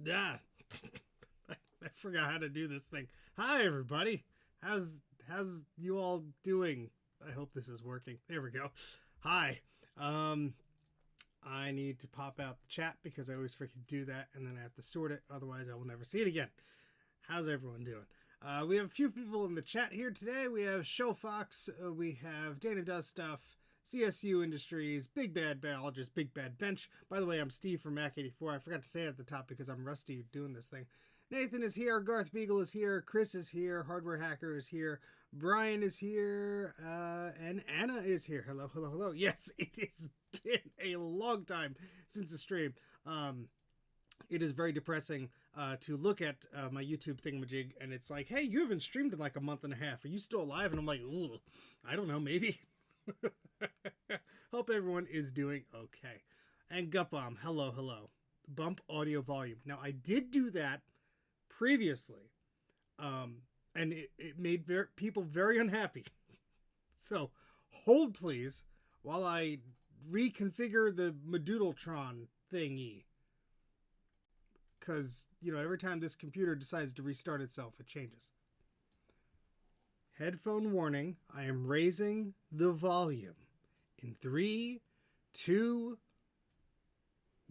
Yeah, I forgot how to do this thing. Hi everybody. How's you all doing? I hope this is working. There we go. Hi. I need to pop out the chat because I always freaking do that and then I have to sort it. Otherwise I will never see it again. How's everyone doing? We have a few people in the chat here today. We have Show Fox. We have Dana Does Stuff. CSU Industries, Big Bad Biologist, Big Bad Bench. By the way, I'm Steve from Mac84. I forgot to say it at the top because I'm rusty doing this thing. Nathan is here. Garth Beagle is here. Chris is here. Hardware Hacker is here. Brian is here. And Anna is here. Hello, hello, hello. Yes, it has been a long time since the stream. It is very depressing to look at my YouTube thingamajig and it's like, hey, you haven't streamed in like a month and a half. Are you still alive? And I'm like, ooh, I don't know, maybe. Hope everyone is doing okay. And Gutbomb, hello, hello. Bump audio volume. Now, I did do that previously, and it made people very unhappy. So, hold please, while I reconfigure the Medoodletron thingy. Because, you know, every time this computer decides to restart itself, it changes. Headphone warning, I am raising the volume in 3, 2,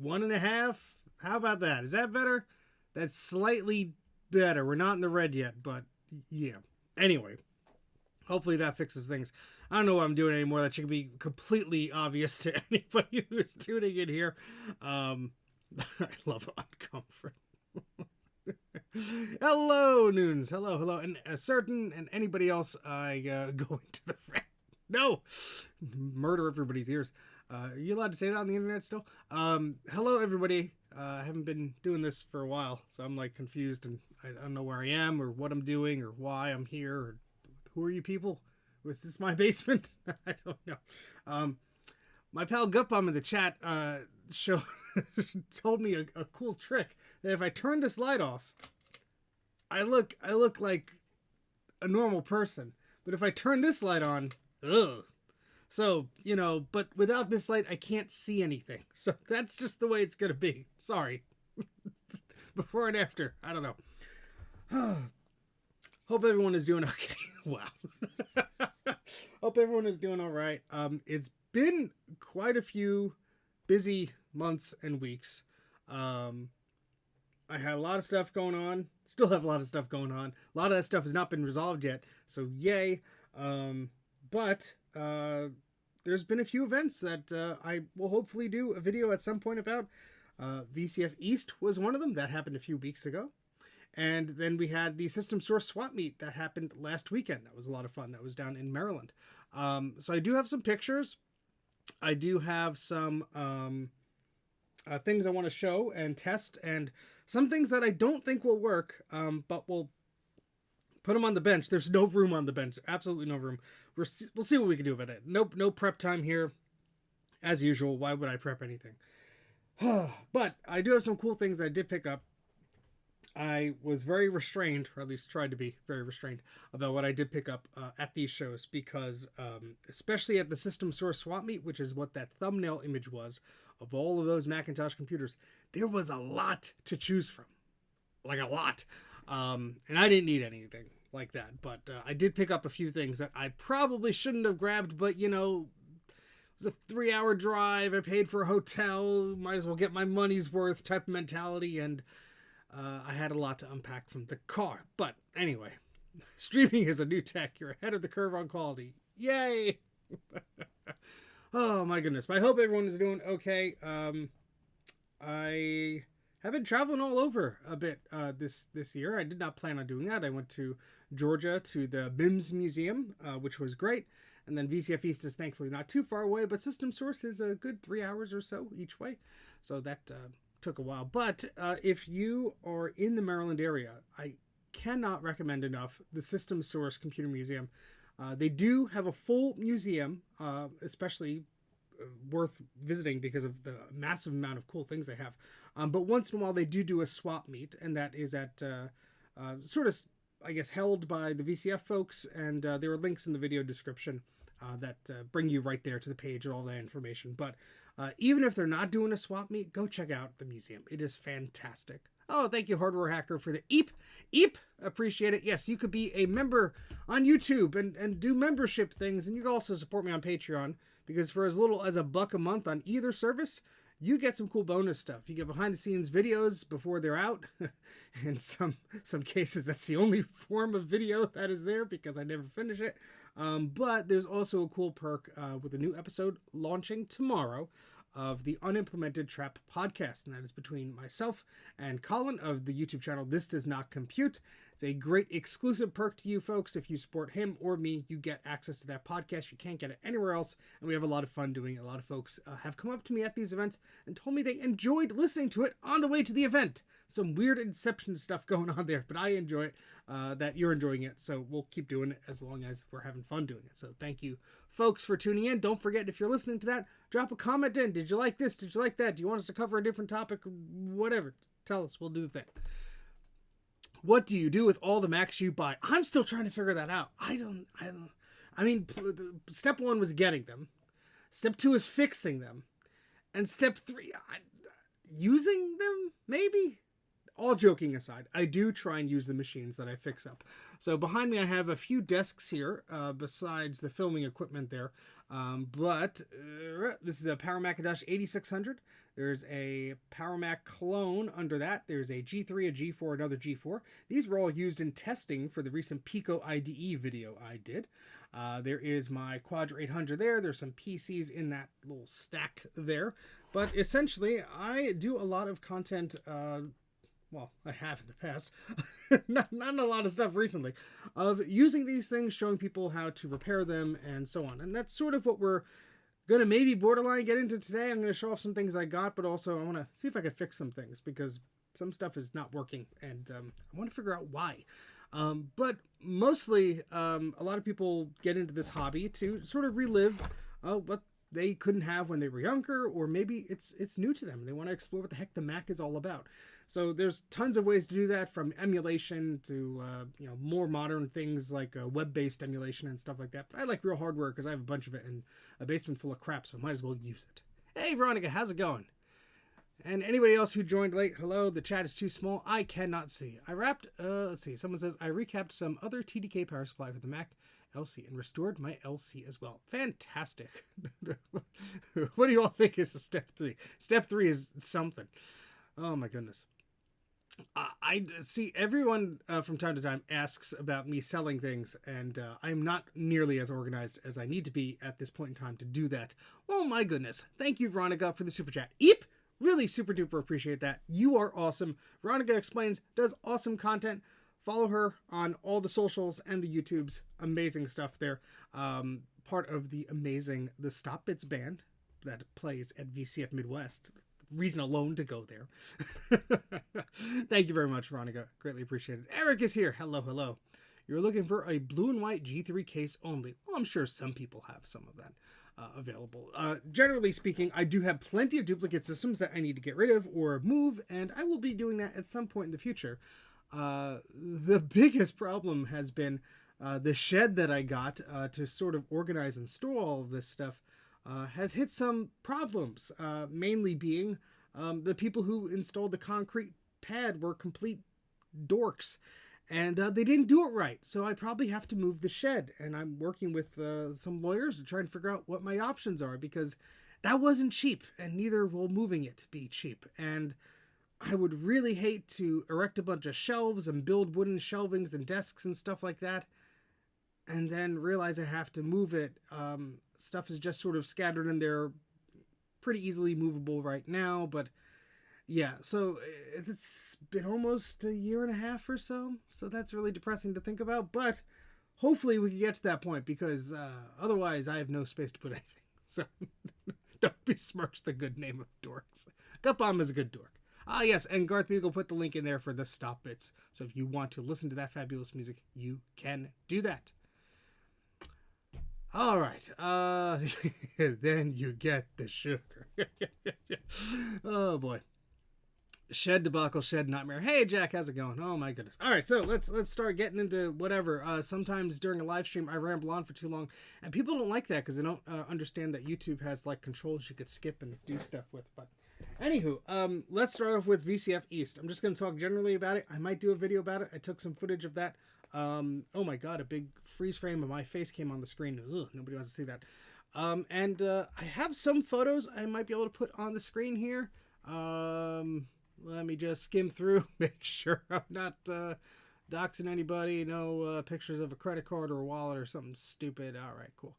1.5. How about that? Is that better? That's slightly better. We're not in the red yet, but yeah. Anyway, hopefully that fixes things. I don't know what I'm doing anymore. That should be completely obvious to anybody who's tuning in here. I love uncomfort. Hello, Noons. Hello, hello. And Certain and anybody else, I go into the no! Murder everybody's ears. Are you allowed to say that on the internet still? Hello, everybody. I haven't been doing this for a while, so I'm like confused and I don't know where I am or what I'm doing or why I'm here or who are you people? Was this my basement? I don't know. My pal Gutbomb in the chat told me a cool trick that if I turn this light off, I look like a normal person. But if I turn this light on, ugh. So, you know, but without this light, I can't see anything. So that's just the way it's going to be. Sorry. Before and after. I don't know. Hope everyone is doing okay. Wow. Hope everyone is doing all right. It's been quite a few busy months and weeks. I had a lot of stuff going on. Still have a lot of stuff going on. A lot of that stuff has not been resolved yet. So yay. But there's been a few events that I will hopefully do a video at some point about. VCF East was one of them. That happened a few weeks ago. And then we had the System Source Swap Meet that happened last weekend. That was a lot of fun. That was down in Maryland. So I do have some pictures. I do have some things I want to show and test, and some things that I don't think will work, but we'll put them on the bench. There's no room on the bench. Absolutely no room. We'll see what we can do about it. No prep time here. As usual, why would I prep anything? But I do have some cool things that I did pick up. I was very restrained, or at least tried to be very restrained, about what I did pick up at these shows because, especially at the System Source swap meet, which is what that thumbnail image was of all of those Macintosh computers, there was a lot to choose from. Like a lot. And I didn't need anything like that. But I did pick up a few things that I probably shouldn't have grabbed, but, you know, it was a 3-hour drive. I paid for a hotel. Might as well get my money's worth type of mentality. And I had a lot to unpack from the car. But anyway, streaming is a new tech. You're ahead of the curve on quality. Yay! Oh my goodness. I hope everyone is doing okay. I have been traveling all over a bit this year. I did not plan on doing that. I went to Georgia to the BIMS Museum, which was great. And then VCF East is thankfully not too far away, but System Source is a good 3 hours or so each way. So that took a while. But if you are in the Maryland area, I cannot recommend enough the System Source Computer Museum. They do have a full museum, especially worth visiting because of the massive amount of cool things they have. But once in a while they do a swap meet, and that is at sort of, I guess, held by the VCF folks, and there are links in the video description that bring you right there to the page and all that information. But even if they're not doing a swap meet, go check out the museum. It is fantastic. Oh, thank you, Hardware Hacker, for the EEP. EEP, appreciate it. Yes, you could be a member on YouTube and do membership things, and you can also support me on Patreon, because for as little as $1 a month on either service, you get some cool bonus stuff. You get behind-the-scenes videos before they're out. In some cases, that's the only form of video that is there because I never finish it. But there's also a cool perk with a new episode launching tomorrow of the Unimplemented Trap podcast, and that is between myself and Colin of the YouTube channel This Does Not Compute. It's a great exclusive perk to you folks. If you support him or me, you get access to that podcast. You can't get it anywhere else, and we have a lot of fun doing it. A lot of folks have come up to me at these events and told me they enjoyed listening to it on the way to the event. Some weird Inception stuff going on there, but I enjoy it, that you're enjoying it, so we'll keep doing it as long as we're having fun doing it. So thank you, folks, for tuning in. Don't forget, if you're listening to that, drop a comment in. Did you like this? Did you like that? Do you want us to cover a different topic? Whatever. Tell us. We'll do the thing. What do you do with all the Macs you buy? I'm still trying to figure that out. I mean, step 1 was getting them. Step 2 is fixing them. And step 3, using them, maybe? All joking aside, I do try and use the machines that I fix up. So behind me I have a few desks here, besides the filming equipment there. But this is a PowerMac 8600. There's a PowerMac clone under that. There's a G3, a G4, another G4. These were all used in testing for the recent Pico IDE video I did. There is my Quadra 800 there. There's some PCs in that little stack there. But essentially, I do a lot of content, well, I have in the past, not a lot of stuff recently, of using these things, showing people how to repair them, and so on. And that's sort of what we're going to maybe borderline get into today. I'm going to show off some things I got, but also I want to see if I can fix some things, because some stuff is not working, and I want to figure out why. But mostly, a lot of people get into this hobby to sort of relive what they couldn't have when they were younger, or maybe it's new to them. They want to explore what the heck the Mac is all about. So there's tons of ways to do that, from emulation to more modern things like web-based emulation and stuff like that. But I like real hardware because I have a bunch of it in a basement full of crap, so I might as well use it. Hey Veronica, how's it going? And anybody else who joined late, hello. The chat is too small. I cannot see. I wrapped, let's see, someone says, I recapped some other TDK power supply for the Mac LC and restored my LC as well. Fantastic. What do you all think is a step 3? Step 3 is something. Oh my goodness. I see everyone from time to time asks about me selling things, and I'm not nearly as organized as I need to be at this point in time to do that. Oh my goodness. Thank you, Veronica, for the super chat. Eep! Really super duper appreciate that. You are awesome. Veronica Explains does awesome content. Follow her on all the socials and the YouTubes. Amazing stuff there. Part of the amazing The Stop Bits band that plays at VCF Midwest. Reason alone to go there. Thank you very much, Veronica. Greatly appreciated. Eric is here. Hello, hello. You're looking for a blue and white G3 case only. Well, I'm sure some people have some of that available. Generally speaking, I do have plenty of duplicate systems that I need to get rid of or move, and I will be doing that at some point in the future. The biggest problem has been the shed that I got to sort of organize and store all of this stuff has hit some problems, mainly being the people who installed the concrete pad were complete dorks, and they didn't do it right. So I probably have to move the shed, and I'm working with some lawyers to try and figure out what my options are, because that wasn't cheap, and neither will moving it be cheap. And I would really hate to erect a bunch of shelves and build wooden shelvings and desks and stuff like that, and then realize I have to move it. Stuff is just sort of scattered in there, pretty easily movable right now, but yeah, so it's been almost a year and a half or so, so that's really depressing to think about, but hopefully we can get to that point, because otherwise I have no space to put anything, so don't besmirch the good name of dorks. Gutbomb is a good dork. Ah, yes, and Garth Bugle put the link in there for the stop bits, so if you want to listen to that fabulous music, you can do that. All right, then you get the sugar. Oh boy. Shed debacle, shed nightmare. Hey Jack, how's it going? Oh my goodness. All right, so let's start getting into whatever. Sometimes during a live stream I ramble on for too long, and people don't like that because they don't understand that YouTube has like controls you could skip and do stuff with. But anywho, let's start off with VCF East. I'm just going to talk generally about it. I might do a video about it. I took some footage of that. Oh my god, a big freeze frame of my face came on the screen. Ugh, nobody wants to see that. I have some photos I might be able to put on the screen here. Let me just skim through, make sure I'm not doxing anybody. No pictures of a credit card or a wallet or something stupid. All right, cool.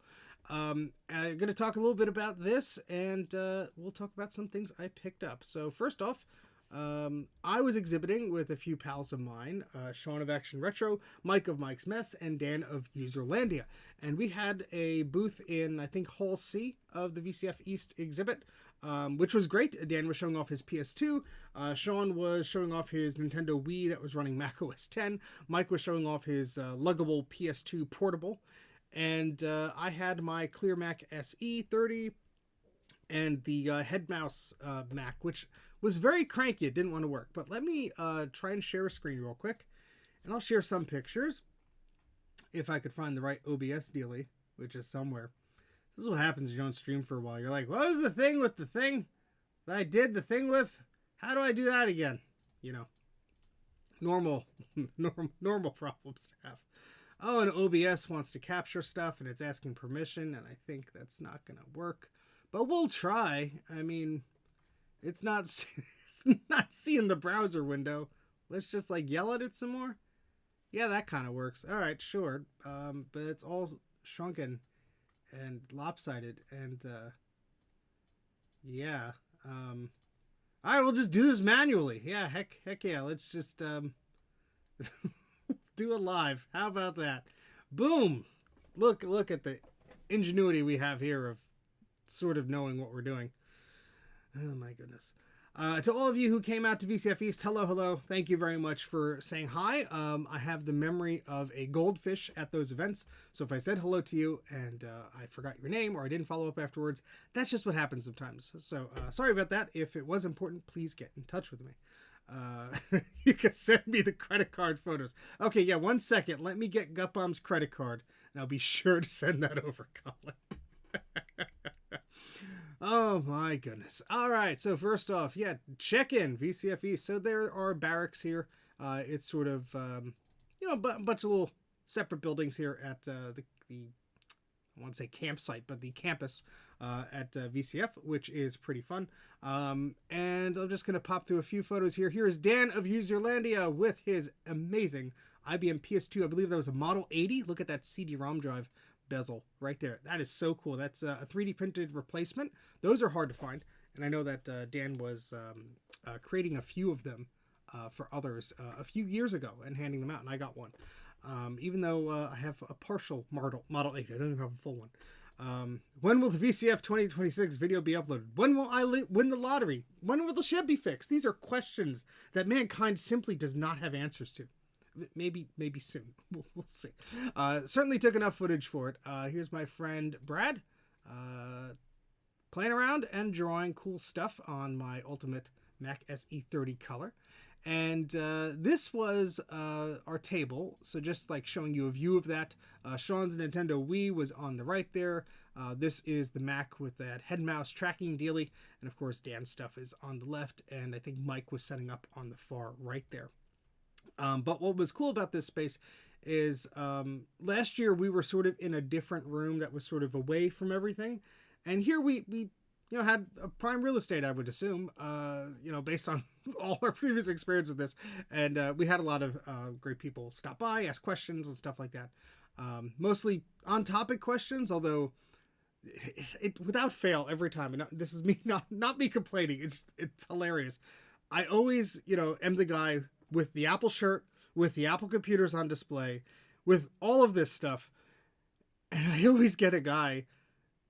I'm going to talk a little bit about this, and we'll talk about some things I picked up. So first off, I was exhibiting with a few pals of mine, Sean of Action Retro, Mike of Mike's Mess, and Dan of Userlandia. And we had a booth in, I think, Hall C of the VCF East exhibit, which was great. Dan was showing off his PS2. Sean was showing off his Nintendo Wii that was running Mac OS X. Mike was showing off his luggable PS2 portable. And I had my Clear Mac SE 30 and the head mouse Mac, which was very cranky. It didn't want to work. But let me try and share a screen real quick. And I'll share some pictures, if I could find the right OBS dealie, which is somewhere. This is what happens if you don't stream for a while. You're like, what was the thing with the thing that I did the thing with? How do I do that again? You know, normal problems to have. Oh, and OBS wants to capture stuff, and it's asking permission, and I think that's not going to work. But we'll try. I mean, it's not seeing the browser window. Let's just, like, yell at it some more. Yeah, that kind of works. All right, sure. But it's all shrunken and lopsided, and yeah. All right, we'll just do this manually. Yeah, heck yeah. Let's just do it live. How about that? Boom. Look at the ingenuity we have here of sort of knowing what we're doing. Oh my goodness. To all of you who came out to VCF East, hello. Thank you very much for saying hi. I have the memory of a goldfish at those events. So if I said hello to you and I forgot your name or I didn't follow up afterwards, that's just what happens sometimes. So sorry about that. If it was important, please get in touch with me. You can send me the credit card photos. Okay, yeah, 1 second. Let me get Gutbomb's credit card, and I'll be sure to send that over, Colin. Oh my goodness. All right, so first off, yeah, check in VCF East. So there are barracks here. It's sort of, you know, a bunch of little separate buildings here at the I want to say campsite, but the campus at VCF, which is pretty fun. And I'm just going to pop through a few photos here. Here is Dan of Userlandia with his amazing IBM PS2. I believe that was a Model 80. Look at that CD-ROM drive bezel right there. That is so cool. That's a 3D printed replacement. Those are hard to find. And I know that Dan was creating a few of them for others a few years ago and handing them out, and I got one. Even though I have a partial Model 8, I don't even have a full one. When will the VCF 2026 video be uploaded? When will I win the lottery? When will the shed be fixed? These are questions that mankind simply does not have answers to. Maybe soon. We'll see. Certainly took enough footage for it. Here's my friend Brad playing around and drawing cool stuff on my Ultimate Mac SE 30 color. And this was our table. So just like showing you a view of that. Sean's Nintendo Wii was on the right there. This is the Mac with that head mouse tracking dealie. And of course, Dan's stuff is on the left. And I think Mike was setting up on the far right there. But what was cool about this space is last year we were sort of in a different room that was sort of away from everything. And here we had a prime real estate, I would assume, based on all our previous experience with this. And we had a lot of great people stop by, ask questions and stuff like that. Mostly on topic questions, although it without fail every time. And this is me not me complaining. It's hilarious. I always, am the guy with the Apple shirt, with the Apple computers on display, with all of this stuff. And I always get a guy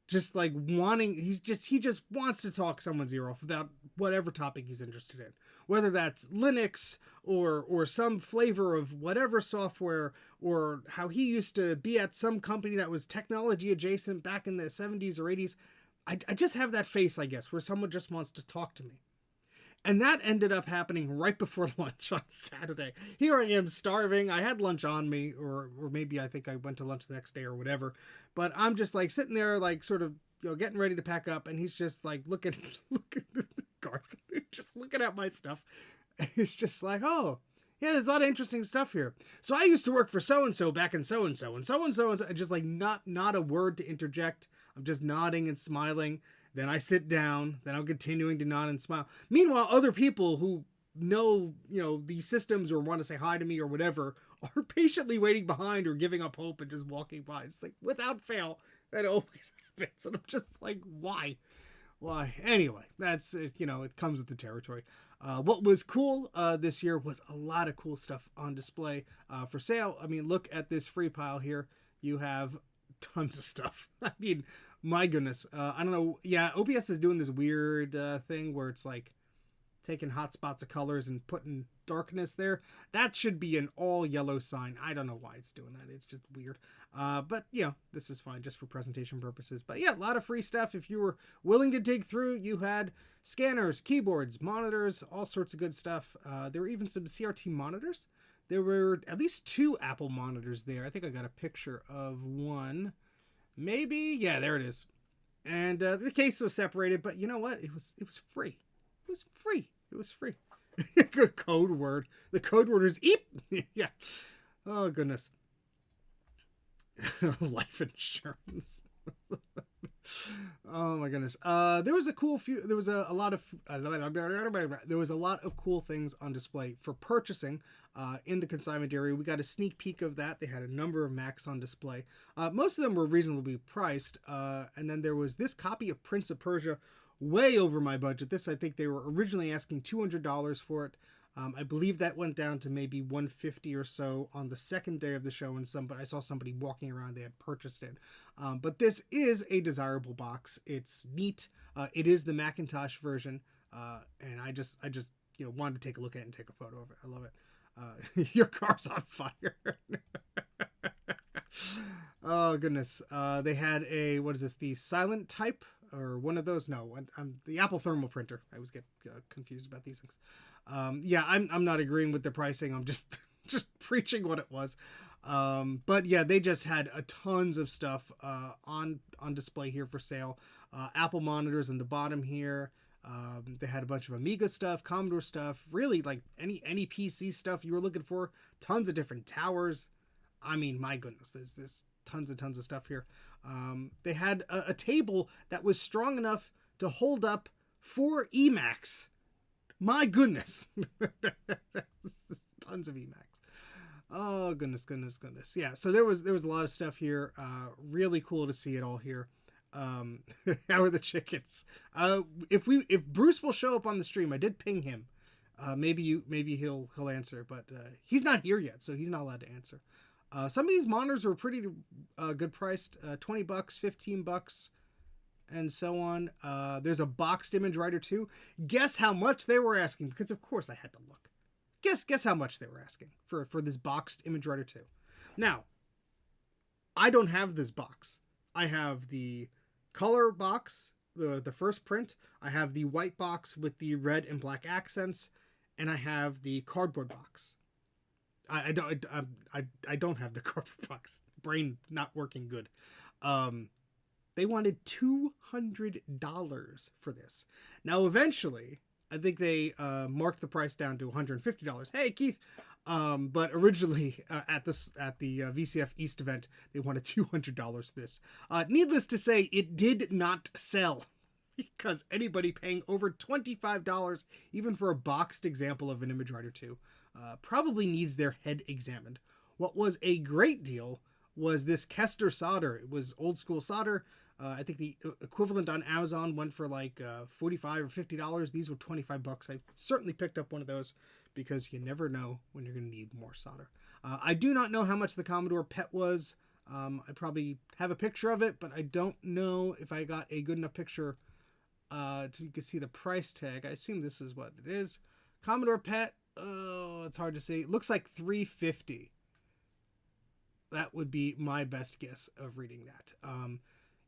just like he just wants to talk someone's ear off about whatever topic he's interested in, whether that's Linux or some flavor of whatever software, or how he used to be at some company that was technology adjacent back in the 70s or 80s. I just have that face, I guess, where someone just wants to talk to me. And that ended up happening right before lunch on Saturday. Here I am starving. I had lunch on me, or maybe I think I went to lunch the next day or whatever. But I'm just like sitting there, like sort of, getting ready to pack up. And he's just like looking Garth, just looking at my stuff. And he's just like, oh, yeah, there's a lot of interesting stuff here. So I used to work for so-and-so back in so-and-so and so-and-so. And just like not a word to interject. I'm just nodding and smiling. Then I sit down, then I'm continuing to nod and smile. Meanwhile, other people who know, these systems or want to say hi to me or whatever are patiently waiting behind or giving up hope and just walking by. It's like, without fail, that always happens. And I'm just like, why? Anyway, that's, it comes with the territory. What was cool this year was a lot of cool stuff on display for sale. I mean, look at this free pile here. You have tons of stuff. I mean, my goodness. I don't know. Yeah, OBS is doing this weird thing where it's like taking hot spots of colors and putting darkness there. That should be an all yellow sign. I don't know why it's doing that. It's just weird. But, this is fine just for presentation purposes. But yeah, a lot of free stuff. If you were willing to dig through, you had scanners, keyboards, monitors, all sorts of good stuff. There were even some CRT monitors. There were at least 2 Apple monitors there. I think I got a picture of one. Maybe, yeah, there it is. And the case was separated, but you know what? It was free. It was free. It was free. Good code word. The code word is EEP. Yeah. Oh goodness. Life insurance. Oh my goodness. There was a lot of cool things on display for purchasing in the consignment area. We got a sneak peek of that. They had a number of Macs on display. Most of them were reasonably priced. And then there was this copy of Prince of Persia, way over my budget. This, I think they were originally asking $200 for it. I believe that went down to maybe $150 or so on the second day of the show, but I saw somebody walking around, they had purchased it. But this is a desirable box. It's neat. It is the Macintosh version. And I just wanted to take a look at it and take a photo of it. I love it. Your car's on fire. Oh goodness. They had the Silent Type, or one of those? No, the Apple Thermal Printer. I always get confused about these things. Yeah, I'm not agreeing with the pricing. I'm just preaching what it was. But yeah, they just had tons of stuff on display here for sale. Apple monitors in the bottom here. They had a bunch of Amiga stuff, Commodore stuff, really like any PC stuff you were looking for. Tons of different towers. I mean, my goodness, there's tons and tons of stuff here. They had a table that was strong enough to hold up 4 eMacs. My goodness. Tons of eMacs. Oh, goodness. Yeah, so there was a lot of stuff here. Really cool to see it all here. How are the chickens? If Bruce will show up on the stream, I did ping him. Maybe he'll answer, but he's not here yet, so he's not allowed to answer. Some of these monitors were pretty good priced. $20, $15, and so on. There's a boxed image writer too. Guess how much they were asking? Because of course I had to look. Guess how much they were asking for this boxed image writer too. Now, I don't have this box. I have the color box, the first print. I have the white box with the red and black accents, and I have the cardboard box. I don't have the cardboard box. Brain not working good. They wanted $200 for this. Now, eventually, I think they marked the price down to $150. Hey, Keith. But originally at the VCF East event, they wanted $200 for this. Needless to say, it did not sell because anybody paying over $25, even for a boxed example of an Image Writer 2, probably needs their head examined. What was a great deal was this Kester solder. It was old school solder. I think the equivalent on Amazon went for like $45 or $50. These were $25. I certainly picked up one of those because you never know when you're going to need more solder. I do not know how much the Commodore PET was. I probably have a picture of it, but I don't know if I got a good enough picture so you can see the price tag. I assume this is what it is. Commodore PET, oh, it's hard to see. It looks like $350. That would be my best guess of reading that.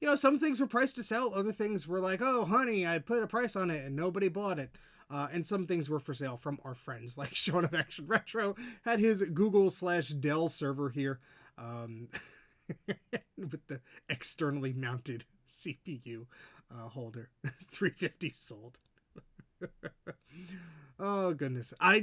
You know, some things were priced to sell. Other things were like, oh, honey, I put a price on it and nobody bought it. And some things were for sale from our friends, like Sean of Action Retro had his Google/Dell server here with the externally mounted CPU holder. $350 sold. Oh goodness. I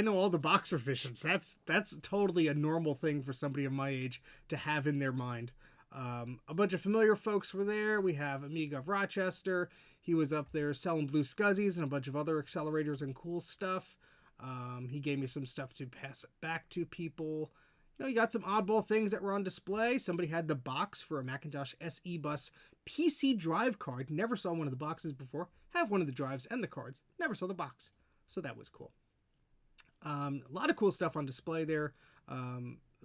know all the box revisions. That's totally a normal thing for somebody of my age to have in their mind. A bunch of familiar folks were there. We have Amiga of Rochester. He was up there selling Blue Scuzzies and a bunch of other accelerators and cool stuff. He gave me some stuff to pass it back to people. You know, you got some oddball things that were on display. Somebody had the box for a Macintosh SE bus PC drive card. Never saw one of the boxes before. Have one of the drives and the cards. Never saw the box. So that was cool. A lot of cool stuff on display there.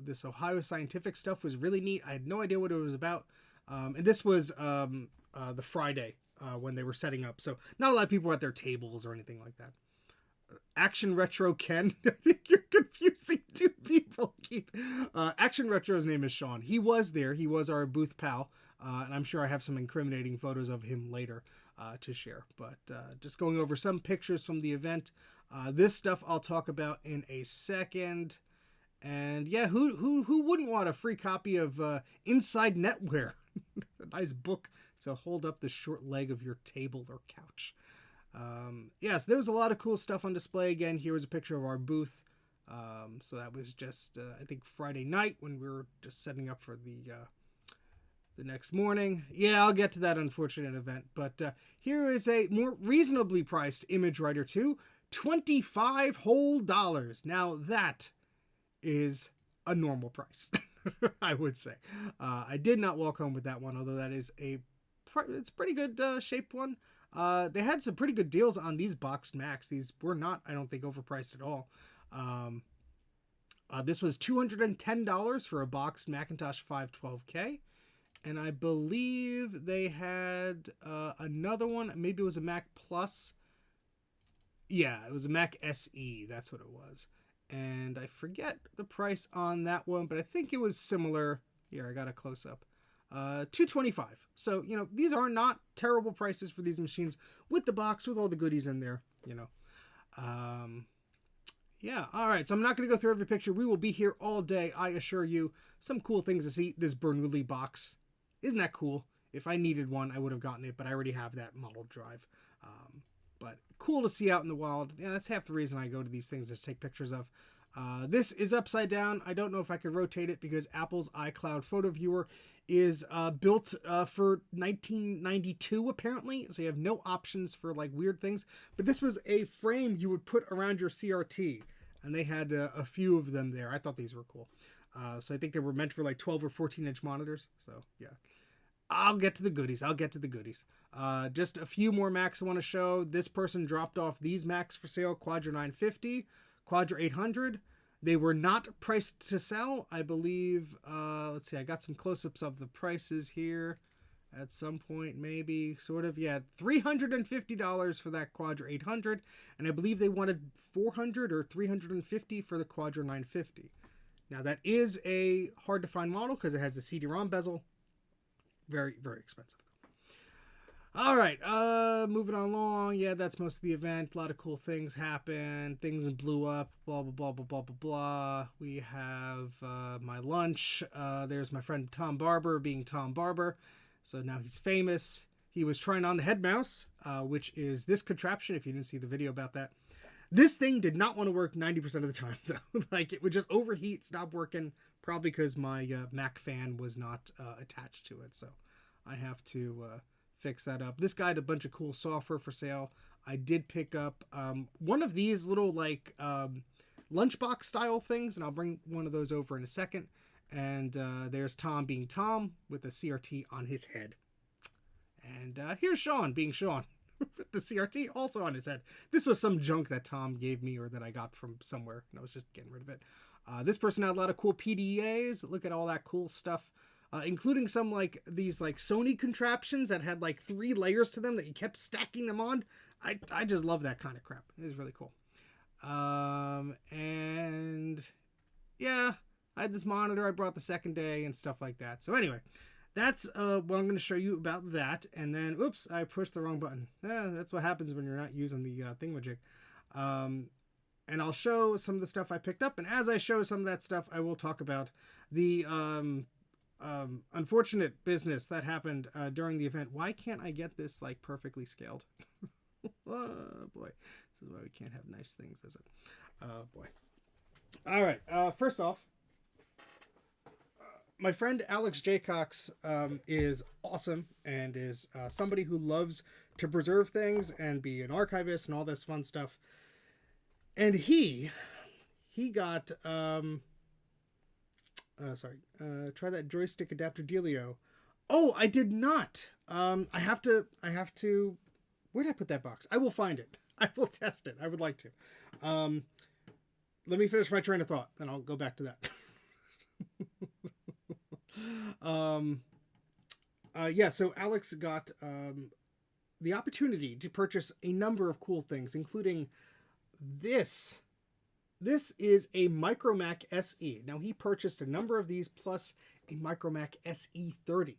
This Ohio Scientific stuff was really neat. I had no idea what it was about. And this was the Friday when they were setting up. So not a lot of people were at their tables or anything like that. Action Retro Ken. I think you're confusing two people, Keith. Action Retro's name is Sean. He was there. He was our booth pal. And I'm sure I have some incriminating photos of him later to share. But just going over some pictures from the event. This stuff I'll talk about in a second. And yeah, who wouldn't want a free copy of Inside Netware? A nice book to hold up the short leg of your table or couch. Yes, there was a lot of cool stuff on display. Again, here was a picture of our booth. So that was just, I think, Friday night when we were just setting up for the next morning. Yeah, I'll get to that unfortunate event. But here is a more reasonably priced Image Writer 2, $25 whole. Now that is a normal price, I would say. I did not walk home with that one, although that is it's a pretty good shaped one. They had some pretty good deals on these boxed Macs. These were not, I don't think, overpriced at all. This was $210 for a boxed Macintosh 512K. And I believe they had another one. Maybe it was a Mac Plus. Yeah, it was a Mac SE. That's what it was. And I forget the price on that one, but I think it was similar. Here, I got a close-up. $225. So, you know, these are not terrible prices for these machines with the box, with all the goodies in there, you know. Yeah, all right. So I'm not going to go through every picture. We will be here all day, I assure you. Some cool things to see. This Bernoulli box. Isn't that cool? If I needed one, I would have gotten it, but I already have that model drive. But cool to see out in the wild. Yeah, that's half the reason I go to these things is to take pictures of. This is upside down. I don't know if I could rotate it because Apple's iCloud photo viewer is built for 1992 apparently. So you have no options for like weird things. But this was a frame you would put around your CRT. And they had a few of them there. I thought these were cool. So I think they were meant for like 12 or 14-inch monitors. So yeah. I'll get to the goodies. Just a few more Macs I want to show. This person dropped off these Macs for sale. Quadra 950, Quadra 800. They were not priced to sell, I believe. Let's see. I got some close-ups of the prices here at some point, maybe, sort of. Yeah, $350 for that Quadra 800. And I believe they wanted $400 or $350 for the Quadra 950. Now, that is a hard-to-find model because it has the CD-ROM bezel. Very, very expensive. All right, moving on along. Yeah, that's most of the event. A lot of cool things happened. Things blew up. Blah blah blah blah blah blah blah. We have my lunch. There's my friend Tom Barber being Tom Barber. So now he's famous. He was trying on the head mouse, which is this contraption. If you didn't see the video about that, this thing did not want to work 90% of the time though. Like it would just overheat, stop working. Probably because my Mac fan was not attached to it. So I have to fix that up. This guy had a bunch of cool software for sale. I did pick up one of these little like lunchbox style things, and I'll bring one of those over in a second. And there's Tom being Tom with a CRT on his head. And here's Sean being Sean with the CRT also on his head. This was some junk that Tom gave me or that I got from somewhere, and I was just getting rid of it. This person had a lot of cool PDAs. Look at all that cool stuff. Including some like these like Sony contraptions that had like 3 layers to them that you kept stacking them on. I just love that kind of crap. It was really cool. And yeah, I had this monitor I brought the second day and stuff like that. So anyway, that's what I'm going to show you about that. And then, oops, I pushed the wrong button. That's what happens when you're not using the thingamajig. And I'll show some of the stuff I picked up. And as I show some of that stuff, I will talk about the unfortunate business that happened during the event. Why can't I get this like perfectly scaled? Oh boy, this is why we can't have nice things, is it? Oh boy. All right, first off, my friend Alex Jaycox is awesome and is somebody who loves to preserve things and be an archivist and all this fun stuff. And he got try that joystick adapter dealio. Oh, I did not. I have to, where did I put that box? I will find it. I will test it. I would like to. Let me finish my train of thought, then I'll go back to that. Yeah, so Alex got the opportunity to purchase a number of cool things, including this. This is a MicroMac SE. Now, he purchased a number of these plus a MicroMac SE 30.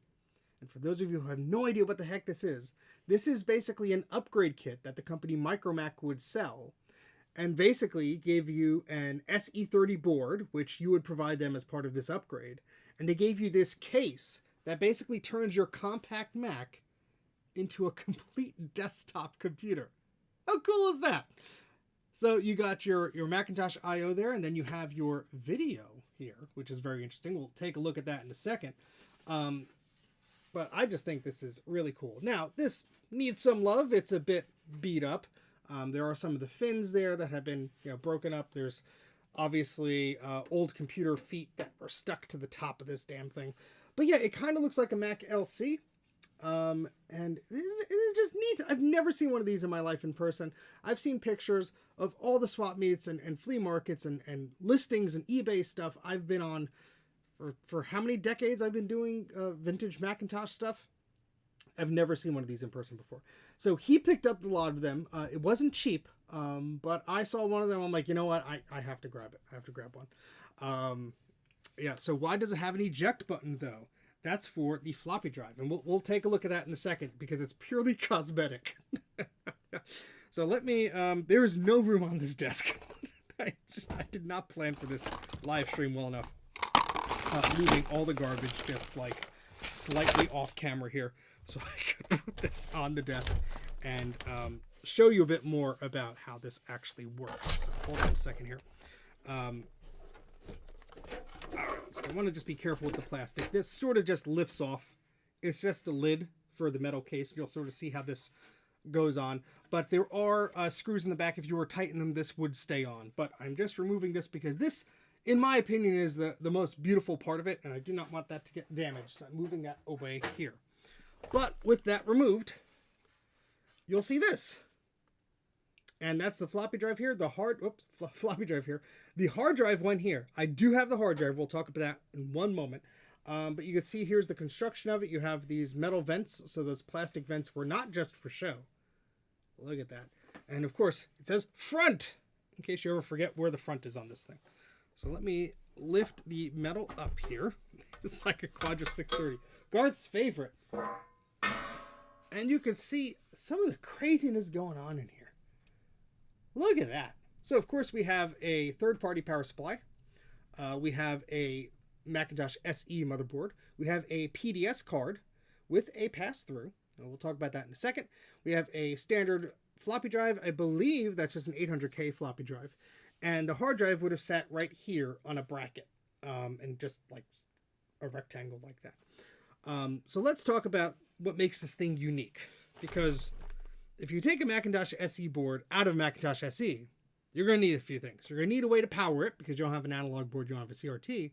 And for those of you who have no idea what the heck this is basically an upgrade kit that the company MicroMac would sell. And basically gave you an SE30 board, which you would provide them as part of this upgrade. And they gave you this case that basically turns your compact Mac into a complete desktop computer. How cool is that? So you got your Macintosh I/O there, and then you have your video here, which is very interesting. We'll take a look at that in a second. But I just think this is really cool. Now, this needs some love. It's a bit beat up. There are some of the fins there that have been broken up. There's obviously old computer feet that are stuck to the top of this damn thing. But yeah, it kind of looks like a Mac LC. And it's just neat. I've never seen one of these in my life in person. I've seen pictures of all the swap meets and flea markets and listings and eBay stuff I've been on for how many decades I've been doing vintage Macintosh stuff. I've never seen one of these in person before. So he picked up a lot of them. It wasn't cheap, but I saw one of them. I'm like, you know what? I have to grab it. I have to grab one. Yeah, so why does it have an eject button, though? That's for the floppy drive. And we'll take a look at that in a second because it's purely cosmetic. So let me... there is no room on this desk. I did not plan for this live stream well enough. Moving all the garbage just like slightly off camera here. So I could put this on the desk and show you a bit more about how this actually works. So hold on a second here. Alright, so I want to just be careful with the plastic. This sort of just lifts off. It's just a lid for the metal case. You'll sort of see how this goes on. But there are screws in the back. If you were to tighten them, this would stay on. But I'm just removing this because this, in my opinion, is the most beautiful part of it. And I do not want that to get damaged. So I'm moving that away here. But with that removed, you'll see this. And that's the floppy drive here. The floppy drive here. The hard drive went here. I do have the hard drive. We'll talk about that in one moment. But you can see here's the construction of it. You have these metal vents. So those plastic vents were not just for show. Look at that. And of course, it says front, in case you ever forget where the front is on this thing. So let me lift the metal up here. It's like a Quadra 630. Garth's favorite. And you can see some of the craziness going on in here. Look at that. So, of course, we have a third-party power supply. We have a Macintosh SE motherboard. We have a PDS card with a pass-through. And we'll talk about that in a second. We have a standard floppy drive. I believe that's just an 800K floppy drive. And the hard drive would have sat right here on a bracket. And just like a rectangle like that. So let's talk about what makes this thing unique. Because if you take a Macintosh SE board out of Macintosh SE, you're going to need a few things. You're going to need a way to power it because you don't have an analog board, you don't have a CRT.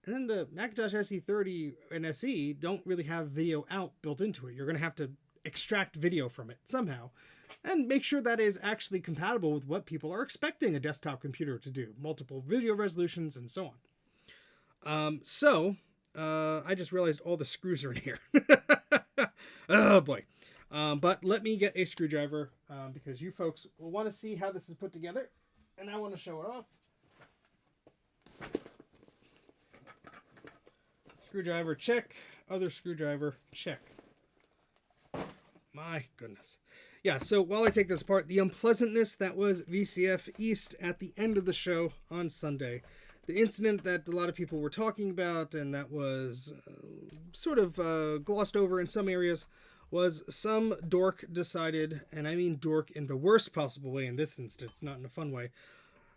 And then the Macintosh SE30 and SE don't really have video out built into it. You're going to have to extract video from it somehow and make sure that is actually compatible with what people are expecting a desktop computer to do. Multiple video resolutions and so on. I just realized all the screws are in here. Oh boy. But let me get a screwdriver because you folks will want to see how this is put together, and I want to show it off. Screwdriver, check. Other screwdriver, check. My goodness. Yeah, so while I take this apart, the unpleasantness that was VCF East at the end of the show on Sunday, the incident that a lot of people were talking about and that was sort of glossed over in some areas, was some dork decided, and I mean dork in the worst possible way in this instance, not in a fun way.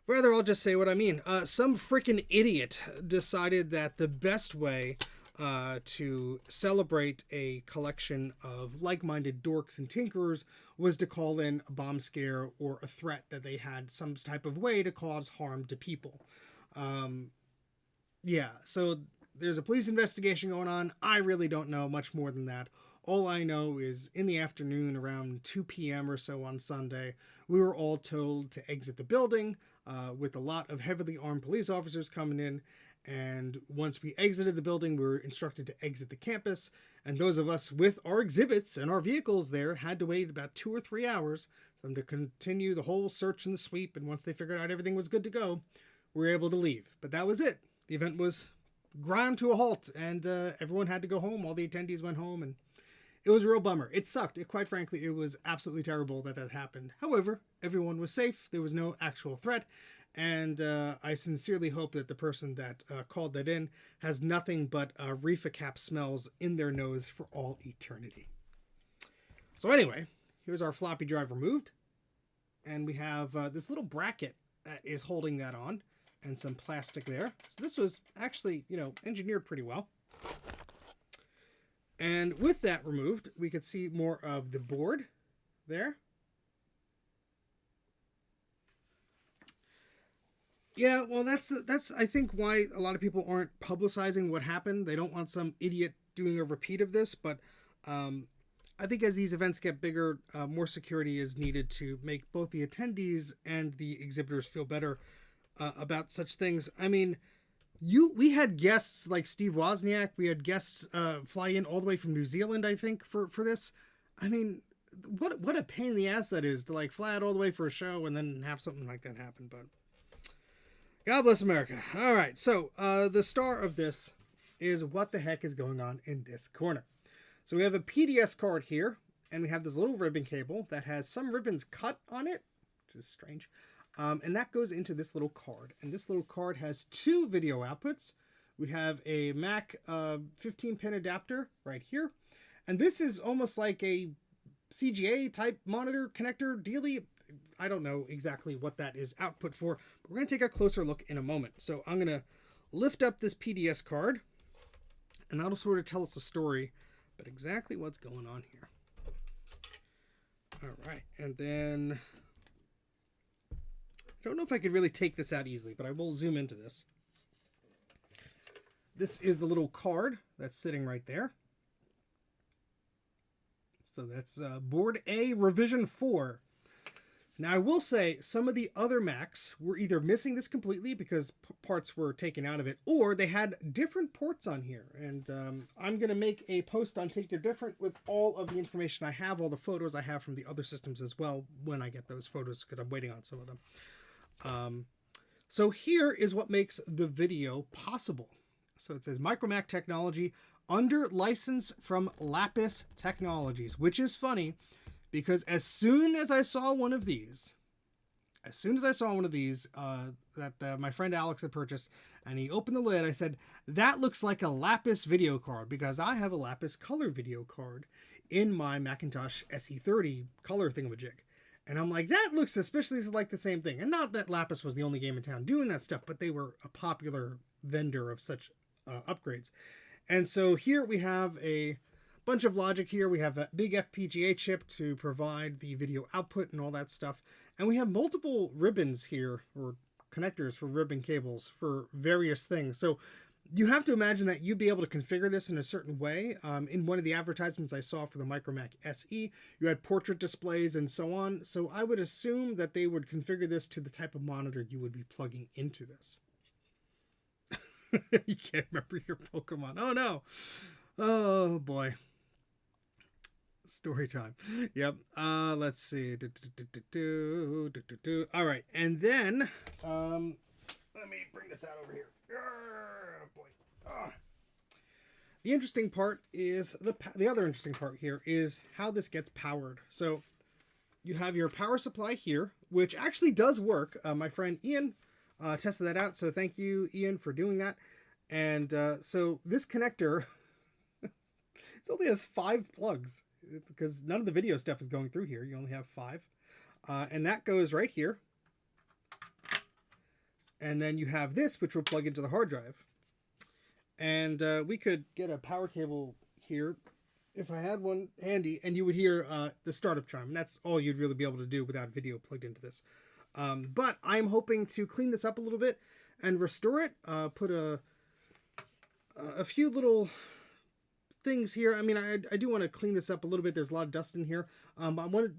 Rather, I'll just say what I mean. Some freaking idiot decided that the best way to celebrate a collection of like-minded dorks and tinkerers was to call in a bomb scare or a threat that they had some type of way to cause harm to people. Yeah, so there's a police investigation going on. I really don't know much more than that. All I know is in the afternoon around 2 p.m. or so on Sunday, we were all told to exit the building with a lot of heavily armed police officers coming in. And once we exited the building, we were instructed to exit the campus. And those of us with our exhibits and our vehicles there had to wait about 2 or 3 hours for them to continue the whole search and the sweep. And once they figured out everything was good to go, we were able to leave. But that was it. The event was ground to a halt and everyone had to go home. All the attendees went home and it was a real bummer. It sucked. Quite frankly, it was absolutely terrible that happened. However, everyone was safe. There was no actual threat. And I sincerely hope that the person that called that in has nothing but reefer cap smells in their nose for all eternity. So anyway, here's our floppy drive removed. And we have this little bracket that is holding that on and some plastic there. So this was actually, engineered pretty well. And with that removed, we could see more of the board there. Yeah, well, that's I think why a lot of people aren't publicizing what happened. They don't want some idiot doing a repeat of this, but I think as these events get bigger, more security is needed to make both the attendees and the exhibitors feel better about such things. I mean, we had guests like Steve Wozniak. We had guests fly in all the way from New Zealand, I think, for this. I mean, what a pain in the ass that is to like fly out all the way for a show and then have something like that happen. But God bless America. All right, so the star of this is what the heck is going on in this corner. So we have a PDS card here, and we have this little ribbon cable that has some ribbons cut on it, which is strange. And that goes into this little card. And this little card has 2 video outputs. We have a Mac 15-pin adapter right here. And this is almost like a CGA type monitor connector dealy. I don't know exactly what that is output for, but we're going to take a closer look in a moment. So I'm going to lift up this PDS card, and that'll sort of tell us a story about exactly what's going on here. All right, and then I don't know if I could really take this out easily, but I will zoom into this. This is the little card that's sitting right there. So that's Board A Revision 4. Now, I will say some of the other Macs were either missing this completely because parts were taken out of it, or they had different ports on here. And I'm going to make a post on Take Your Different with all of the information I have, all the photos I have from the other systems as well when I get those photos, because I'm waiting on some of them. So here is what makes the video possible. So it says MicroMac technology, under license from Lapis Technologies, which is funny because as soon as I saw one of these, that my friend Alex had purchased, and he opened the lid, I said, that looks like a Lapis video card, because I have a Lapis color video card in my Macintosh SE30 color thingamajig. And I'm like, that looks suspiciously like the same thing. And not that Lapis was the only game in town doing that stuff, but they were a popular vendor of such upgrades. And so here we have a bunch of logic here. We have a big FPGA chip to provide the video output and all that stuff. And we have multiple ribbons here, or connectors for ribbon cables for various things. So you have to imagine that you'd be able to configure this in a certain way. In one of the advertisements I saw for the MicroMac SE, you had portrait displays and so on. So I would assume that they would configure this to the type of monitor you would be plugging into this. You can't remember your Pokemon. Oh no. Oh boy. Story time. Yep. Let's see. All right. And then, let me bring this out over here. Oh, boy. The interesting part is, the other interesting part here is how this gets powered. So you have your power supply here, which actually does work. My friend Ian tested that out. So thank you, Ian, for doing that. And so this connector, it only has 5 plugs, because none of the video stuff is going through here. You only have 5. And that goes right here. And then you have this, which will plug into the hard drive. And we could get a power cable here if I had one handy, and you would hear the startup chime. And that's all you'd really be able to do without video plugged into this. But I'm hoping to clean this up a little bit and restore it. Put a few little things here. I mean, I do want to clean this up a little bit. There's a lot of dust in here. I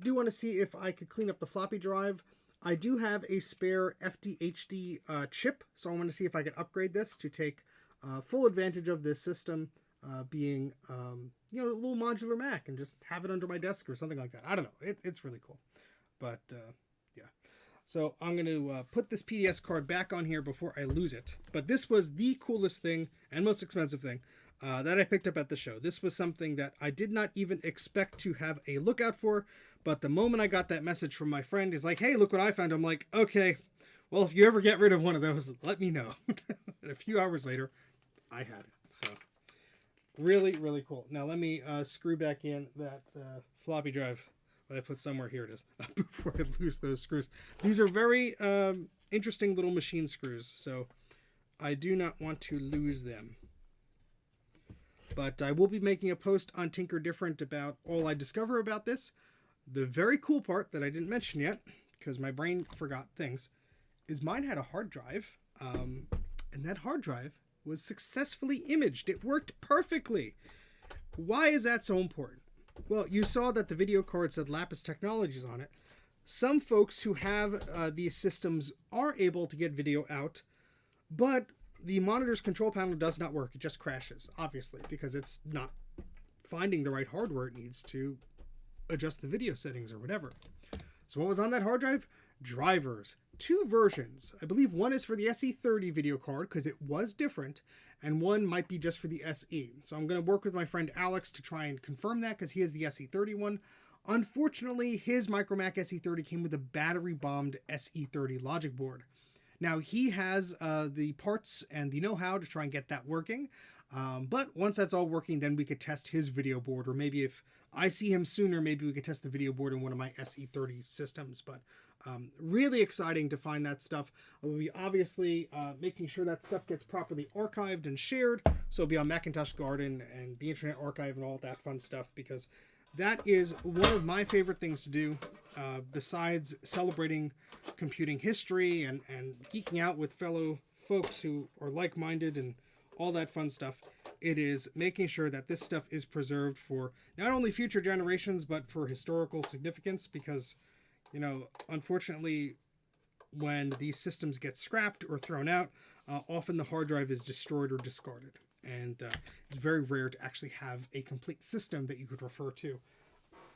do want to see if I could clean up the floppy drive. I do have a spare FDHD chip, so I want to see if I can upgrade this to take full advantage of this system being, you know, a little modular Mac, and just have it under my desk or something like that. I don't know. It's really cool. But, yeah. So I'm going to put this PDS card back on here before I lose it. But this was the coolest thing and most expensive thing that I picked up at the show. This was something that I did not even expect to have a lookout for. But the moment I got that message from my friend, he's like, hey, look what I found. I'm like, okay, well, if you ever get rid of one of those, let me know. And a few hours later, I had it. So really, really cool. Now let me screw back in that floppy drive that I put somewhere. Here it is. Before I lose those screws. These are very interesting little machine screws, so I do not want to lose them. But I will be making a post on Tinker Different about all I discover about this. The very cool part that I didn't mention yet, because my brain forgot things, is mine had a hard drive, and that hard drive was successfully imaged. It worked perfectly. Why is that so important? Well, you saw that the video card said Lapis Technologies on it. Some folks who have these systems are able to get video out, but the monitor's control panel does not work. It just crashes, obviously, because it's not finding the right hardware it needs to adjust the video settings or whatever. So what was on that hard drive? Drivers. 2 versions. I believe one is for the SE30 video card, because it was different, and one might be just for the SE. So I'm going to work with my friend Alex to try and confirm that, because he has the SE30 one. Unfortunately, his MicroMac SE30 came with a battery-bombed SE30 logic board. Now, he has the parts and the know-how to try and get that working, but once that's all working, then we could test his video board, or maybe if I see him sooner, maybe we could test the video board in one of my SE30 systems. But really exciting to find that stuff. We'll be obviously making sure that stuff gets properly archived and shared. So it'll be on Macintosh Garden and the Internet Archive and all that fun stuff, because that is one of my favorite things to do, besides celebrating computing history and geeking out with fellow folks who are like-minded and all that fun stuff. It is making sure that this stuff is preserved for not only future generations, but for historical significance, because, you know, unfortunately, when these systems get scrapped or thrown out, often the hard drive is destroyed or discarded. And it's very rare to actually have a complete system that you could refer to.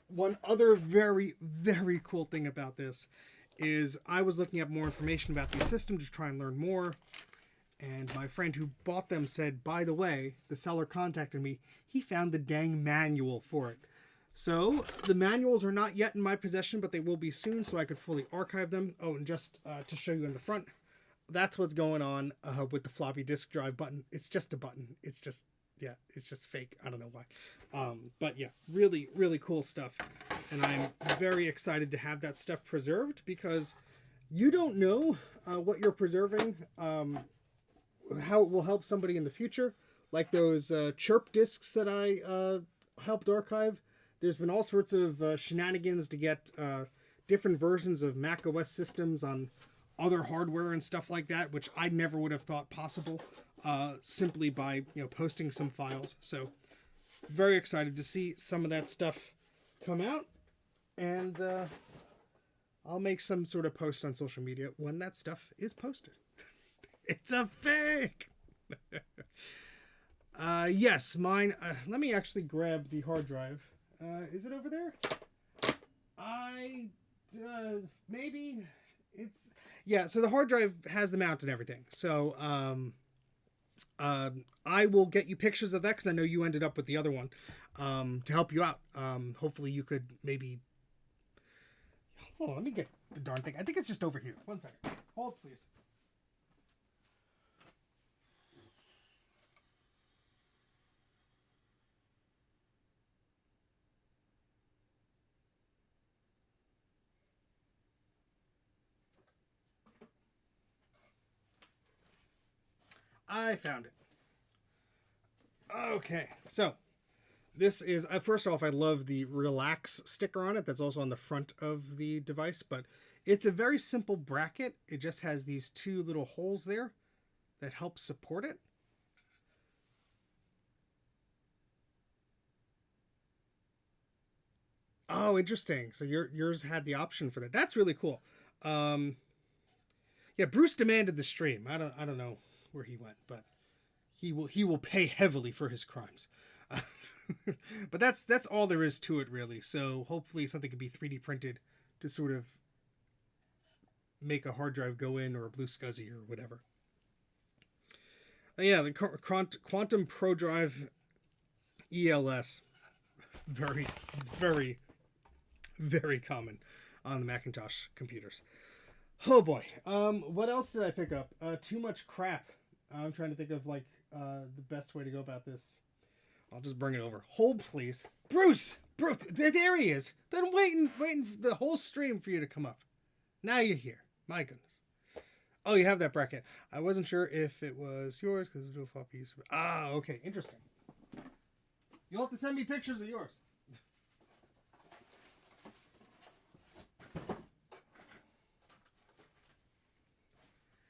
One other very, very cool thing about this is I was looking up more information about these systems to try and learn more. And my friend who bought them said, by the way, the seller contacted me. He found the dang manual for it. So the manuals are not yet in my possession, but they will be soon, so I could fully archive them. Oh, and just to show you in the front, that's what's going on with the floppy disk drive button. It's just a button. It's just, yeah, it's just fake. I don't know why. But yeah, really, really cool stuff. And I'm very excited to have that stuff preserved, because you don't know what you're preserving, how it will help somebody in the future. Like those chirp discs that I helped archive. There's been all sorts of shenanigans to get different versions of Mac OS systems on other hardware and stuff like that, which I never would have thought possible simply by posting some files. So very excited to see some of that stuff come out, and I'll make some sort of post on social media when that stuff is posted. It's a fake. Yes, mine. Let me actually grab the hard drive. Is it over there? Maybe it's, yeah. So the hard drive has the mount and everything. So, I will get you pictures of that, because I know you ended up with the other one, to help you out. Hopefully you could maybe, oh, let me get the darn thing. I think it's just over here. 1 second. Hold, please. I found it. Okay, so this is, first off, I love the relax sticker on it. That's also on the front of the device, but it's a very simple bracket. It just has these two little holes there that help support it. Oh, interesting. So yours had the option for that. That's really cool. Yeah, Bruce demanded the stream. I don't know where he went, but he will pay heavily for his crimes. But that's all there is to it, really. So hopefully something can be 3D printed to sort of make a hard drive go in, or a blue SCSI or whatever. Yeah, the Quantum Pro Drive ELS, very, very, very common on the Macintosh computers. Oh boy. What else did I pick up? Too much crap. I'm trying to think of the best way to go about this. I'll just bring it over. Hold, please. Bruce! There he is. Been waiting the whole stream for you to come up. Now you're here. My goodness. Oh, you have that bracket. I wasn't sure if it was yours, because it's dual floppy. Ah, okay. Interesting. You'll have to send me pictures of yours.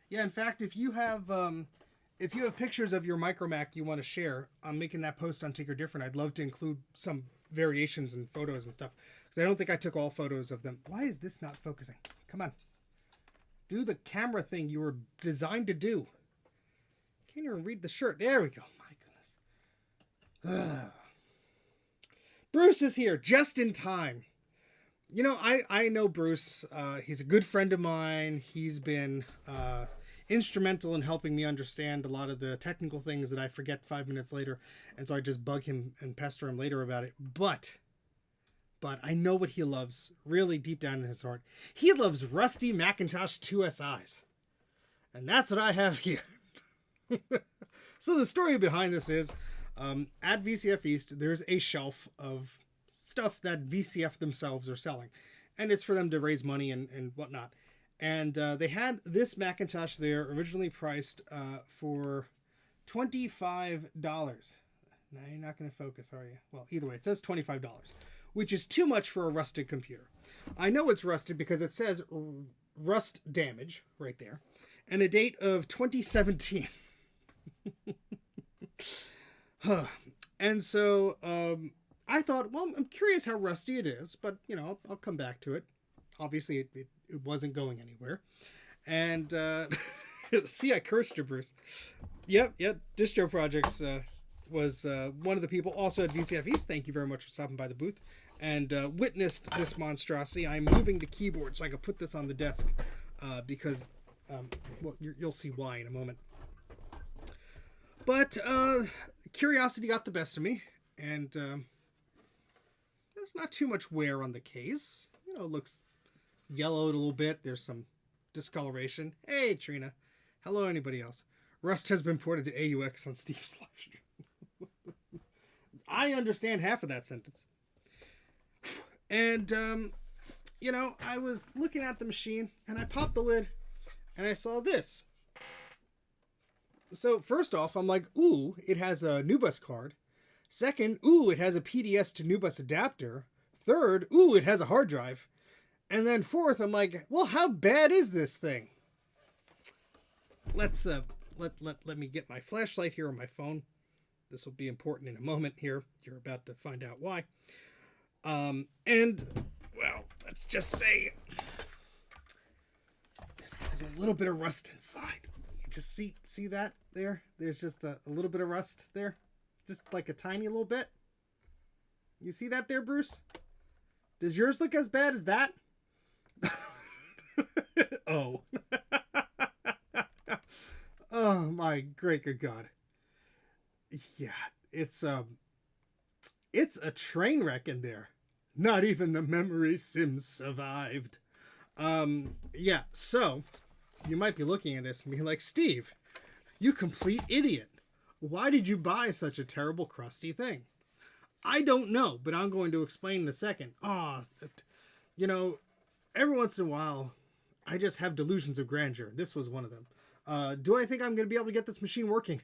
Yeah, in fact, if you have pictures of your MicroMac you want to share, I'm making that post on Tinker Different. I'd love to include some variations and photos and stuff, because I don't think I took all photos of them. Why is this not focusing? Come on. Do the camera thing you were designed to do. Can't even read the shirt. There we go. My goodness. Bruce is here just in time. You know, I know Bruce. He's a good friend of mine. He's been instrumental in helping me understand a lot of the technical things that I forget 5 minutes later. And so I just bug him and pester him later about it. But I know what he loves, really deep down in his heart. He loves rusty Macintosh 2SIs. And that's what I have here. So the story behind this is, at VCF East, there's a shelf of stuff that VCF themselves are selling. And it's for them to raise money and whatnot. And they had this Macintosh there, originally priced for $25. Now you're not going to focus, are you? Well, either way, it says $25. Which is too much for a rusted computer. I know it's rusted because it says rust damage right there, and a date of 2017. And so I thought, well, I'm curious how rusty it is, but I'll come back to it. Obviously, it wasn't going anywhere. And see, I cursed you, Bruce. Yep. Distro Projects was one of the people also at VCF East. Thank you very much for stopping by the booth and witnessed this monstrosity. I'm moving the keyboard so I can put this on the desk because, well, you'll see why in a moment. But curiosity got the best of me, and there's not too much wear on the case. You know, it looks yellowed a little bit. There's some discoloration. Hey, Trina. Hello, anybody else? Rust has been ported to AUX on Steve's live stream. I understand half of that sentence. And, you know, I was looking at the machine, and I popped the lid, and I saw this. So, first off, I'm like, ooh, it has a NuBus card. Second, ooh, it has a PDS to NuBus adapter. Third, ooh, it has a hard drive. And then fourth, I'm like, well, how bad is this thing? Let's let me get my flashlight here on my phone. This will be important in a moment here. You're about to find out why. And, well, let's just say there's a little bit of rust inside. You just see that there? There's just a little bit of rust there. Just like a tiny little bit. You see that there, Bruce? Does yours look as bad as that? Oh. Oh my great good God. Yeah, it's a train wreck in there. Not even the memory sim survived. Yeah, so you might be looking at this and being like, Steve, you complete idiot. Why did you buy such a terrible crusty thing? I don't know, but I'm going to explain in a second. You know, every once in a while, I just have delusions of grandeur. This was one of them. Do I think I'm going to be able to get this machine working?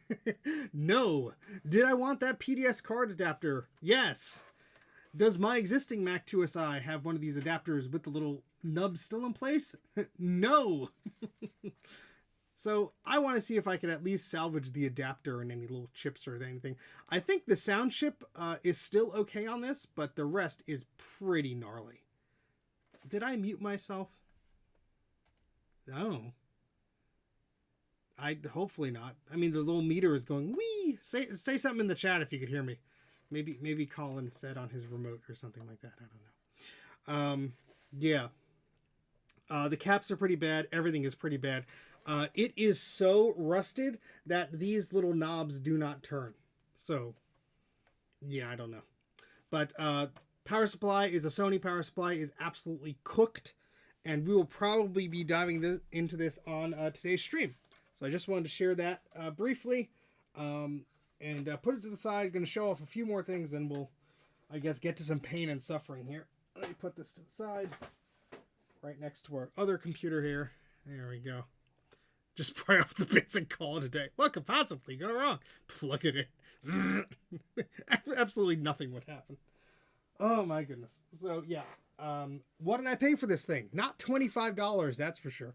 No. Did I want that PDS card adapter? Yes. Does my existing Mac 2SI have one of these adapters with the little nub still in place? No. So I want to see if I can at least salvage the adapter and any little chips or anything. I think the sound chip is still okay on this, but the rest is pretty gnarly. Did I mute myself? No. Hopefully not. I mean, the little meter is going, wee! Say something in the chat if you could hear me. Maybe Colin said on his remote or something like that. I don't know. Yeah. The caps are pretty bad. Everything is pretty bad. It is so rusted that these little knobs do not turn. So, yeah, I don't know. But power supply is a Sony power supply, is absolutely cooked. And we will probably be diving into this on today's stream. So I just wanted to share that briefly and put it to the side. Going to show off a few more things, and we'll, I guess, get to some pain and suffering here. Let me put this to the side right next to our other computer here. There we go. Just pry off the bits and call it a day. What could possibly go wrong? Plug it in. Absolutely nothing would happen. Oh my goodness. So yeah. What did I pay for this thing? Not $25, that's for sure.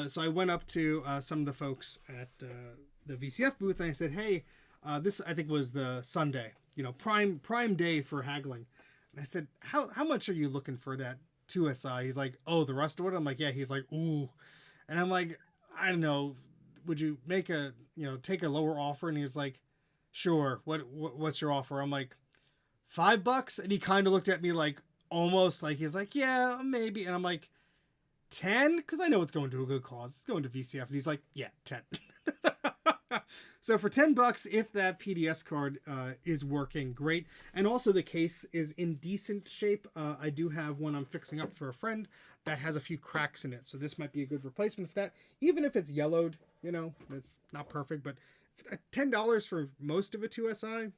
So I went up to some of the folks at the VCF booth and I said, hey, this I think was the Sunday, you know, prime day for haggling. And I said, how much are you looking for that 2SI? He's like, oh, the rust order? I'm like, yeah. He's like, ooh. And I'm like, I don't know, would you make take a lower offer? And he was like, sure. What's your offer? I'm like, $5. And he kind of looked at me like, almost like, he's like, yeah, maybe. And I'm like, 10? Because I know it's going to a good cause. It's going to VCF. And he's like, yeah, 10. So for $10, if that PDS card is working, great. And also the case is in decent shape. I do have one I'm fixing up for a friend that has a few cracks in it. So this might be a good replacement for that. Even if it's yellowed, you know, it's not perfect. But $10 for most of a 2SI,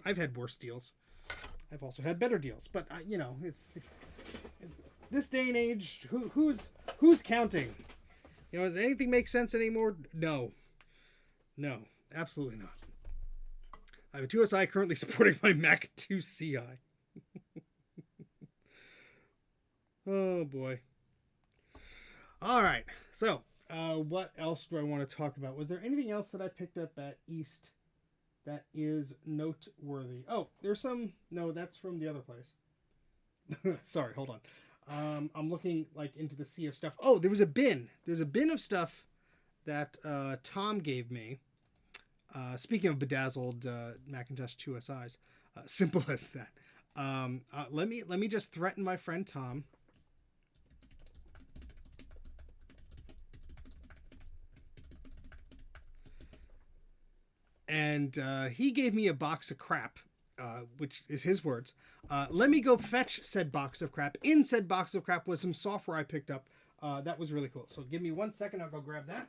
I've had worse deals. I've also had better deals. But, you know, it's this day and age, who's counting? You know, does anything make sense anymore? No, absolutely not. I have a 2SI currently supporting my Mac 2 CI. Oh boy. All right. So, what else do I want to talk about? Was there anything else that I picked up at East that is noteworthy? Oh, there's some. No, that's from the other place. Sorry, hold on. I'm looking like into the sea of stuff. Oh, there was a bin. There's a bin of stuff that Tom gave me. Speaking of bedazzled Macintosh 2SIs, simple as that. Let me just threaten my friend Tom. And he gave me a box of crap, which is his words. Let me go fetch said box of crap. In said box of crap was some software I picked up. That was really cool. So give me 1 second. I'll go grab that.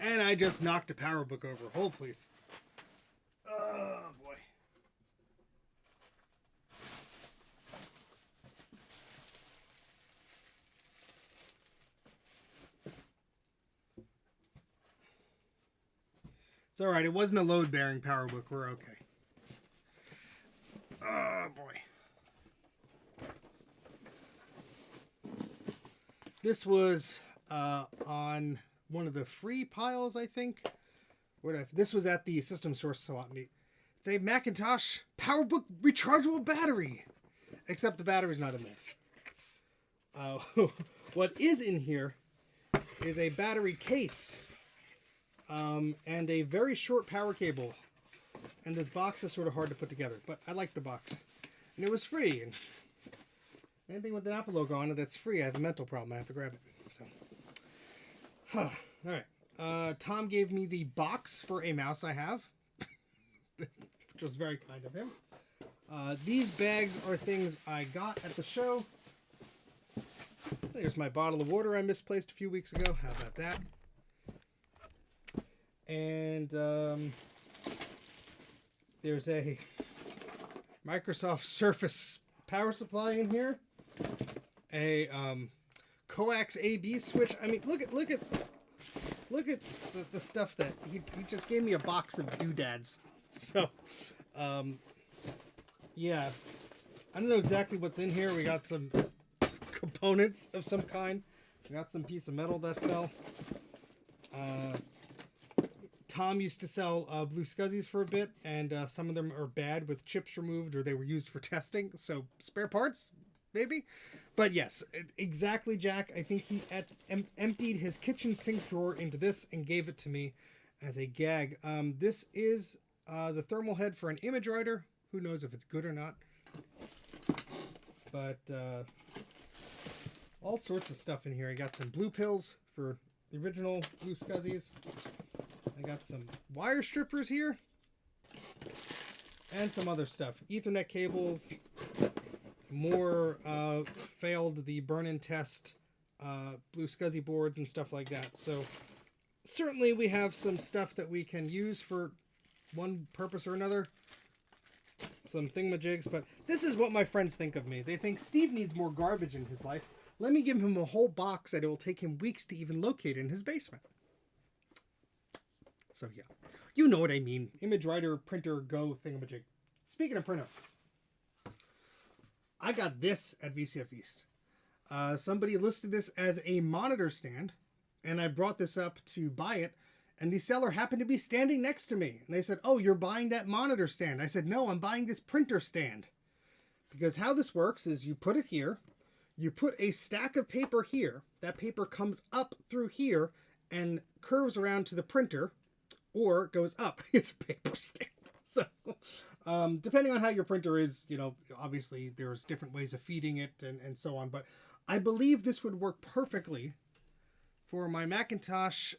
And I just knocked a PowerBook over. Hold, please. Oh, boy. It's all right. It wasn't a load-bearing PowerBook. We're okay. Oh, boy. This was on one of the free piles, I think. This was at the System Source swap meet. It's a Macintosh PowerBook rechargeable battery. Except the battery's not in there. What is in here is a battery case. And a very short power cable. And this box is sort of hard to put together. But I like the box. And it was free. And anything with an Apple logo on it that's free, I have a mental problem. I have to grab it. So, Alright. Tom gave me the box for a mouse I have. Which was very kind of him. These bags are things I got at the show. There's my bottle of water I misplaced a few weeks ago. How about that? And there's a Microsoft Surface power supply in here. A coax AB switch. I mean, look at the stuff that he just gave me a box of doodads. So, yeah, I don't know exactly what's in here. We got some components of some kind. We got some piece of metal that fell. Tom used to sell blue scuzzies for a bit, and some of them are bad with chips removed, or they were used for testing. So spare parts, maybe. But yes, exactly, Jack. I think he emptied his kitchen sink drawer into this and gave it to me as a gag. This is the thermal head for an image writer. Who knows if it's good or not. But all sorts of stuff in here. I got some blue pills for the original blue scuzzies. I got some wire strippers here. And some other stuff. Ethernet cables. More failed the burn-in test blue scuzzy boards and stuff like that. So certainly we have some stuff that we can use for one purpose or another. Some thingamajigs. But this is what my friends think of me. They think Steve needs more garbage in his life. Let me give him a whole box that it will take him weeks to even locate in his basement. So yeah, you know what I mean. Image writer, printer, go thingamajig. Speaking of printer, I got this at VCF East. Somebody listed this as a monitor stand, and I brought this up to buy it, and the seller happened to be standing next to me. And they said, "Oh, you're buying that monitor stand." I said, "No, I'm buying this printer stand." Because how this works is you put it here, you put a stack of paper here, that paper comes up through here and curves around to the printer, or goes up. It's a paper stand. So, depending on how your printer is, you know, obviously there's different ways of feeding it and so on. But I believe this would work perfectly for my Macintosh,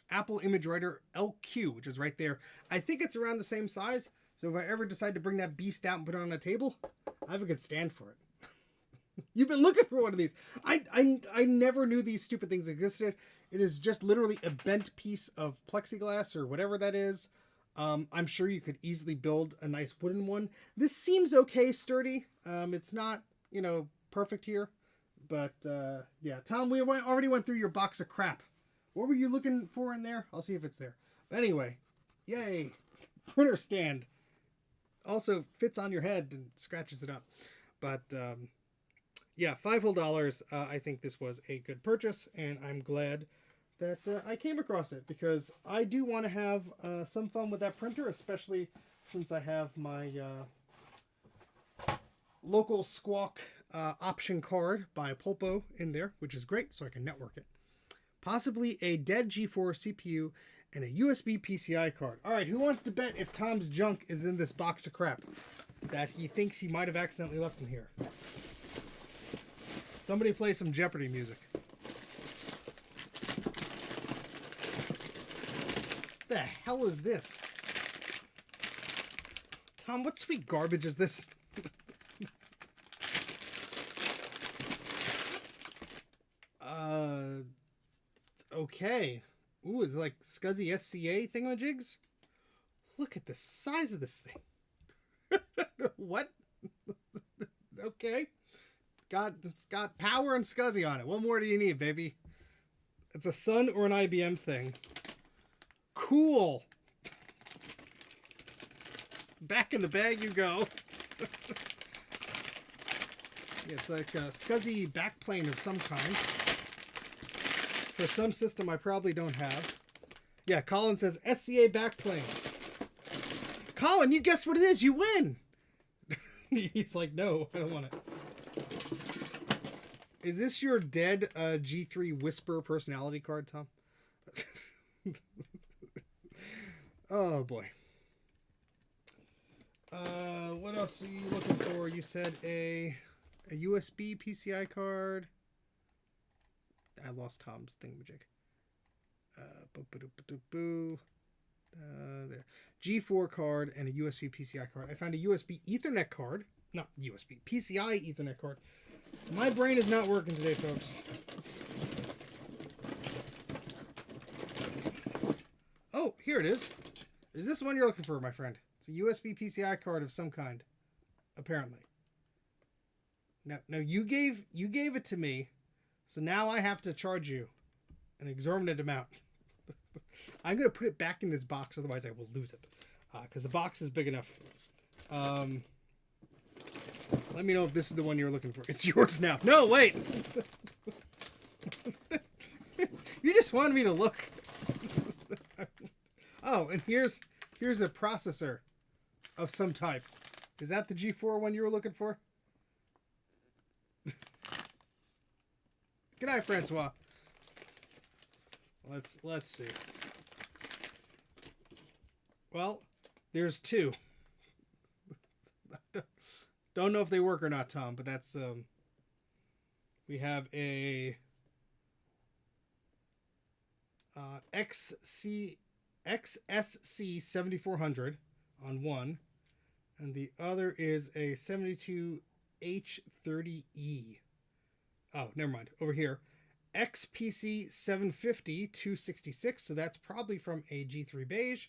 Apple Image Writer LQ, which is right there. I think it's around the same size. So if I ever decide to bring that beast out and put it on a table, I have a good stand for it. You've been looking for one of these. I never knew these stupid things existed. It is just literally a bent piece of plexiglass or whatever that is. I'm sure you could easily build a nice wooden one. This seems okay sturdy. It's not, you know, perfect here. But, yeah. Tom, we already went through your box of crap. What were you looking for in there? I'll see if it's there. But anyway, yay. Printer stand. Also fits on your head and scratches it up. But, yeah, $5 whole. I think this was a good purchase, and I'm glad that I came across it, because I do want to have some fun with that printer, especially since I have my local Squawk option card by Pulpo in there, which is great, so I can network it. Possibly a dead G4 CPU and a USB PCI card. All right, who wants to bet if Tom's junk is in this box of crap that he thinks he might have accidentally left in here? Somebody play some Jeopardy music. The hell is this? Tom, what sweet garbage is this? Okay. Ooh, is it like SCSI SCA thingamajigs? Look at the size of this thing. What? Okay. It's got power and SCSI on it. What more do you need, baby? It's a Sun or an IBM thing. Cool. Back in the bag you go. Yeah, it's like a SCSI backplane of some kind. For some system I probably don't have. Yeah, Colin says SCA backplane. Colin, you guess what it is. You win. He's like, no, I don't want it. Is this your dead G3 Whisper personality card, Tom? Oh, boy. What else are you looking for? You said a USB PCI card. I lost Tom's thingamajig. There. G4 card and a USB PCI card. I found a USB Ethernet card. Not USB. PCI Ethernet card. My brain is not working today, folks. Oh, here it is. Is this the one you're looking for, my friend? It's a USB PCI card of some kind. Apparently. No, you gave it to me. So now I have to charge you an exorbitant amount. I'm going to put it back in this box, otherwise I will lose it. Because the box is big enough. Let me know if this is the one you're looking for. It's yours now. No, wait! You just wanted me to look. Oh, and here's a processor of some type. Is that the G4 one you were looking for? Good night, Francois. Let's see. Well, there's two. Don't know if they work or not, Tom, but that's we have a XSC 7400 on one, and the other is a 72H30E. Oh, never mind. Over here, XPC 750 266. So that's probably from a G3 beige.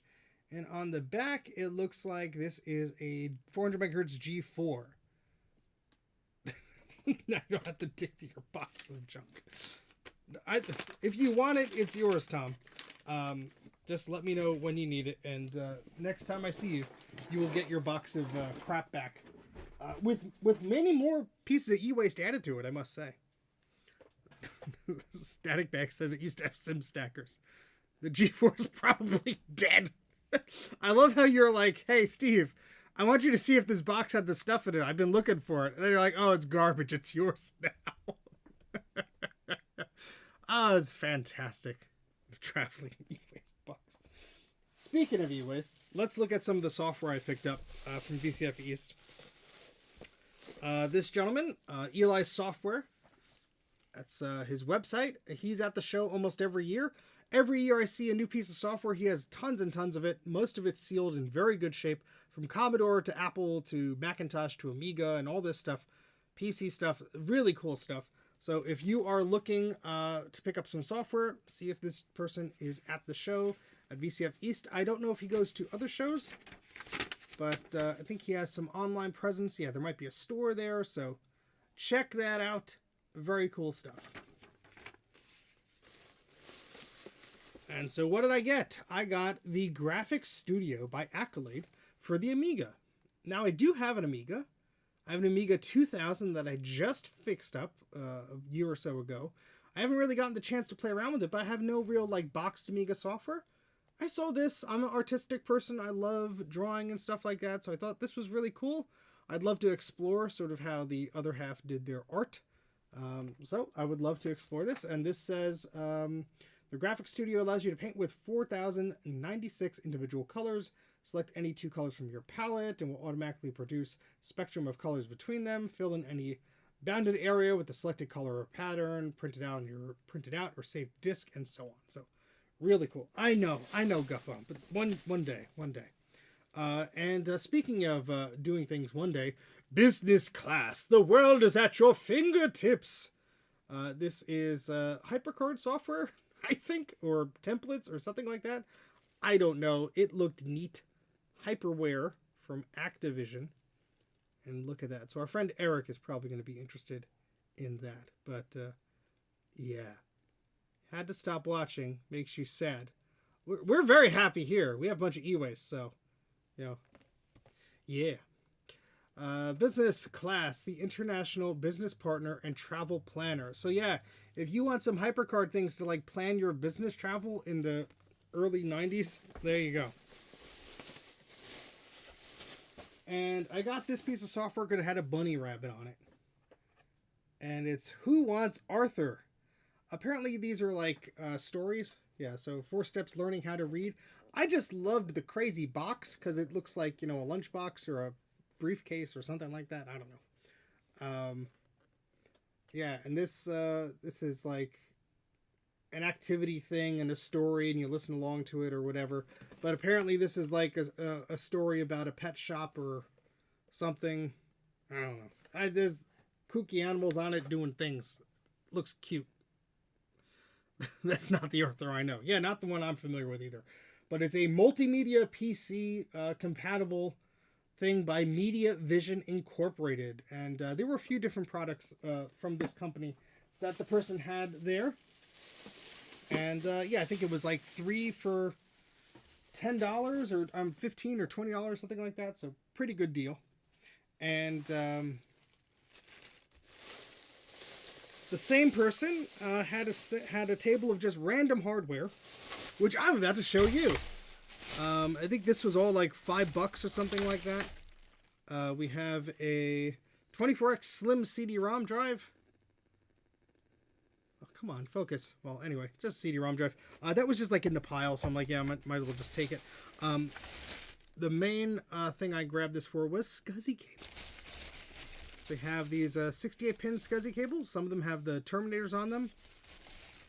And on the back, it looks like this is a 400 megahertz G4. Now you don't have to dig through your box of junk. If you want it, it's yours, Tom. Just let me know when you need it, and next time I see you, you will get your box of crap back. With many more pieces of e-waste added to it, I must say. Static Bag says it used to have sim stackers. The G4 is probably dead. I love how you're like, hey, Steve, I want you to see if this box had the stuff in it. I've been looking for it. And then you're like, oh, it's garbage. It's yours now. Oh, it's fantastic. The traveling e-waste box. Speaking of e-waste, let's look at some of the software I picked up from VCF East. This gentleman, Eli's Software. That's his website. He's at the show almost every year. Every year I see a new piece of software. He has tons and tons of it. Most of it's sealed in very good shape. From Commodore to Apple to Macintosh to Amiga and all this stuff. PC stuff. Really cool stuff. So if you are looking to pick up some software, see if this person is at the show at VCF East. I don't know if he goes to other shows, but I think he has some online presence. Yeah, there might be a store there. So check that out. Very cool stuff. And so what did I get? I got the Graphics Studio by Accolade for the Amiga. Now I do have an Amiga. I have an Amiga 2000 that I just fixed up a year or so ago. I haven't really gotten the chance to play around with it, but I have no real like boxed Amiga software. I saw this. I'm an artistic person. I love drawing and stuff like that, so I thought this was really cool. I'd love to explore sort of how the other half did their art. So I would love to explore this. And this says the graphics studio allows you to paint with 4,096 individual colors. Select any 2 colors from your palette and will automatically produce spectrum of colors between them. Fill in any bounded area with the selected color or pattern. Print it out on your printed out or saved disk, and so on. So really cool. I know, Guffon, but one day. And speaking of doing things one day, business class. The world is at your fingertips. This is HyperCard software, I think, or templates or something like that. I don't know. It looked neat. Hyperware from Activision. And look at that. So our friend Eric is probably going to be interested in that. But yeah. Had to stop watching. Makes you sad. We're very happy here. We have a bunch of e-waste, so, you know. Yeah. Business class, the international business partner and travel planner. So yeah, if you want some HyperCard things to like plan your business travel in the early 90s, there you go. And I got this piece of software because it had a bunny rabbit on it. And it's Who Wants Arthur? Apparently these are like stories. Yeah, so 4 steps learning how to read. I just loved the crazy box because it looks like, you know, a lunchbox or a briefcase or something like that. I don't know. Yeah, and this is like an activity thing and a story, and you listen along to it or whatever. But apparently this is like a story about a pet shop or something. I don't know. There's kooky animals on it doing things. Looks cute. That's not the Arthur I know. Yeah, not the one I'm familiar with either. But it's a multimedia PC compatible thing by Media Vision Incorporated. And there were a few different products from this company that the person had there. And yeah, I think it was like 3 for $10 or 15 or $20, something like that. So pretty good deal. And the same person had a table of just random hardware, which I'm about to show you. I think this was all like $5 or something like that. We have a 24x slim CD-ROM drive. Oh, come on, focus. Well, anyway, just CD-ROM drive. That was just like in the pile, so I'm like, yeah, might as well just take it. The main thing I grabbed this for was SCSI cables. So we have these 68-pin SCSI cables. Some of them have the terminators on them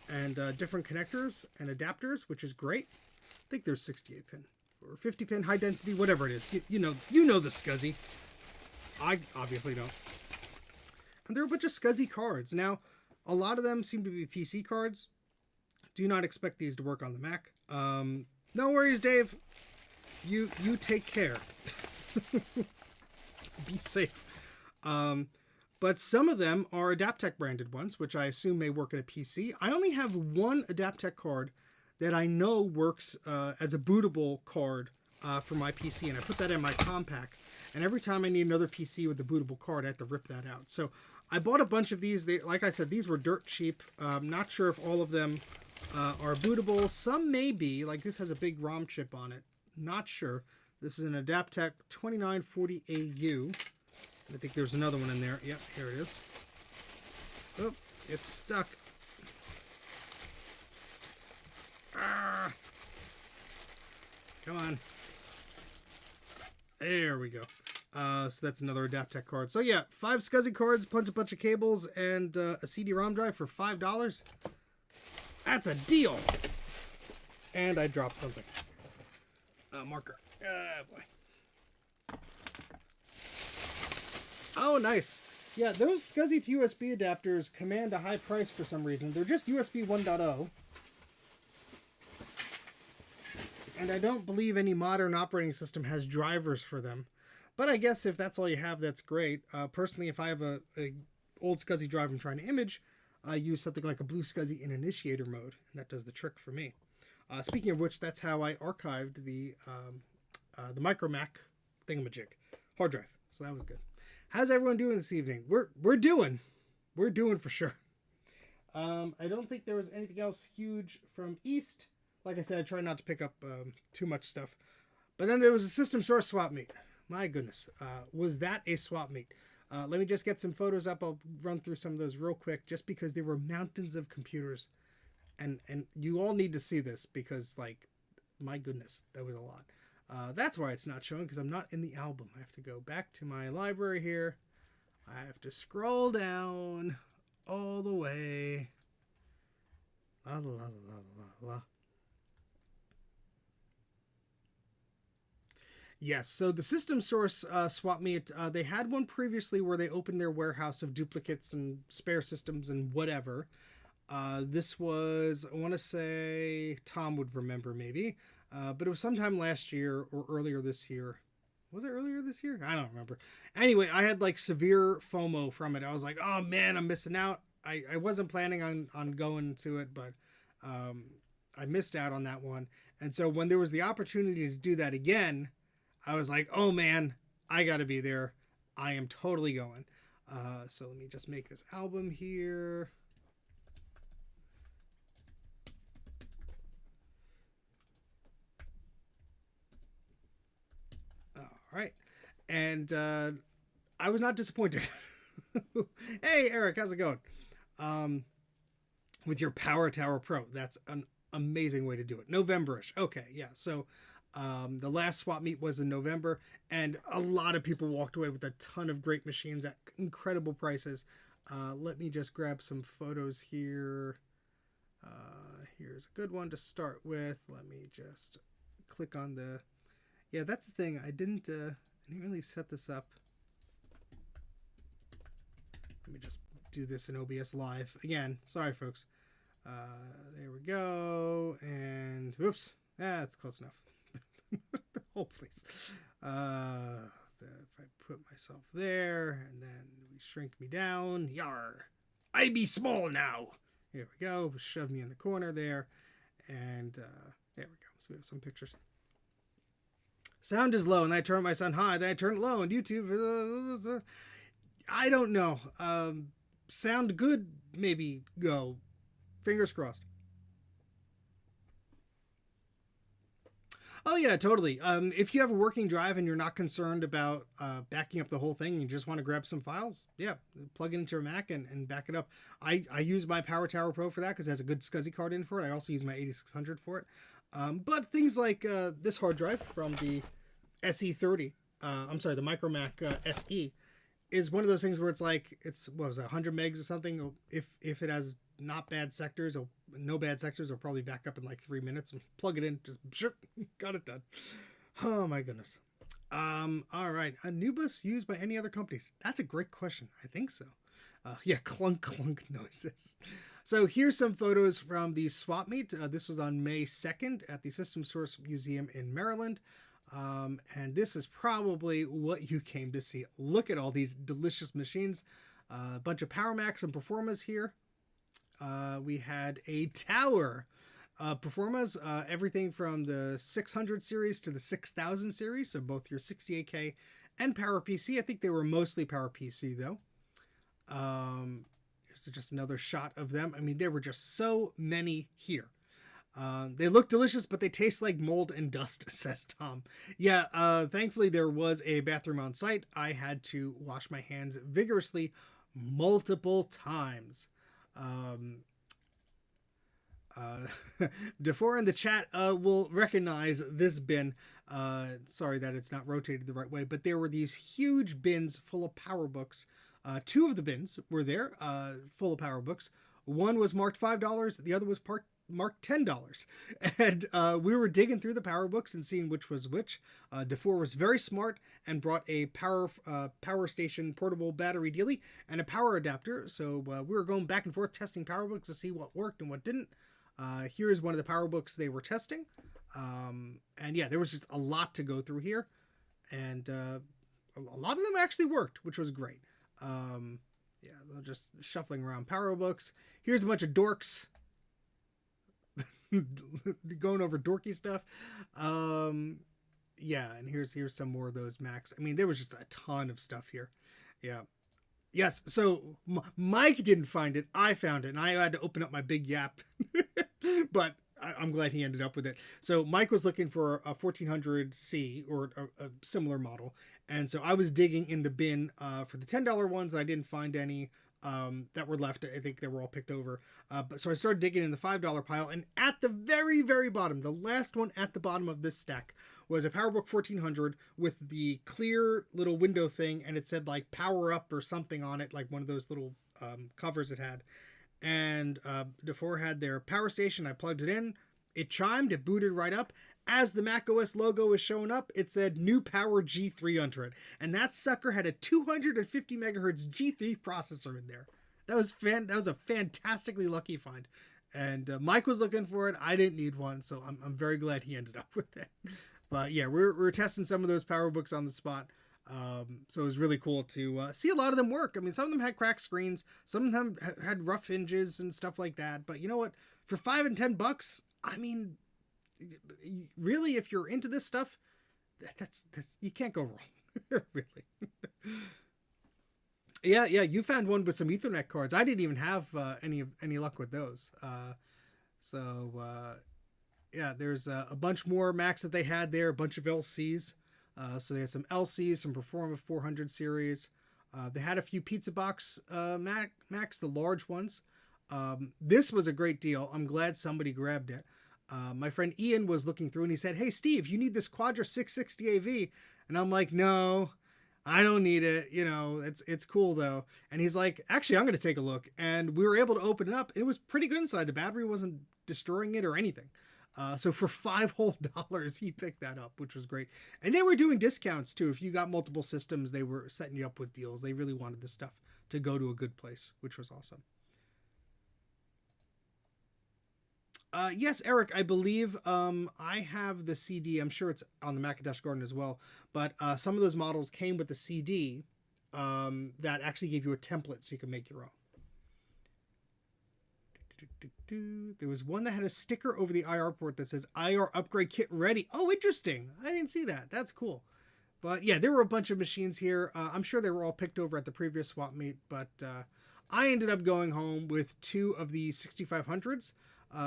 and different connectors and adapters, which is great. I think there's 68-pin or 50-pin, high density, whatever it is. You know the SCSI. I obviously don't. And there are a bunch of SCSI cards. Now, a lot of them seem to be PC cards. Do not expect these to work on the Mac. No worries, Dave. You take care. Be safe. But some of them are Adaptec branded ones, which I assume may work in a PC. I only have one Adaptec card that I know works as a bootable card for my PC, and I put that in my compact. And every time I need another PC with a bootable card, I have to rip that out. So I bought a bunch of these. Like I said, these were dirt cheap. Not sure if all of them are bootable. Some may be. Like this has a big ROM chip on it. Not sure. This is an Adaptec 2940AU. I think there's another one in there. Yep, here it is. Oh, it's stuck. Ah. Come on. There we go. So that's another Adaptec card. So yeah, 5 SCSI cards, bunch of cables, and a CD-ROM drive for $5. That's a deal. And I dropped something. Marker. Boy. Oh, nice. Yeah, those SCSI to USB adapters command a high price for some reason. They're just USB 1.0. And I don't believe any modern operating system has drivers for them. But I guess if that's all you have, that's great. Personally, if I have a old SCSI drive I'm trying to image, I use something like a Blue SCSI in initiator mode, and that does the trick for me. Speaking of which, that's how I archived the MicroMac thingamajig hard drive. So that was good. How's everyone doing this evening? We're doing for sure. I don't think there was anything else huge from East. Like I said, I try not to pick up too much stuff. But then there was a System Source swap meet. My goodness, was that a swap meet? Let me just get some photos up. I'll run through some of those real quick, just because there were mountains of computers, and you all need to see this because, like, my goodness, that was a lot. That's why it's not showing, because I'm not in the album. I have to go back to my library here. I have to scroll down all the way. La la la la la. Yes, so the System Source swap meet, they had one previously where they opened their warehouse of duplicates and spare systems and whatever. This was, I want to say, Tom would remember maybe, but it was sometime last year or earlier this year. Was it earlier this year? I don't remember. Anyway, I had like severe FOMO from it. I was like, oh man, I'm missing out. I wasn't planning on going to it, but I missed out on that one. And so when there was the opportunity to do that again, I was like, oh man, I got to be there. I am totally going. So let me just make this album here. All right. And I was not disappointed. Hey, Eric, how's it going? With your Power Tower Pro. That's an amazing way to do it. November-ish. Okay, yeah. So the last swap meet was in November, and a lot of people walked away with a ton of great machines at incredible prices. Let me just grab some photos here. Here's a good one to start with. Let me just click on the... Yeah, that's the thing. I didn't really set this up. Let me just do this in OBS Live. Again, sorry, folks. There we go. And, whoops. That's close enough. Oh, please. If I put myself there, and then we shrink me down. Yar. I be small now. Here we go. Shove me in the corner there. And there we go. So we have some pictures. Sound is low, and I turn my sound high. Then I turn it low on YouTube. I don't know. Sound good, maybe go. Fingers crossed. Oh yeah, totally. If you have a working drive and you're not concerned about backing up the whole thing, you just want to grab some files, yeah, plug it into your Mac and back it up. I use my Power Tower Pro for that because it has a good SCSI card in for it. I also use my 8600 for it. But things like this hard drive from the SE30, I'm sorry, the MicroMac SE, is one of those things where it's like, what was it, 100 megs or something? If it has not bad sectors or no bad sectors, will probably back up in like 3 minutes. Plug it in, just got it done. Oh my goodness. All right, a new bus used by any other companies? That's a great question. I think so. Yeah, clunk clunk noises. So here's some photos from the swap meet. This was on May 2nd at the System Source Museum in Maryland. And this is probably what you came to see. Look at all these delicious machines. A bunch of PowerMacs and Performas here. We had a tower. Performas, everything from the 600 series to the 6000 series. So both your 68K and PowerPC. I think they were mostly PowerPC though. Here's just another shot of them. I mean, there were just so many here. They look delicious, but they taste like mold and dust, says Tom. Yeah, thankfully there was a bathroom on site. I had to wash my hands vigorously multiple times. Defor in the chat will recognize this bin. Sorry that it's not rotated the right way, but there were these huge bins full of PowerBooks. Two of the bins were there, full of PowerBooks. One was marked $5. The other was marked $10. And we were digging through the PowerBooks and seeing which was which. Defor was very smart and brought a power station portable battery dealie and a power adapter. So we were going back and forth testing PowerBooks to see what worked and what didn't. Here's one of the PowerBooks they were testing. And yeah, there was just a lot to go through here. And a lot of them actually worked, which was great. Yeah, they're just shuffling around PowerBooks. Here's a bunch of dorks going over dorky stuff. Yeah, and here's some more of those Macs. I mean, there was just a ton of stuff here. Yeah. Yes, so Mike didn't find it. I found it, and I had to open up my big yap. But I'm glad he ended up with it. So Mike was looking for a 1400C or a similar model, and so I was digging in the bin for the $10 ones, and I didn't find any that were left. I think they were all picked over. But so I started digging in the $5 pile, and at the very, very bottom, the last one at the bottom of this stack was a PowerBook 1400 with the clear little window thing, and it said like power up or something on it, like one of those little covers it had. And the four had their power station. I plugged it in. It chimed. It booted right up. As the macOS logo was showing up, it said New Power G3 under it. And that sucker had a 250 megahertz G3 processor in there. That was a fantastically lucky find. And Mike was looking for it. I didn't need one, so I'm very glad he ended up with it. But yeah, we're testing some of those PowerBooks on the spot. So it was really cool to see a lot of them work. I mean, some of them had cracked screens, some of them had rough hinges and stuff like that. But you know what? For $5 and $10, I mean, really, if you're into this stuff, that's you can't go wrong. Really. Yeah, you found one with some Ethernet cards. I didn't even have any luck with those. Yeah, there's a bunch more Macs that they had there, a bunch of LCs. So they had some LCs, some Performa 400 series. They had a few Pizza Box Macs, the large ones. This was a great deal. I'm glad somebody grabbed it. My friend Ian was looking through and he said, "Hey, Steve, you need this Quadra 660 AV." And I'm like, "No, I don't need it. You know, it's cool though." And he's like, "Actually, I'm going to take a look." And we were able to open it up. It was pretty good inside. The battery wasn't destroying it or anything. So for $5 whole, he picked that up, which was great. And they were doing discounts too. If you got multiple systems, they were setting you up with deals. They really wanted this stuff to go to a good place, which was awesome. Yes, Eric, I believe I have the CD. I'm sure it's on the Macintosh Garden as well. But some of those models came with the CD that actually gave you a template so you could make your own. There was one that had a sticker over the IR port that says IR upgrade kit ready. Oh, interesting. I didn't see that. That's cool. But yeah, there were a bunch of machines here. I'm sure they were all picked over at the previous swap meet, but I ended up going home with two of the 6500s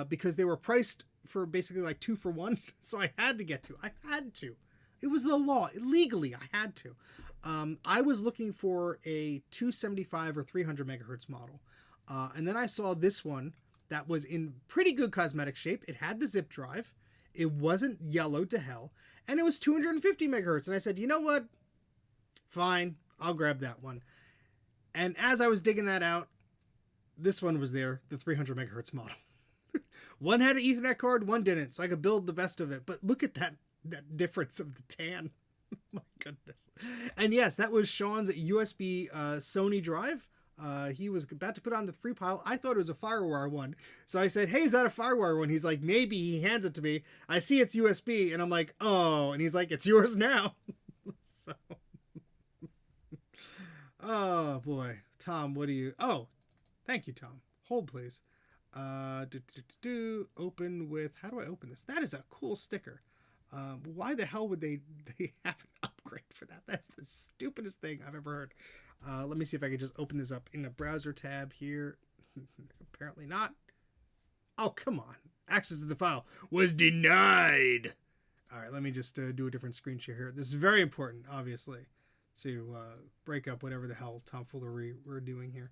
because they were priced for basically like 2 for 1. So I had to get two. I had to. It was the law. Legally, I had to. I was looking for a 275 or 300 megahertz model. And then I saw this one that was in pretty good cosmetic shape. It had the zip drive. It wasn't yellowed to hell. And it was 250 megahertz. And I said, you know what? Fine. I'll grab that one. And as I was digging that out, this one was there, the 300 megahertz model. One had an Ethernet card, one didn't. So I could build the best of it. But look at that difference of the tan. My goodness. And yes, that was Sean's USB Sony drive. He was about to put on the free pile. I thought it was a FireWire one. So I said, "Hey, is that a FireWire one?" He's like, "Maybe." He hands it to me. I see it's USB. And I'm like, "Oh." And he's like, "It's yours now." So, oh, boy. Tom, what do you... Oh, thank you, Tom. Hold, please. Open with... How do I open this? That is a cool sticker. Why the hell would they have an upgrade for that? That's the stupidest thing I've ever heard. Let me see if I can just open this up in a browser tab here. Apparently not. Oh, come on. Access to the file was denied. All right, let me just do a different screen share here. This is very important, obviously, to break up whatever the hell tomfoolery we're doing here.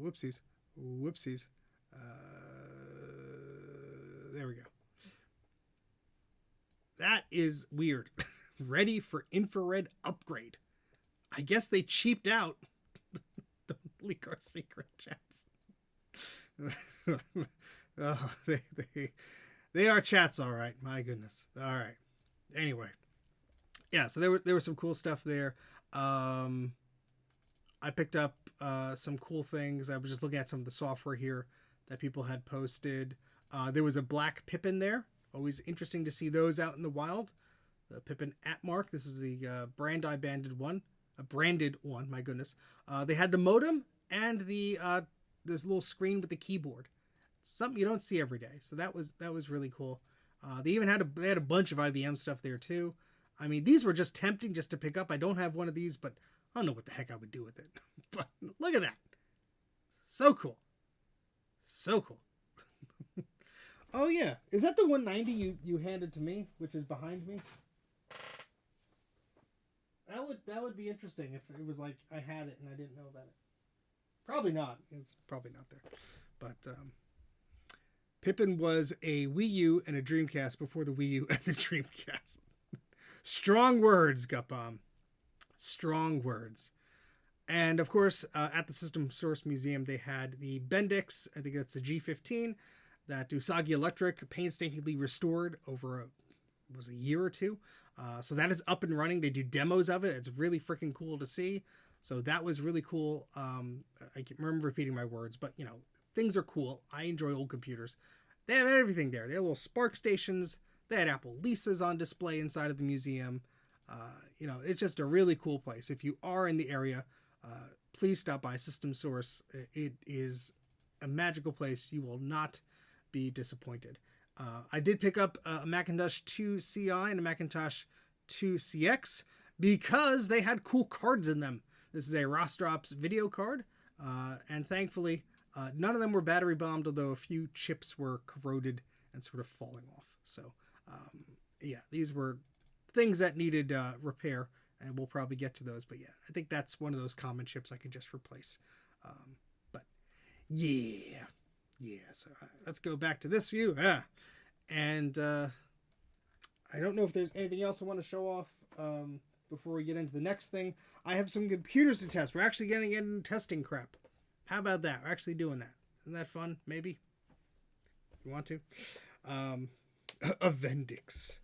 Whoopsies. Whoopsies. There we go. That is weird. Ready for infrared upgrade. I guess they cheaped out. Don't leak our secret chats. Oh, they are chats, all right. My goodness. All right. Anyway, yeah. So there was some cool stuff there. I picked up some cool things. I was just looking at some of the software here that people had posted. There was a black Pippin there. Always interesting to see those out in the wild. The Pippin Atmark. This is the Brandai banded one. A branded one, my goodness. They had the modem and the this little screen with the keyboard. Something you don't see every day. So that was really cool. They even had a bunch of IBM stuff there too. I mean, these were just tempting just to pick up. I don't have one of these, but I don't know what the heck I would do with it. But look at that. So cool. So cool. Oh yeah. Is that the 190 you handed to me, which is behind me? That would be interesting if it was like I had it and I didn't know about it. Probably not. It's probably not there. But Pippin was a Wii U and a Dreamcast before the Wii U and the Dreamcast. Strong words, Gutbomb. Strong words. And of course, at the System Source Museum, they had the Bendix, I think that's a G15, that Usagi Electric painstakingly restored over a year or two. So that is up and running. They do demos of it. It's really freaking cool to see. So that was really cool. I can't remember repeating my words, but things are cool. I enjoy old computers. They have everything there. They have little Spark stations. They had Apple Lisas on display inside of the museum. It's just a really cool place. If you are in the area, please stop by System Source. It is a magical place. You will not be disappointed. I did pick up a Macintosh 2 CI and a Macintosh 2 CX because they had cool cards in them. This is a Rostrops video card, and thankfully, none of them were battery bombed, although a few chips were corroded and sort of falling off. So, these were things that needed repair, and we'll probably get to those. But yeah, I think that's one of those common chips I can just replace. But yeah. So let's go back to this view. And I don't know if there's anything else I want to show off before we get into the next thing. I have some computers to test. We're actually getting into testing crap. How about that? We're actually doing that. Isn't that fun? Maybe. You want to? A Vendix.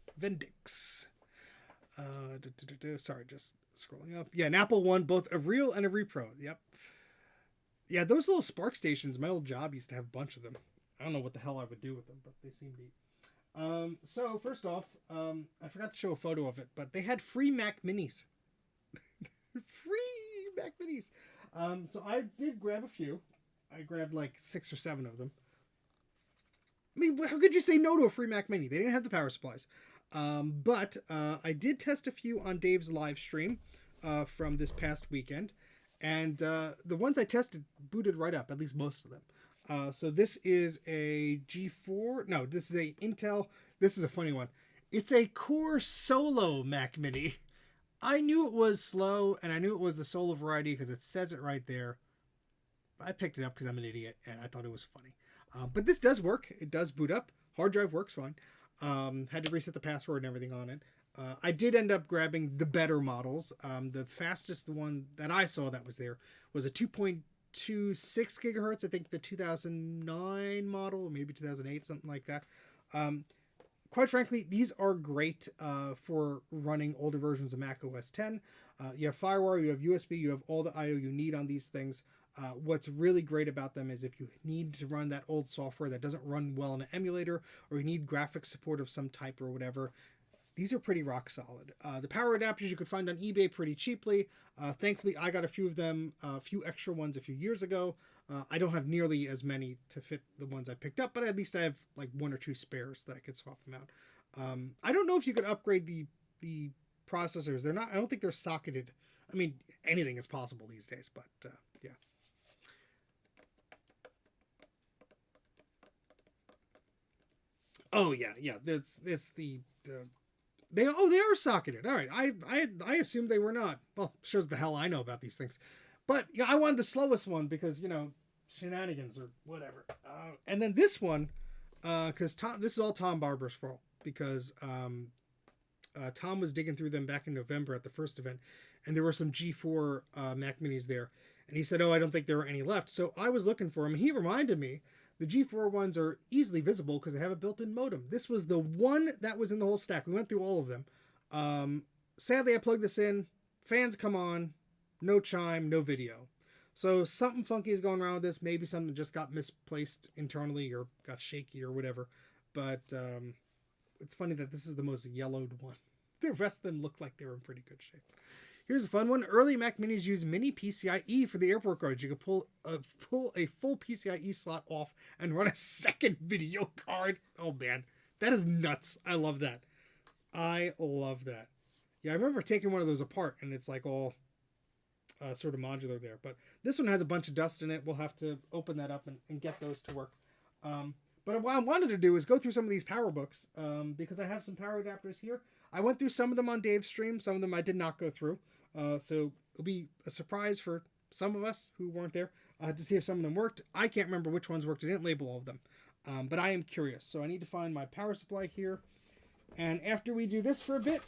Sorry, just scrolling up. Yeah, an Apple One, both a real and a repro. Yep. Yeah, those little Spark stations, my old job used to have a bunch of them. I don't know what the hell I would do with them, but they seem neat. So first off, I forgot to show a photo of it, but they had free Mac Minis. Free Mac Minis. So I did grab a few. I grabbed like 6 or 7 of them. I mean, how could you say no to a free Mac Mini? They didn't have the power supplies. But I did test a few on Dave's live stream from this past weekend. And the ones I tested booted right up, at least most of them. So this is a G4. No, this is a Intel. This is a funny one. It's a Core Solo Mac Mini. I knew it was slow, and I knew it was the Solo variety because it says it right there. But I picked it up because I'm an idiot, and I thought it was funny. But this does work. It does boot up. Hard drive works fine. Had to reset the password and everything on it. I did end up grabbing the better models. The fastest one that I saw that was there was a 2.26 gigahertz. I think the 2009 model, or maybe 2008, something like that. Quite frankly, these are great for running older versions of Mac OS X. You have FireWire, you have USB, you have all the I/O you need on these things. What's really great about them is if you need to run that old software that doesn't run well in an emulator, or you need graphics support of some type or whatever, these are pretty rock solid. The power adapters you could find on eBay pretty cheaply. Thankfully, I got a few of them, a few extra ones a few years ago. I don't have nearly as many to fit the ones I picked up, but at least I have like 1 or 2 spares that I could swap them out. I don't know if you could upgrade the processors. They're not. I don't think they're socketed. I mean, anything is possible these days, but yeah. Oh yeah. They are socketed. All right, I assumed they were not. Well, shows the hell I know about these things. But yeah, I wanted the slowest one because shenanigans or whatever. And then this one, because this is all Tom Barber's fault because Tom was digging through them back in November at the first event, and there were some G4 Mac Minis there, and he said, "Oh, I don't think there are any left." So I was looking for them. He reminded me. The G4 ones are easily visible because they have a built-in modem. This was the one that was in the whole stack. We went through all of them. Sadly, I plugged this in. Fans come on. No chime, no video. So something funky is going around with this. Maybe something just got misplaced internally or got shaky or whatever. But it's funny that this is the most yellowed one. The rest of them look like they were in pretty good shape. Here's a fun one. Early Mac Minis use mini PCIe for the airport cards. You can pull a full PCIe slot off and run a second video card. Oh man, that is nuts. I love that. I love that. Yeah, I remember taking one of those apart and it's like all sort of modular there. But this one has a bunch of dust in it. We'll have to open that up and get those to work. But what I wanted to do is go through some of these PowerBooks because I have some power adapters here. I went through some of them on Dave's stream. Some of them I did not go through. So it'll be a surprise for some of us who weren't there to see if some of them worked. I can't remember which ones worked. I didn't label all of them. But I am curious. So I need to find my power supply here. And after we do this for a bit,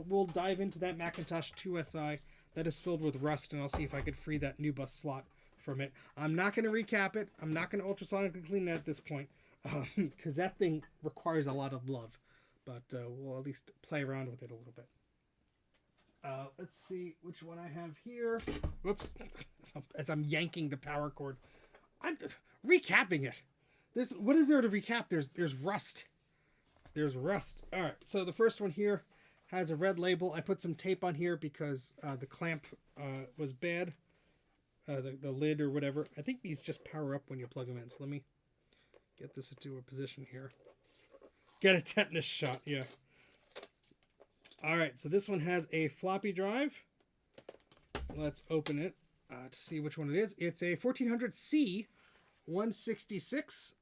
we'll dive into that Macintosh 2SI that is filled with rust. And I'll see if I could free that new bus slot from it. I'm not going to recap it. I'm not going to ultrasonically clean it at this point. Because that thing requires a lot of love. But we'll at least play around with it a little bit. Let's see which one I have here. Whoops. As I'm yanking the power cord. I'm recapping it. What is there to recap? There's rust. There's rust. All right. So the first one here has a red label. I put some tape on here because the clamp was bad. The lid or whatever. I think these just power up when you plug them in. So let me get this into a position here. Get a tetanus shot, yeah. All right, so this one has a floppy drive. Let's open it to see which one it is. It's a 1400C 166.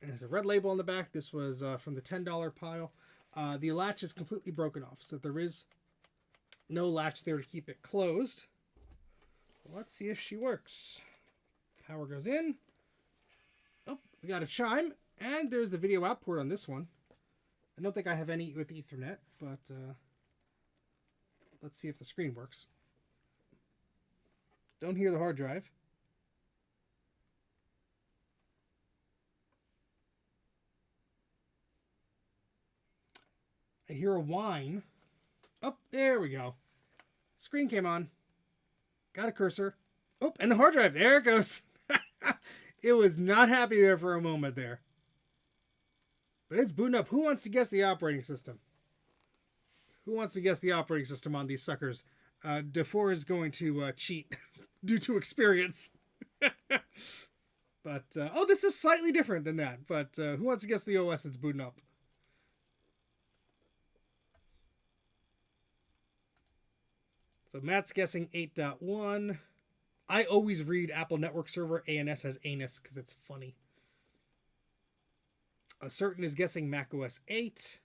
It has a red label on the back. This was from the $10 pile. The latch is completely broken off, so there is no latch there to keep it closed. Let's see if she works. Power goes in. Oh, we got a chime, and there's the video out port on this one. I don't think I have any with Ethernet, but let's see if the screen works. Don't hear the hard drive. I hear a whine. Oh, there we go. Screen came on. Got a cursor. Oh, and the hard drive. There it goes. It was not happy there for a moment there. But it's booting up. Who wants to guess the operating system? Who wants to guess the operating system on these suckers? DeFore is going to cheat due to experience. But, oh, this is slightly different than that. But who wants to guess the OS that's booting up? So Matt's guessing 8.1. I always read Apple Network Server ANS as anus because it's funny. A certain is guessing Mac OS 8.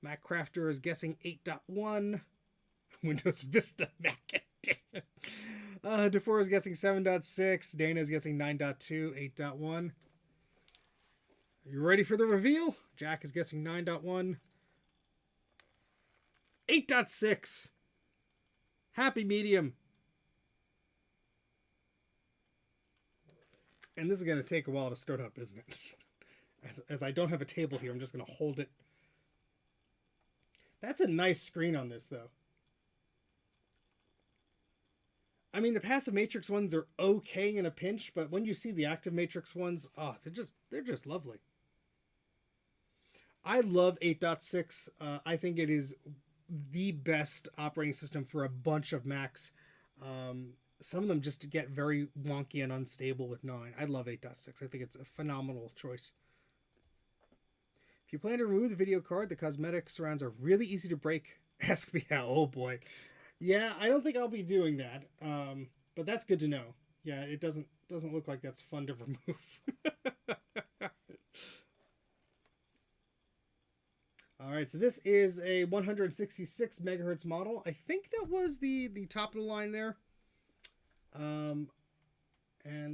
Mac Crafter is guessing 8.1. Windows Vista Mac Edition. DeFore is guessing 7.6. Dana is guessing 9.2, 8.1. Are you ready for the reveal? Jack is guessing 9.1. 8.6. Happy medium. And this is going to take a while to start up, isn't it? As I don't have a table here, I'm just going to hold it. That's a nice screen on this, though. I mean, the passive matrix ones are okay in a pinch, but when you see the active matrix ones, oh, they're just lovely. I love 8.6. I think it is the best operating system for a bunch of Macs. Some of them just get very wonky and unstable with 9. I love 8.6. I think it's a phenomenal choice. If you plan to remove the video card, the cosmetic surrounds are really easy to break. Ask me how. Oh boy. Yeah, I don't think I'll be doing that. But that's good to know. Yeah, it doesn't look like that's fun to remove. All right, so this is a 166 megahertz model. I think that was the top of the line there. And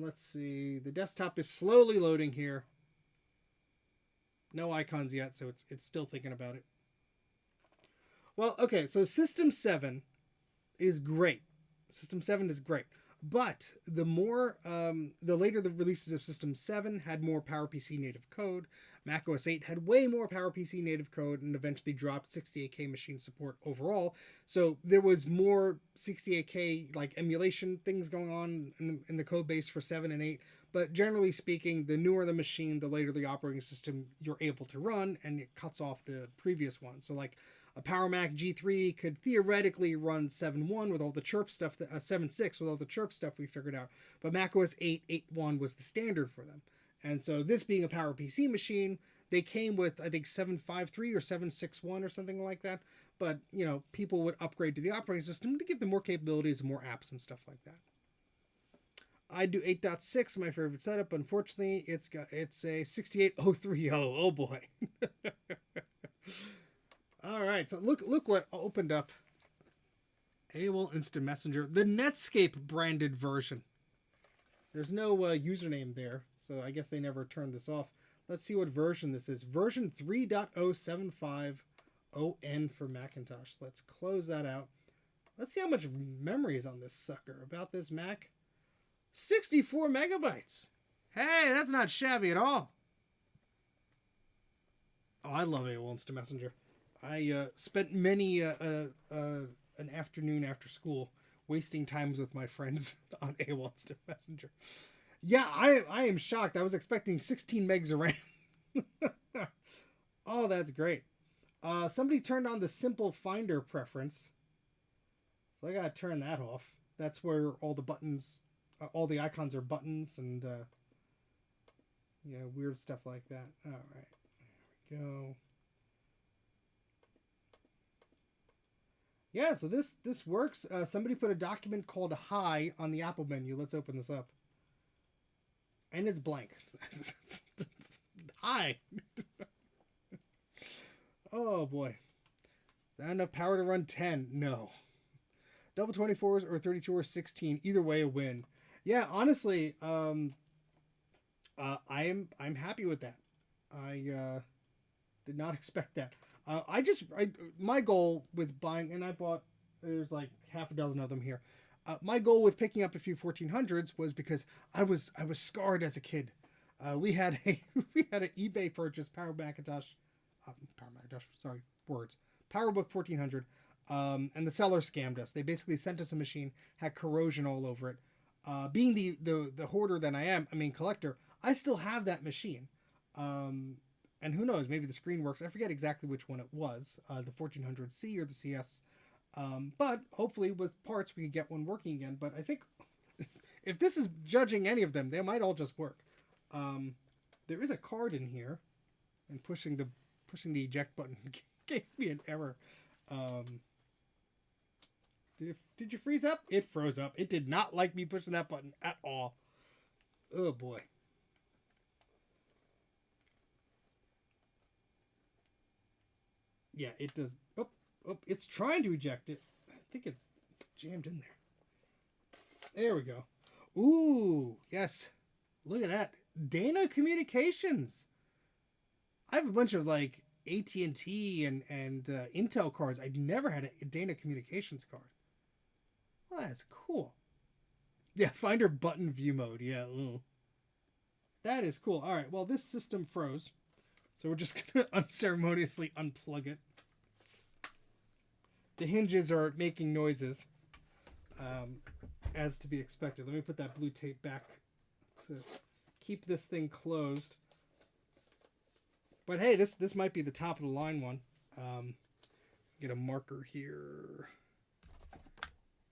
let's see, the desktop is slowly loading here. No icons yet, so it's still thinking about it. Well, okay, so System 7 is great. System 7 is great. But the later the releases of System 7 had more PowerPC native code. Mac OS 8 had way more PowerPC native code and eventually dropped 68K machine support overall. So there was more 68K like emulation things going on in the code base for 7 and 8. But generally speaking, the newer the machine, the later the operating system you're able to run, and it cuts off the previous one. So like a PowerMac G3 could theoretically run 7.1 with all the chirp stuff, 7.6 with all the chirp stuff we figured out. But Mac OS 8, 8.1 was the standard for them. And so this being a PowerPC machine, they came with, I think, 7.53 or 7.61 or something like that. but you know, people would upgrade to the operating system to give them more capabilities and more apps and stuff like that. I do 8.6, my favorite setup. Unfortunately, it's a 68030. Oh boy. All right, so look what opened up. AOL Instant Messenger, the Netscape branded version. There's no username there, so I guess they never turned this off. Let's see what version this is. Version 3.075 ON for Macintosh. Let's close that out. Let's see how much memory is on this sucker. About this Mac, 64 megabytes. Hey, that's not shabby at all. Oh, I love AOL Instant Messenger. I spent many an afternoon after school wasting times with my friends on AOL Instant Messenger. Yeah, I am shocked. I was expecting 16 megs of RAM. Oh, that's great. Somebody turned on the simple finder preference. So I gotta turn that off. That's where all the buttons, all the icons are buttons and yeah, weird stuff like that. All right, there we go. Yeah, so this works. Somebody put a document called Hi on the Apple menu. Let's open this up. And it's blank. Hi. Oh boy. Is that enough power to run 10? No. Double 24s or 32 or 16. Either way, a win. Yeah, honestly, I'm happy with that. I did not expect that. My goal with buying, and I bought, there's like half a dozen of them here. My goal with picking up a few 1400s was because I was scarred as a kid. We had an eBay purchase, PowerBook 1400, and the seller scammed us. They basically sent us a machine, had corrosion all over it. Being the hoarder that I am, collector, I still have that machine. And who knows, maybe the screen works. I forget exactly which one it was, the 1400C or the CS. But hopefully with parts we could get one working again. But I think if this is judging any of them, they might all just work. There is a card in here, and pushing the eject button gave me an error. Did you freeze up? It froze up. It did not like me pushing that button at all. Oh boy. Yeah, it does. Oh, it's trying to eject it. I think it's jammed in there. There we go. Ooh, yes. Look at that. Dana Communications. I have a bunch of like AT&T and Intel cards. I never had a Dana Communications card. Well, that's cool. Yeah, Finder button view mode. Yeah. Ooh. That is cool. All right. Well, this system froze. So we're just going to unceremoniously unplug it. The hinges are making noises, as to be expected. Let me put that blue tape back to keep this thing closed. But hey, this might be the top of the line one. Get a marker here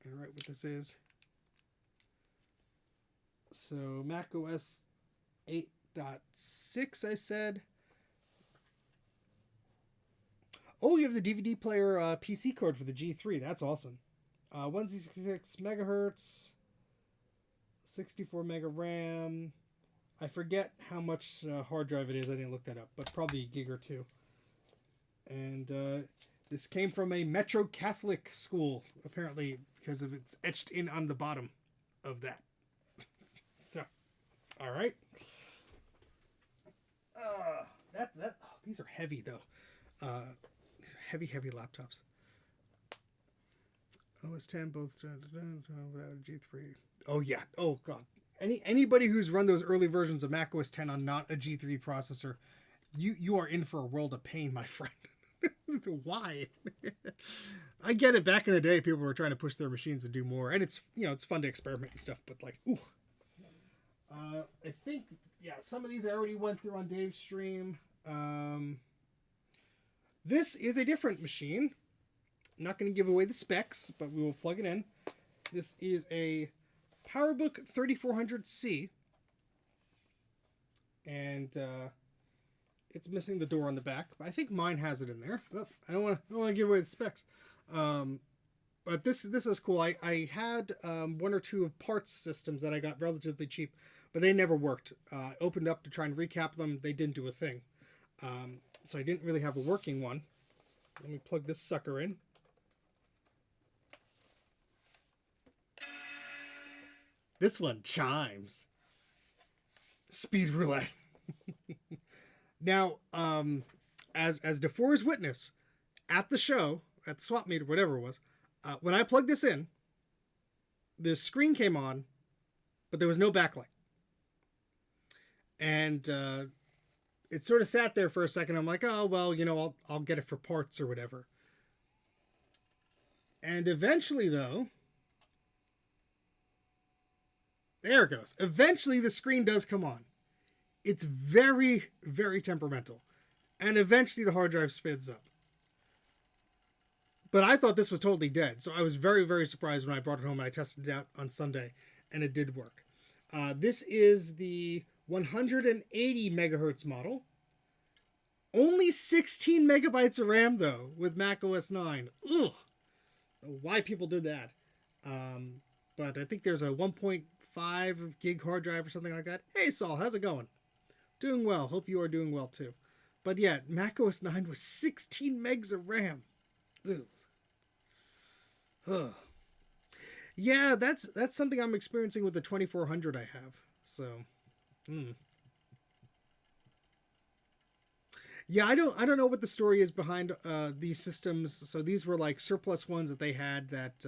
and write what this is. So Mac OS 8.6, I said. Oh, you have the DVD player PC code for the G3. That's awesome. 166 megahertz, 64 mega RAM. I forget how much hard drive it is. I didn't look that up, but probably a gig or two. And this came from a Metro Catholic school, apparently, because of it's etched in on the bottom of that. So, all right. Oh, these are heavy though. Heavy laptops. OS 10, both G3. Oh yeah. Oh god. Anybody who's run those early versions of Mac OS 10 on not a G3 processor, you are in for a world of pain, my friend. Why? I get it. Back in the day, people were trying to push their machines to do more, and it's it's fun to experiment and stuff. But like, ooh. I think some of these I already went through on Dave's stream. This is a different machine. I'm not going to give away the specs, but we will plug it in. This is a PowerBook 3400C. And it's missing the door on the back. But I think mine has it in there. Oh, I don't want to give away the specs. But this is cool. I had one or two of parts systems that I got relatively cheap, but they never worked. I opened up to try and recap them. They didn't do a thing. So I didn't really have a working one. Let me plug this sucker in. This one chimes. Speed roulette. Now, as DeFore's witness, at the show, at the swap meet or whatever it was, when I plugged this in, the screen came on, but there was no backlight. And it sort of sat there for a second. I'm like, oh, well, you know, I'll get it for parts or whatever. And eventually, though, there it goes. Eventually, the screen does come on. It's very, very temperamental. And eventually, the hard drive spins up. But I thought this was totally dead. So I was very, very surprised when I brought it home and I tested it out on Sunday. And it did work. This is the 180 megahertz model. Only 16 megabytes of RAM, though, with Mac OS 9. Ugh. Why people did that. But I think there's a 1.5 gig hard drive or something like that. Hey, Saul, how's it going? Doing well. Hope you are doing well, too. But yeah, Mac OS 9 was 16 megs of RAM. Ugh. Ugh. Yeah, that's something I'm experiencing with the 2400 I have. So, yeah, I don't know what the story is behind these systems. So these were like surplus ones that they had that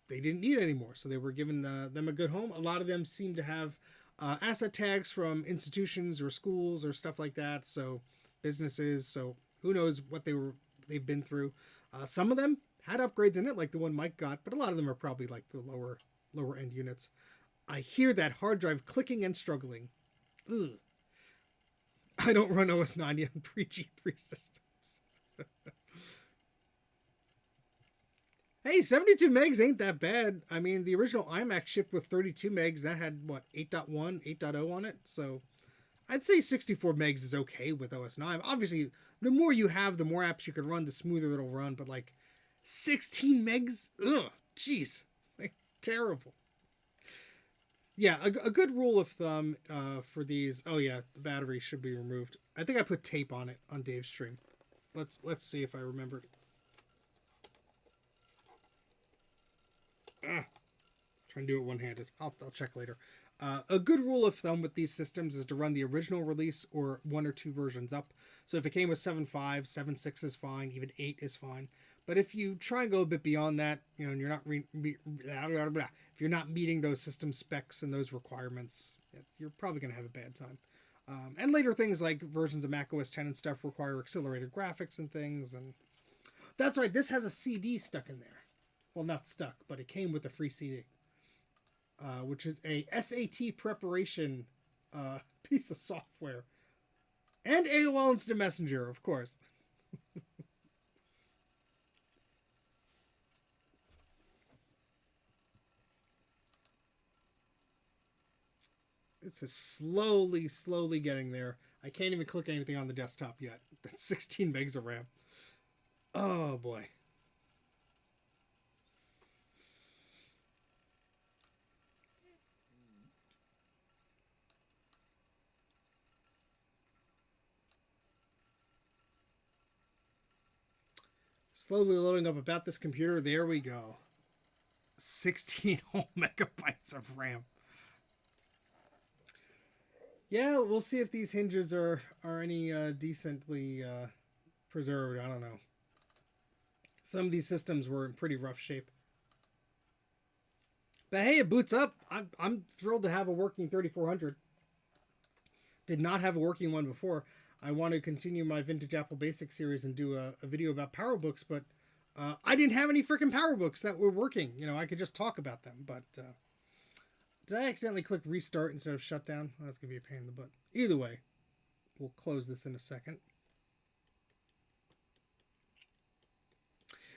they didn't need anymore. So they were giving them a good home. A lot of them seem to have asset tags from institutions or schools or stuff like that. So businesses. So who knows what they've been through. Some of them had upgrades in it, like the one Mike got, but a lot of them are probably like the lower end units. I hear that hard drive clicking and struggling. Ugh. I don't run OS 9 yet on pre-G3 systems. Hey, 72 megs ain't that bad. I mean, the original iMac shipped with 32 megs. That had, what, 8.1, 8.0 on it? So I'd say 64 megs is okay with OS 9. Obviously, the more you have, the more apps you can run, the smoother it'll run. But like 16 megs? Ugh, jeez. Like, terrible. Yeah, a good rule of thumb for these. Oh yeah, the battery should be removed. I think I put tape on it on Dave's stream. Let's see if I remembered. Trying to do it one-handed. I'll check later. A good rule of thumb with these systems is to run the original release or one or two versions up. So if it came with 7.5, 7.6 is fine. Even 8 is fine. But if you try and go a bit beyond that, you know, and you're not if you're not meeting those system specs and those requirements, you're probably going to have a bad time. And later things like versions of Mac OS 10 and stuff require accelerated graphics and things. And that's right. This has a CD stuck in there. Well, not stuck, but it came with a free CD, which is a SAT preparation piece of software. And AOL Instant Messenger, of course. This is slowly getting there. I can't even click anything on the desktop yet. That's 16 megs of RAM. Oh, boy. Slowly loading up about this computer. There we go. 16 whole megabytes of RAM. Yeah, we'll see if these hinges are any decently preserved. I don't know. Some of these systems were in pretty rough shape. But hey, it boots up. I'm thrilled to have a working 3400. Did not have a working one before. I want to continue my Vintage Apple Basics series and do a video about PowerBooks, but I didn't have any freaking PowerBooks that were working. You know, I could just talk about them, but did I accidentally click restart instead of shutdown? Well, that's going to be a pain in the butt. Either way, we'll close this in a second.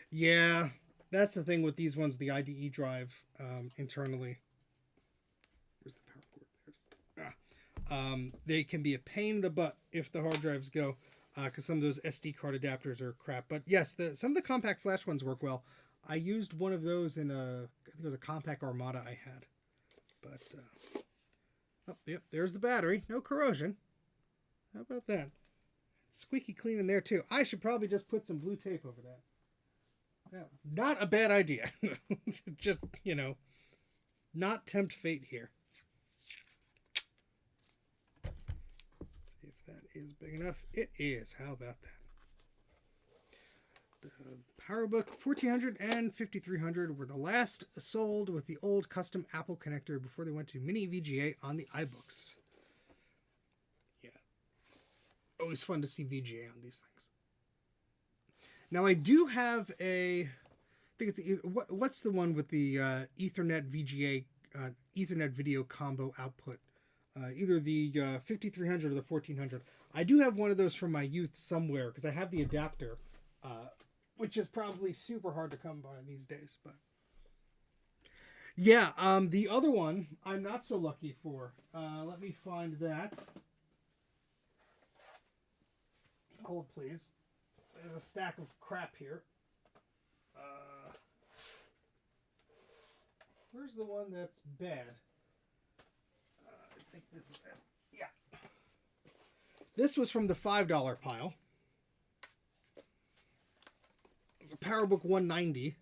Yeah, that's the thing with these ones, the IDE drive internally. Where's the power cord? They can be a pain in the butt if the hard drives go, because some of those SD card adapters are crap. But yes, some of the compact flash ones work well. I used one of those in I think it was a compact Armada I had. But, oh, yep, there's the battery. No corrosion. How about that? Squeaky clean in there, too. I should probably just put some blue tape over that. Yeah, not a bad idea. Just, you know, not tempt fate here. See if that is big enough. It is. How about that? The PowerBook 1400 and 5300 were the last sold with the old custom Apple connector before they went to mini VGA on the iBooks. Yeah. Always fun to see VGA on these things. Now I do have I think it's, what's the one with the Ethernet VGA, Ethernet video combo output? Either the 5300 or the 1400. I do have one of those from my youth somewhere because I have the adapter, which is probably super hard to come by these days. But yeah, the other one I'm not so lucky for. Let me find that. Hold, please. There's a stack of crap here. Where's the one that's bad? I think this is it. Yeah. This was from the $5 pile. It's a PowerBook 190.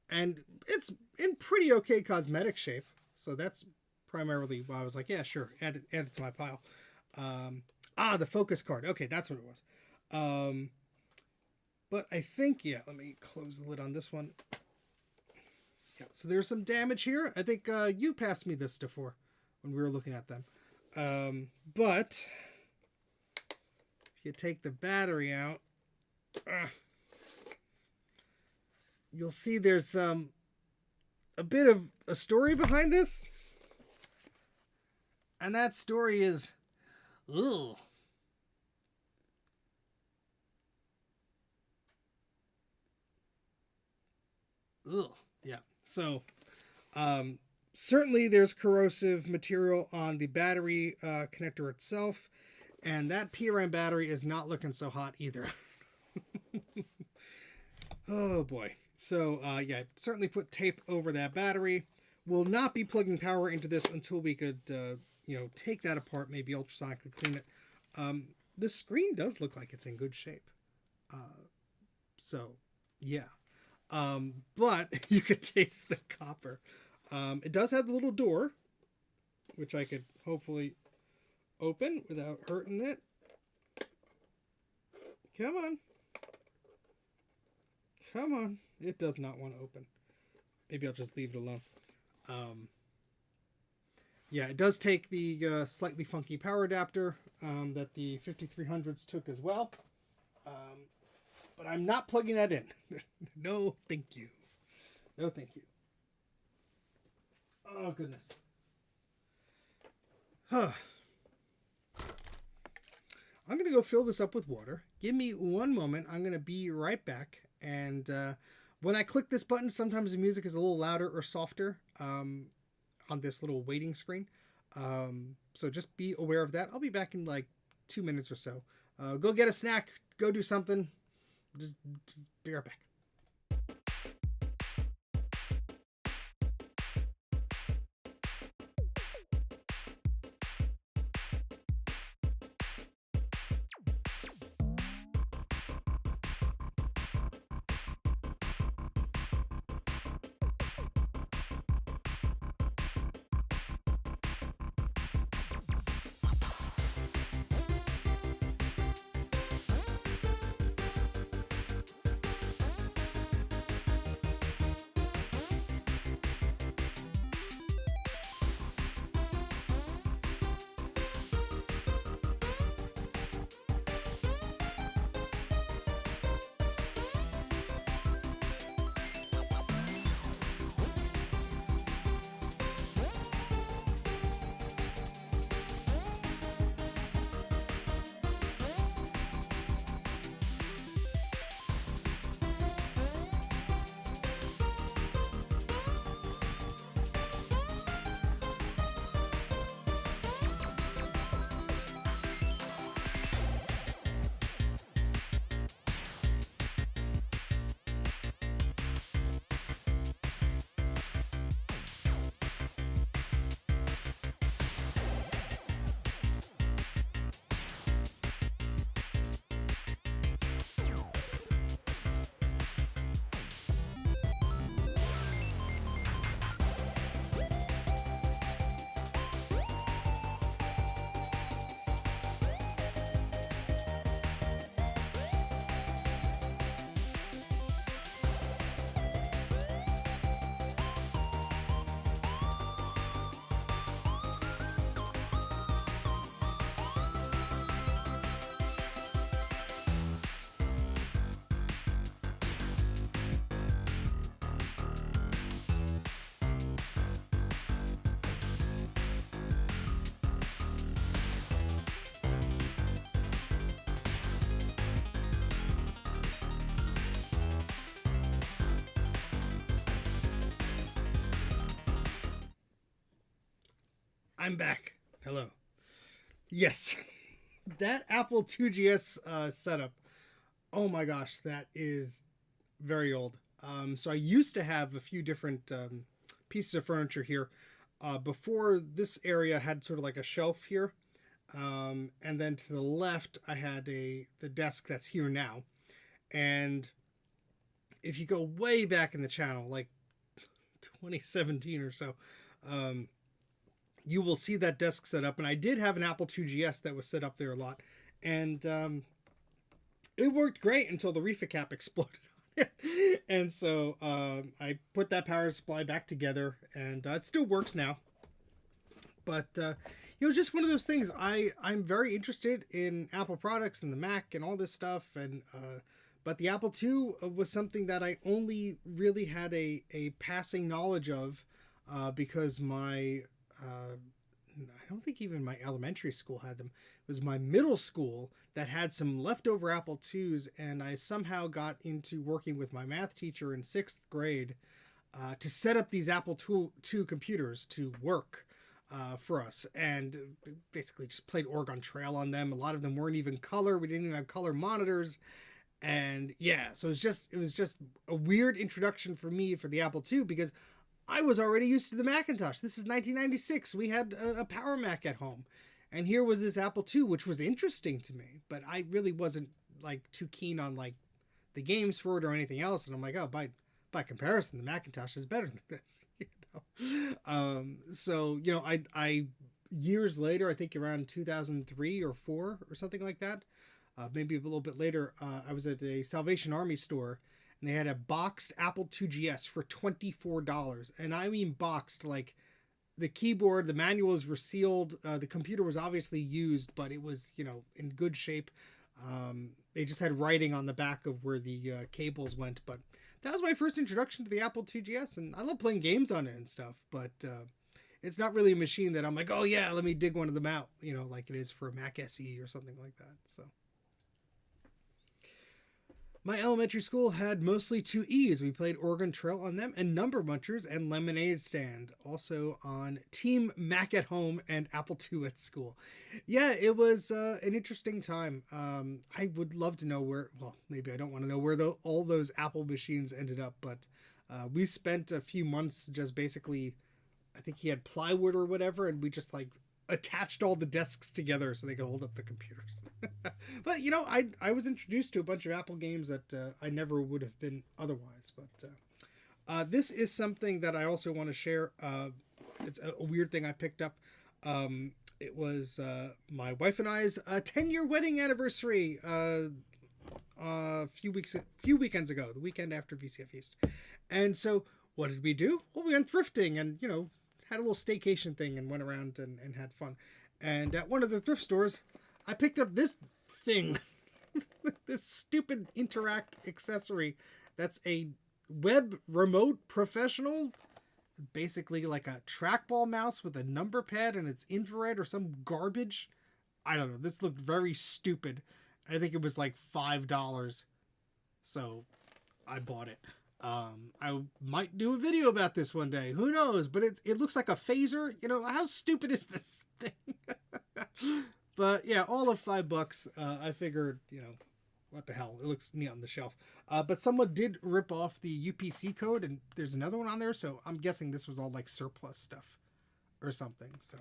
And it's in pretty okay cosmetic shape. So that's primarily why I was like, yeah, sure, add it to my pile. The focus card. Okay, that's what it was. But I think, yeah, let me close the lid on this one. Yeah, so there's some damage here. I think you passed me this before when we were looking at them. But if you take the battery out, you'll see there's a bit of a story behind this. And that story is, ugh. Ugh. Yeah. So, certainly there's corrosive material on the battery connector itself, and that PRAM battery is not looking so hot either. Oh boy. So, yeah, certainly put tape over that battery. We'll not be plugging power into this until we could, take that apart, maybe ultrasonically clean it. The screen does look like it's in good shape. So, yeah. But you could taste the copper. It does have the little door, which I could hopefully open without hurting it. Come on. Come on. It does not want to open. Maybe I'll just leave it alone. Yeah, it does take the slightly funky power adapter that the 5300s took as well. But I'm not plugging that in. No, thank you. No, thank you. Oh, goodness. Huh. I'm going to go fill this up with water. Give me one moment. I'm going to be right back. And when I click this button, sometimes the music is a little louder or softer on this little waiting screen. So just be aware of that. I'll be back in like 2 minutes or so. Go get a snack. Go do something. Just be right back. I'm back. Hello. Yes, that Apple IIgs setup. Oh my gosh, that is very old. So I used to have a few different pieces of furniture here. Before this area had sort of like a shelf here, and then to the left I had the desk that's here now. And if you go way back in the channel, like 2017 or so, you will see that desk set up. And I did have an Apple IIgs that was set up there a lot. And it worked great until the reefer cap exploded on it. And so I put that power supply back together, and it still works now. But, just one of those things. I'm very interested in Apple products and the Mac and all this stuff. And but the Apple II was something that I only really had a passing knowledge of because my... I don't think even my elementary school had them. It was my middle school that had some leftover Apple IIs, and I somehow got into working with my math teacher in 6th grade to set up these Apple II computers to work for us, and basically just played Oregon Trail on them. A lot of them weren't even color. We didn't even have color monitors. And yeah, so it was just a weird introduction for me for the Apple II, because I was already used to the Macintosh. This is 1996. We had a PowerMac at home. And here was this Apple II, which was interesting to me. But I really wasn't like too keen on like the games for it or anything else. And I'm like, oh, by comparison, the Macintosh is better than this. So, I years later, I think around 2003 or 4 or something like that, maybe a little bit later, I was at a Salvation Army store. And they had a boxed Apple IIgs for $24. And I mean boxed, like the keyboard, the manuals were sealed. The computer was obviously used, but it was, in good shape. They just had writing on the back of where the cables went. But that was my first introduction to the Apple IIgs. And I love playing games on it and stuff. But it's not really a machine that I'm like, oh yeah, let me dig one of them out, like it is for a Mac SE or something like that. So. My elementary school had mostly 2Es. We played Oregon Trail on them, and Number Munchers and Lemonade Stand. Also on Team Mac at home and Apple II at school. Yeah, it was an interesting time. I would love to know where, well, maybe I don't want to know where all those Apple machines ended up, but we spent a few months just basically, I think he had plywood or whatever, and we just like attached all the desks together so they could hold up the computers. But I was introduced to a bunch of Apple games that I never would have been otherwise. But this is something that I also want to share. It's a weird thing I picked up. It was my wife and I's 10-year wedding anniversary a few weekends ago, the weekend after VCF East. And so what did we do? Well, we went thrifting and had a little staycation thing and went around and had fun. And at one of the thrift stores, I picked up this thing, this stupid Interact accessory that's a web remote professional, basically like a trackball mouse with a number pad and it's infrared or some garbage. I don't know. This looked very stupid. I think it was like $5. So I bought it. I might do a video about this one day. Who knows? But it looks like a phaser. How stupid is this thing? But yeah, all of $5. I figured, what the hell? It looks neat on the shelf. But someone did rip off the UPC code, and there's another one on there. So I'm guessing this was all like surplus stuff or something. So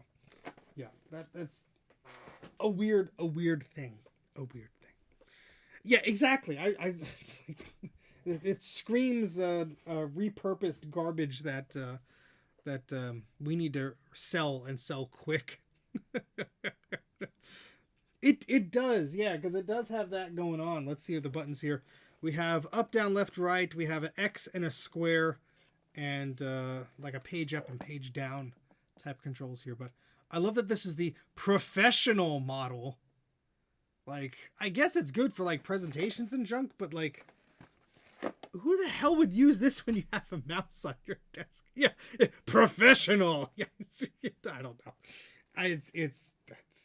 yeah, that's a weird thing. A weird thing. Yeah, exactly. It screams repurposed garbage that we need to sell and sell quick. It does, yeah, because it does have that going on. Let's see the buttons here. We have up, down, left, right. We have an X and a square, and like a page up and page down type controls here. But I love that this is the professional model. Like, I guess it's good for like presentations and junk, but like, who the hell would use this when you have a mouse on your desk? Yeah, professional. Yeah, I don't know. It's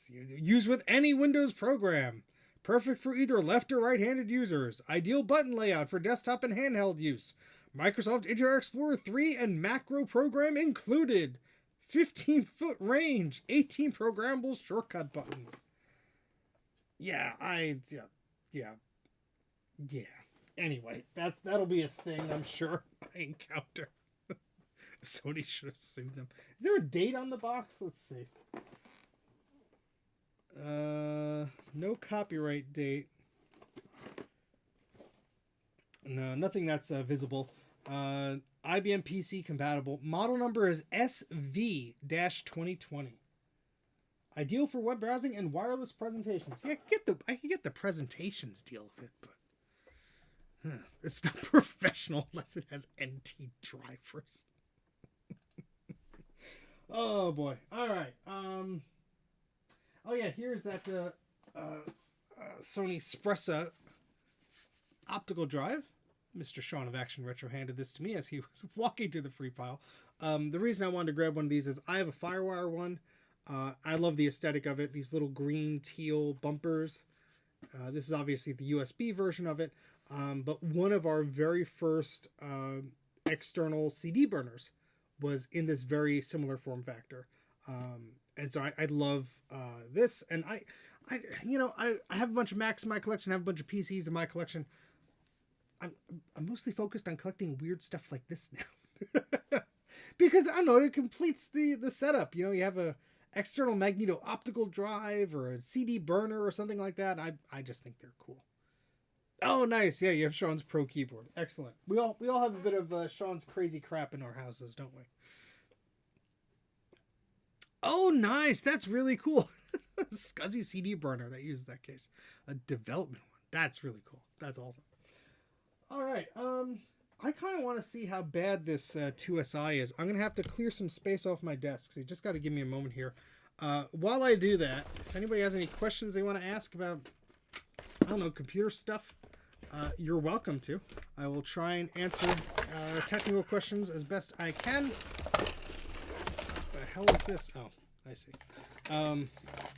used with any Windows program. Perfect for either left or right-handed users. Ideal button layout for desktop and handheld use. Microsoft Internet Explorer 3 and macro program included. 15-foot range, 18 programmable shortcut buttons. Yeah. Anyway, that'll be a thing, I'm sure. I encounter. Sony should have sued them. Is there a date on the box? Let's see. No copyright date. No, nothing that's visible. IBM PC compatible. Model number is SV-2020. Ideal for web browsing and wireless presentations. Yeah, I can get the presentations deal of it, but it's not professional unless it has NT drivers. Oh boy. All right. Oh yeah, here's that Sony Spressa optical drive. Mr. Sean of Action Retro handed this to me as he was walking to the free pile. The reason I wanted to grab one of these is I have a Firewire one. I love the aesthetic of it. These little green teal bumpers. This is obviously the USB version of it. But one of our very first external CD burners was in this very similar form factor. And so I love this. And I have a bunch of Macs in my collection. I have a bunch of PCs in my collection. I'm mostly focused on collecting weird stuff like this now. Because, I don't know, it completes the setup. You know, you have a external magneto optical drive or a CD burner or something like that. I just think they're cool. Oh, nice. Yeah, you have Sean's Pro keyboard. Excellent. We all have a bit of Sean's crazy crap in our houses, don't we? Oh, nice. That's really cool. Scuzzy CD burner that uses that case. A development one. That's really cool. That's awesome. All right. I kind of want to see how bad this 2SI is. I'm going to have to clear some space off my desk. So you just got to give me a moment here. While I do that, if anybody has any questions they want to ask about, I don't know, computer stuff, you're welcome to. I will try and answer technical questions as best I can. What the hell is this? Oh, I see.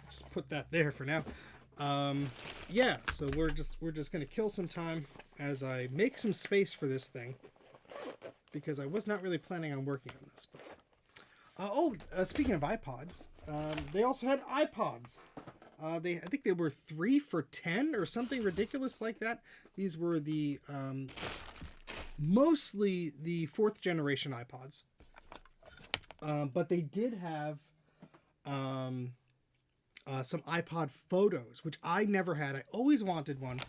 Just put that there for now. Yeah, so we're just going to kill some time as I make some space for this thing, because I was not really planning on working on this. But speaking of iPods, they also had iPods. I think they were 3 for $10 or something ridiculous like that. These were the mostly the 4th generation iPods, but they did have some iPod photos, which I never had. I always wanted one.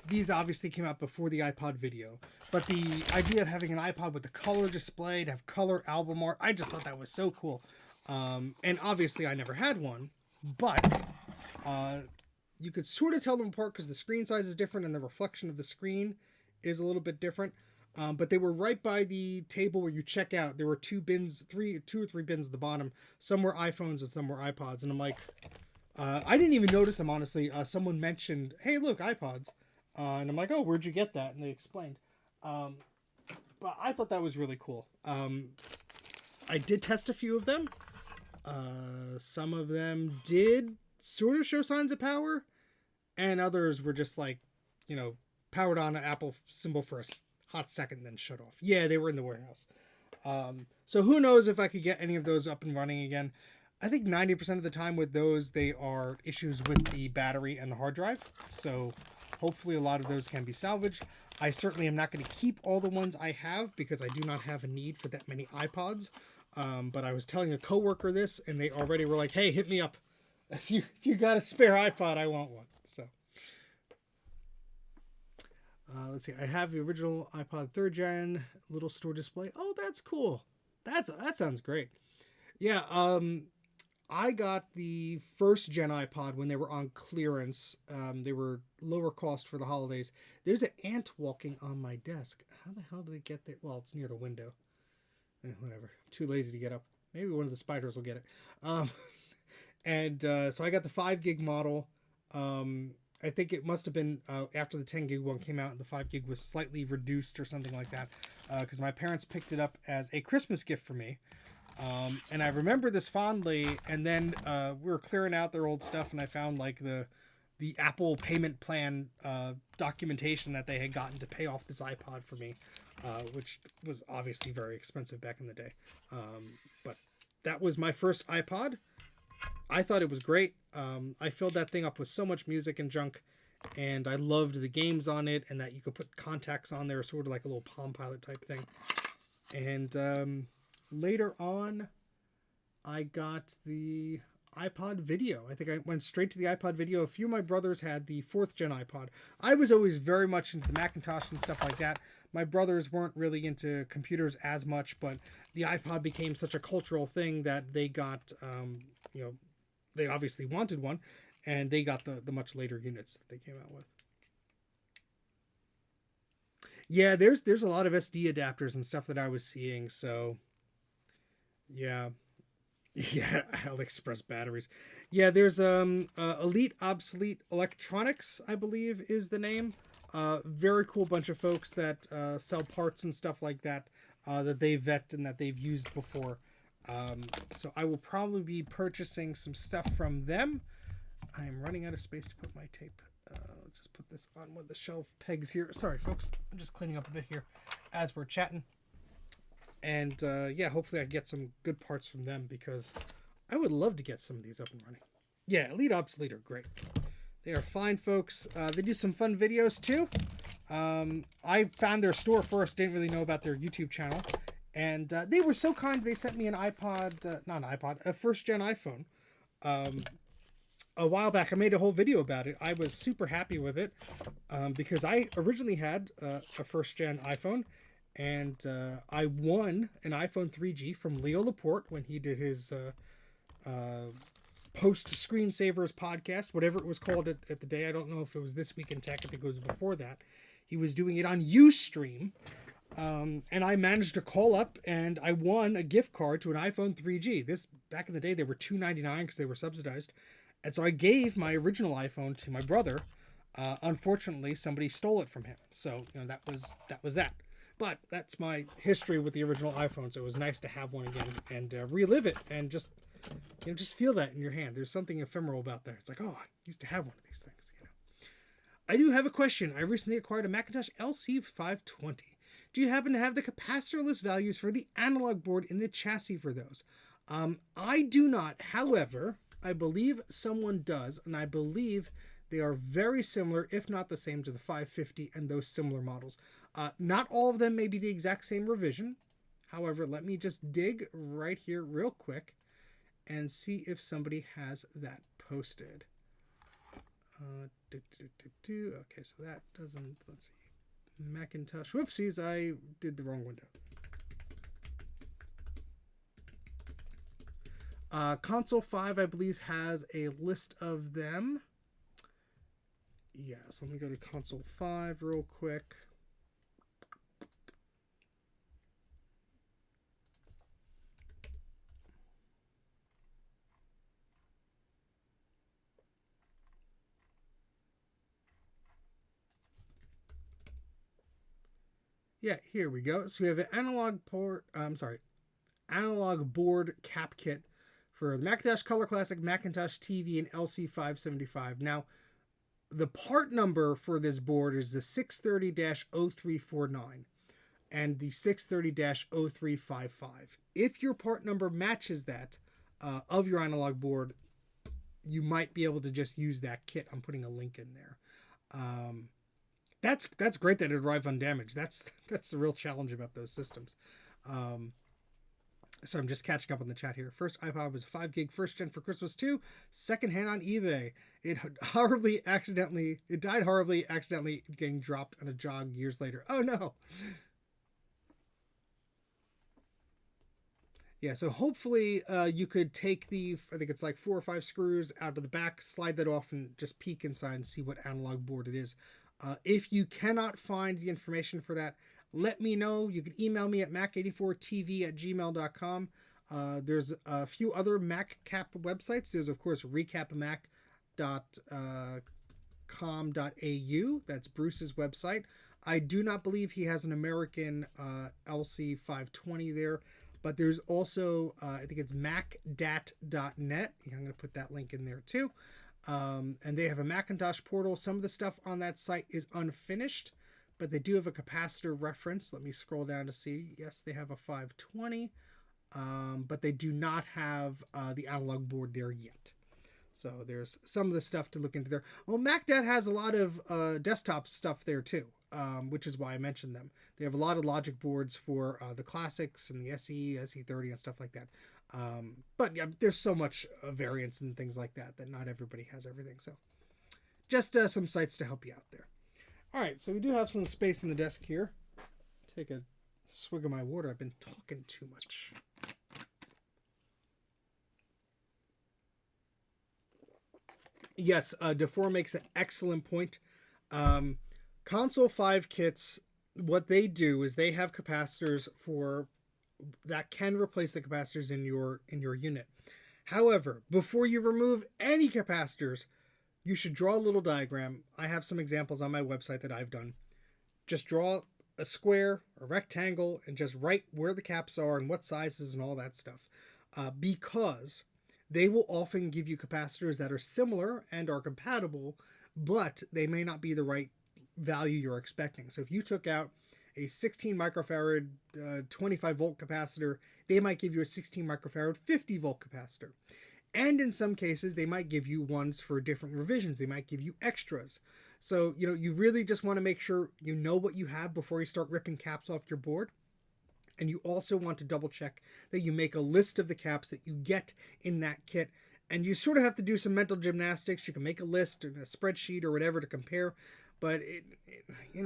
These obviously came out before the iPod video, but the idea of having an iPod with the color display, to have color album art, I just thought that was so cool. And obviously I never had one, but you could sort of tell them apart because the screen size is different and the reflection of the screen is a little bit different. But they were right by the table where you check out. There were 2 or 3 bins at the bottom. Some were iPhones and some were iPods. And I'm like, I didn't even notice them, honestly. Someone mentioned, hey, look, iPods. And I'm like, oh, where'd you get that? And they explained. But I thought that was really cool. I did test a few of them. Some of them did sort of show signs of power. And others were just like, powered on an Apple symbol for a hot second, then shut off. Yeah, they were in the warehouse. So who knows if I could get any of those up and running again. I think 90% of the time with those, they are issues with the battery and the hard drive. So hopefully a lot of those can be salvaged. I certainly am not going to keep all the ones I have because I do not have a need for that many iPods. But I was telling a coworker this, and they already were like, hey, hit me up. If you got a spare iPod, I want one. So let's see. I have the original iPod 3rd gen, little store display. Oh, that's cool. That sounds great. Yeah, I got the 1st gen iPod when they were on clearance. They were lower cost for the holidays. There's an ant walking on my desk. How the hell did it get there? Well, it's near the window. Whatever. I'm too lazy to get up. Maybe one of the spiders will get it. So I got the 5 gig model. I think it must have been after the 10 gig one came out and the 5 gig was slightly reduced or something like that. Because my parents picked it up as a Christmas gift for me. And I remember this fondly, and then we were clearing out their old stuff, and I found like the the Apple payment plan documentation that they had gotten to pay off this iPod for me, which was obviously very expensive back in the day. But that was my first iPod. I thought it was great. I filled that thing up with so much music and junk, and I loved the games on it, and that you could put contacts on there, sort of like a little Palm Pilot type thing. And later on, I got the iPod Video. I think I went straight to the iPod Video. A few of my brothers had the 4th gen iPod. I was always very much into the Macintosh and stuff like that. My brothers weren't really into computers as much, but the iPod became such a cultural thing that they got, they obviously wanted one, and they got the much later units that they came out with. Yeah, there's a lot of SD adapters and stuff that I was seeing, so yeah. Yeah, AliExpress batteries. Yeah, there's Elite Obsolete Electronics, I believe is the name. Very cool bunch of folks that sell parts and stuff like that that they vet and that they've used before. So I will probably be purchasing some stuff from them. I am running out of space to put my tape. I'll just put this on one of the shelf pegs here. Sorry, folks. I'm just cleaning up a bit here as we're chatting. And yeah, hopefully I get some good parts from them, because I would love to get some of these up and running. Yeah, Elite Obsolete are great. They are fine folks. They do some fun videos too. I found their store first, didn't really know about their YouTube channel. And they were so kind, they sent me an iPod, not an iPod, a 1st gen iPhone. A while back, I made a whole video about it. I was super happy with it because I originally had a 1st gen iPhone. And I won an iPhone 3G from Leo Laporte when he did his post Screensavers podcast, whatever it was called at the day. I don't know if it was This Week in Tech. I think it was before that. He was doing it on Ustream. And I managed to call up and I won a gift card to an iPhone 3G. This, back in the day, they were $2.99 because they were subsidized. And so I gave my original iPhone to my brother. Unfortunately, somebody stole it from him. So, that was that. But that's my history with the original iPhone, so it was nice to have one again and relive it and just feel that in your hand. There's something ephemeral about that. It's like, oh, I used to have one of these things. I do have a question. I recently acquired a Macintosh LC520. Do you happen to have the capacitorless values for the analog board in the chassis for those? I do not. However, I believe someone does, and I believe they are very similar, if not the same, to the 550 and those similar models. Not all of them may be the exact same revision. However, let me just dig right here real quick and see if somebody has that posted. Okay, so that doesn't, let's see. Macintosh, whoopsies, I did the wrong window. Console 5, I believe, has a list of them. Yeah, so let me go to Console 5 real quick. Yeah, here we go. So we have an analog board cap kit for the Macintosh Color Classic, Macintosh TV, and LC575. Now, the part number for this board is the 630-0349 and the 630-0355. If your part number matches that of your analog board, you might be able to just use that kit. I'm putting a link in there. That's great that it arrived undamaged. That's the real challenge about those systems. So I'm just catching up on the chat here. First iPod was a 5 gig 1st gen for Christmas too. Secondhand on eBay. It died horribly accidentally getting dropped on a jog years later. Oh no. Yeah, so hopefully you could take I think it's like 4 or 5 screws out of the back, slide that off, and just peek inside and see what analog board it is. If you cannot find the information for that, let me know. You can email me at mac84tv@gmail.com. There's a few other MacCap websites. There's, of course, recapmac.com.au. That's Bruce's website. I do not believe he has an American LC520 there. But there's also, I think it's macdat.net. I'm going to put that link in there too. And they have a Macintosh portal. Some of the stuff on that site is unfinished, but they do have a capacitor reference. Let me scroll down to see. Yes, they have a 520, but they do not have the analog board there yet. So there's some of the stuff to look into there. Well, MacDad has a lot of desktop stuff there too, which is why I mentioned them. They have a lot of logic boards for the classics and the SE, SE30 and stuff like that. But yeah, there's so much variance and things like that that not everybody has everything. So just some sites to help you out there. All right, so we do have some space in the desk here. Take a swig of my water. I've been talking too much. Yes, DeFore makes an excellent point. Console 5 kits, what they do is they have capacitors for that can replace the capacitors in your unit. However, before you remove any capacitors, you should draw a little diagram. I have some examples on my website that I've done. Just draw a square, a rectangle, and just write where the caps are and what sizes and all that stuff. Because they will often give you capacitors that are similar and are compatible, but they may not be the right value you're expecting. So if you took out a 16 microfarad 25 volt capacitor, they might give you a 16 microfarad 50 volt capacitor. And in some cases, they might give you ones for different revisions. They might give you extras. So, you really just want to make sure you know what you have before you start ripping caps off your board. And you also want to double check that you make a list of the caps that you get in that kit. And you sort of have to do some mental gymnastics. You can make a list or a spreadsheet or whatever to compare. But,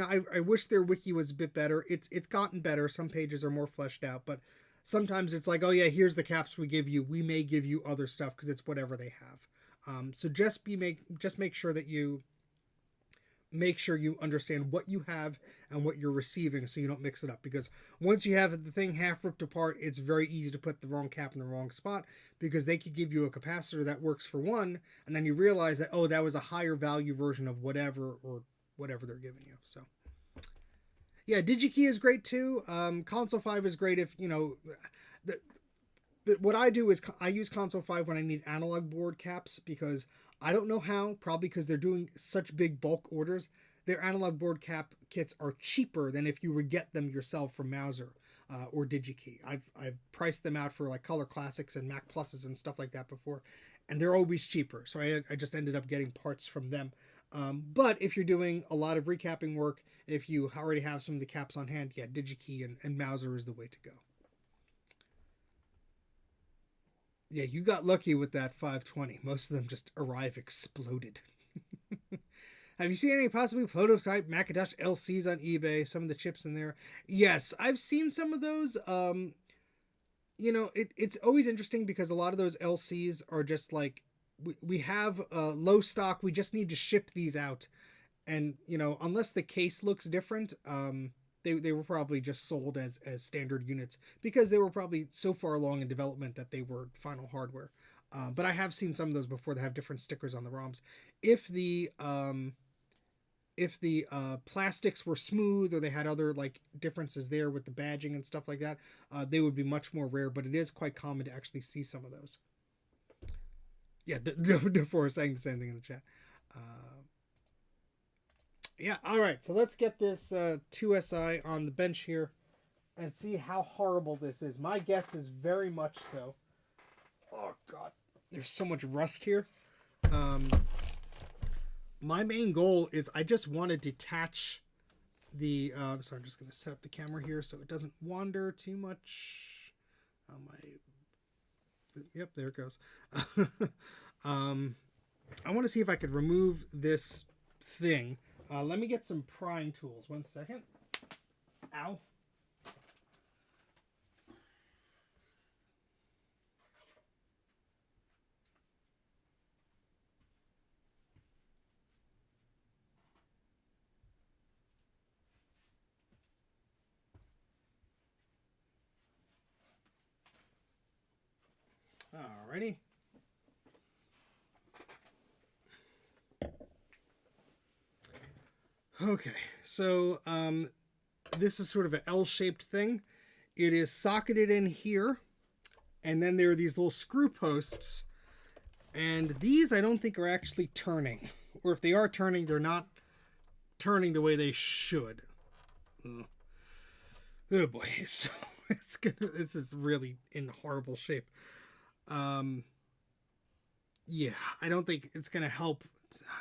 I wish their wiki was a bit better. It's gotten better. Some pages are more fleshed out. But sometimes it's like, oh, yeah, here's the caps we give you. We may give you other stuff because it's whatever they have. So just make sure that you understand what you have and what you're receiving so you don't mix it up, because once you have the thing half ripped apart, it's very easy to put the wrong cap in the wrong spot, because they could give you a capacitor that works for one and then you realize that, oh, that was a higher value version of whatever they're giving you. So yeah, DigiKey is great too. Console 5 is great if what I do is I use Console 5 when I need analog board caps, because I don't know how, probably because they're doing such big bulk orders. Their analog board cap kits are cheaper than if you would get them yourself from Mouser or DigiKey. I've priced them out for like Color Classics and Mac Pluses and stuff like that before, and they're always cheaper. So I just ended up getting parts from them. But if you're doing a lot of recapping work, if you already have some of the caps on hand, yeah, DigiKey and Mouser is the way to go. Yeah, you got lucky with that 520. Most of them just arrive exploded. Have you seen any possibly prototype Macintosh LCs on eBay? Some of the chips in there? Yes, I've seen some of those. It's always interesting because a lot of those LCs are just like, we have low stock. We just need to ship these out. And, unless the case looks different, they were probably just sold as standard units because they were probably so far along in development that they were final hardware. But I have seen some of those before that have different stickers on the ROMs. If the plastics were smooth or they had other like differences there with the badging and stuff like that, they would be much more rare, but it is quite common to actually see some of those. Yeah, before saying the same thing in the chat. Yeah, all right, so let's get this 2SI on the bench here and see how horrible this is. My guess is very much so. Oh, God. There's so much rust here. My main goal is I just want to detach the... so I'm just going to set up the camera here so it doesn't wander too much. Yep, there it goes. I want to see if I could remove this thing. Let me get some prying tools. 1 second. Ow. Alrighty. Okay, so this is sort of an L-shaped thing. It is socketed in here, and then there are these little screw posts And these I don't think are actually turning. Or if they are turning, they're not turning the way they should. Oh boy, so this is really in horrible shape. Yeah, I don't think it's gonna help.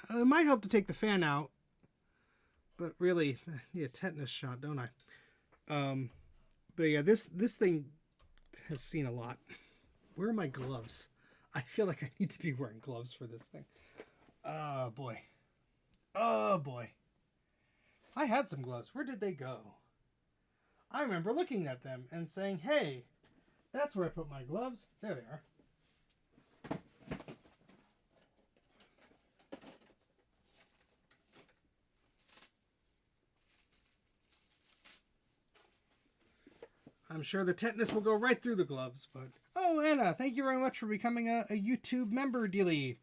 It might help to take the fan out, but really, yeah, tetanus shot, don't I? But yeah, this thing has seen a lot. Where are my gloves? I feel like I need to be wearing gloves for this thing. Oh boy. Oh boy. I had some gloves. Where did they go? I remember looking at them and saying, hey, that's where I put my gloves. There they are. I'm sure the tetanus will go right through the gloves, but... Oh, Anna, thank you very much for becoming a YouTube member, dealie.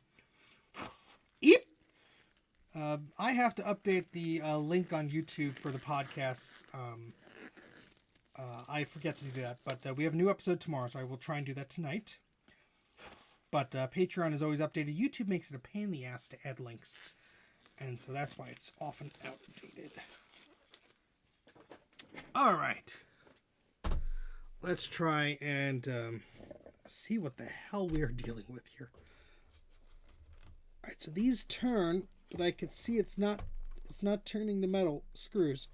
Eep! I have to update the link on YouTube for the podcasts. I forget to do that, but we have a new episode tomorrow, so I will try and do that tonight. But Patreon is always updated. YouTube makes it a pain in the ass to add links, and so that's why it's often outdated. All right. Let's try and see what the hell we are dealing with here. All right, so these turn, but I can see it's not turning the metal screws.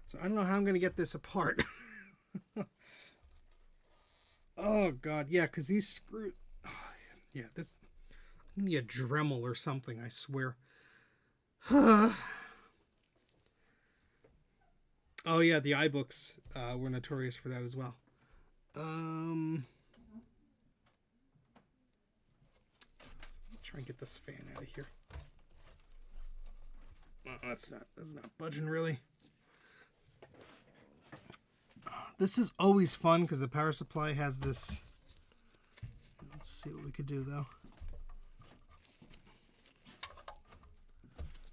So I don't know how I'm going to get this apart. Oh God, yeah, because these screws. Oh, yeah, this need a Dremel or something. I swear. Oh yeah, the iBooks were notorious for that as well. Try and get this fan out of here. Oh, that's not budging really. This is always fun because the power supply has this. Let's see what we could do though.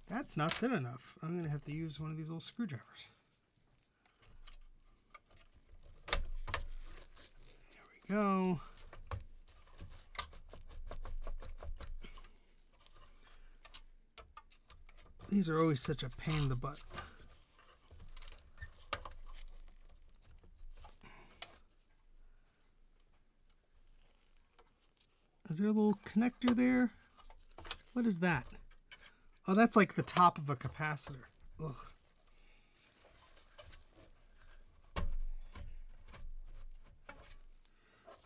That's not thin enough. I'm gonna have to use one of these little screwdrivers. Go. These are always such a pain in the butt. Is there a little connector there? What is that? Oh, that's like the top of a capacitor. Ugh.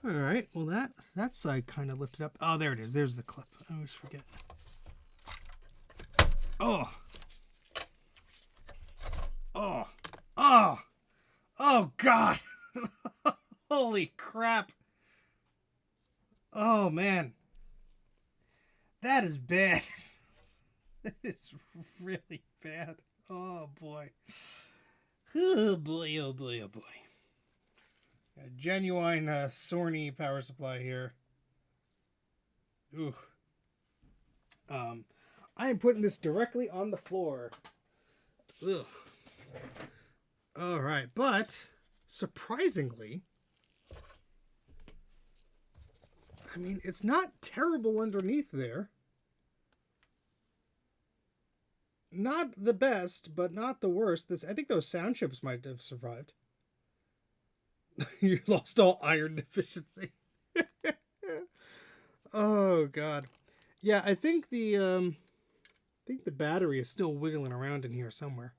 All right, well that side kind of lifted up. Oh, there it is. There's the clip. I always forget. Oh. Oh. Oh. Oh, God. Holy crap. Oh, man. That is bad. It's really bad. Oh, boy. Oh, boy, oh, boy, oh, boy. A genuine Sony power supply here. Ooh. I am putting this directly on the floor. Ugh. All right, but surprisingly, I mean, it's not terrible underneath there. Not the best, but not the worst. I think those sound chips might have survived. You lost all iron deficiency. Oh God, yeah. I think the battery is still wiggling around in here somewhere.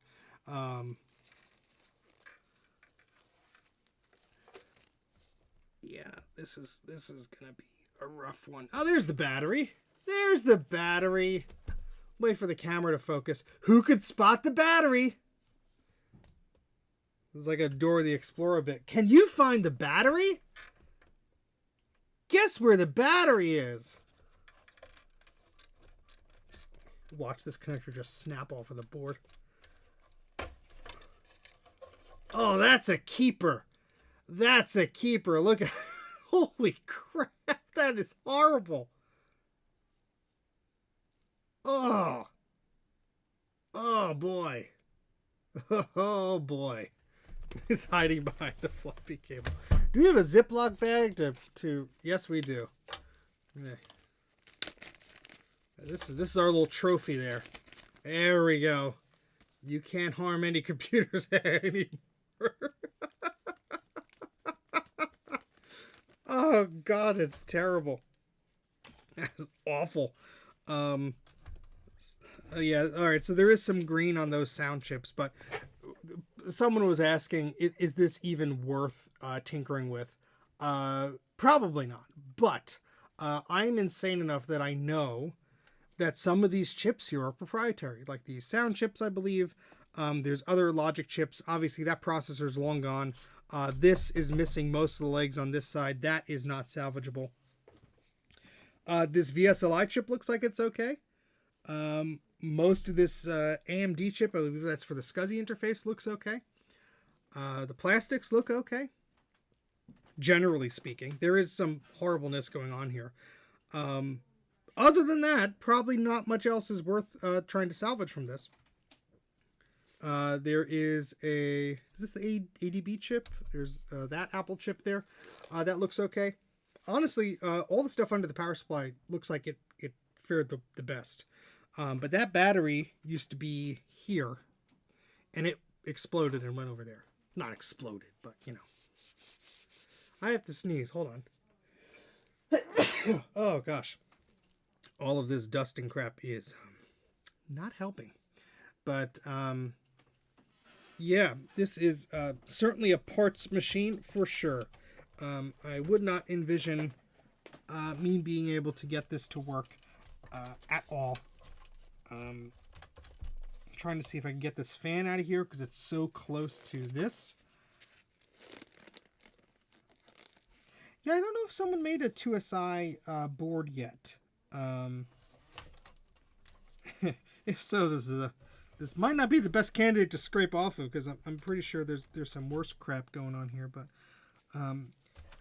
Yeah, this is gonna be a rough one. Oh, there's the battery. There's the battery. Wait for the camera to focus. Who could spot the battery? It's like a Dora the Explorer bit. Can you find the battery? Guess where the battery is. Watch this connector just snap off of the board. Oh, that's a keeper. That's a keeper. Look at... Holy crap. That is horrible. Oh. Oh, boy. Oh, boy. It's hiding behind the floppy cable. Do we have a Ziploc bag to... Yes, we do. This is our little trophy there. There we go. You can't harm any computers anymore. Oh God, it's terrible. That's awful. Yeah, all right. So there is some green on those sound chips, but someone was asking, is this even worth tinkering with? Probably not. But I'm insane enough that I know that some of these chips here are proprietary, like these sound chips, I believe. There's other logic chips. Obviously, that processor's long gone. This is missing most of the legs on this side. That is not salvageable. This VSLI chip looks like it's okay. Most of this AMD chip, I believe that's for the SCSI interface, looks okay. The plastics look okay. Generally speaking, there is some horribleness going on here. Other than that, probably not much else is worth trying to salvage from this. There is is this the ADB chip? There's that Apple chip there. That looks okay. Honestly, all the stuff under the power supply looks like it fared the best. But that battery used to be here, and it exploded and went over there. Not exploded, but you know. I have to sneeze. Hold on. Oh gosh. All of this dust and crap is not helping. But yeah, this is certainly a parts machine for sure. I would not envision me being able to get this to work at all. I'm trying to see if I can get this fan out of here because it's so close to this. Yeah, I don't know if someone made a 2SI board yet. If so, this might not be the best candidate to scrape off of because I'm pretty sure there's some worse crap going on here. But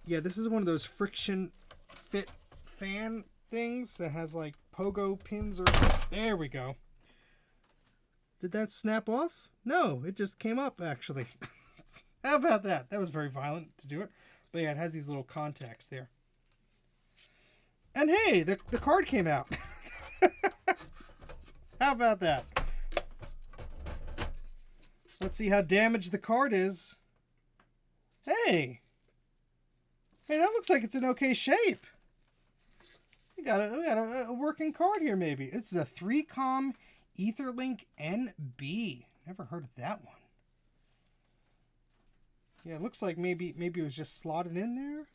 yeah, this is one of those friction fit fan things that has like pogo pins or there we go. Did that snap off? No, it just came up actually. How about that? That was very violent to do it. But yeah, it has these little contacts there. And hey, the card came out. How about that? Let's see how damaged the card is. Hey, that looks like it's in okay shape. We got a working card here maybe. This is a 3Com Etherlink NB. Never heard of that one. Yeah, it looks like maybe it was just slotted in there.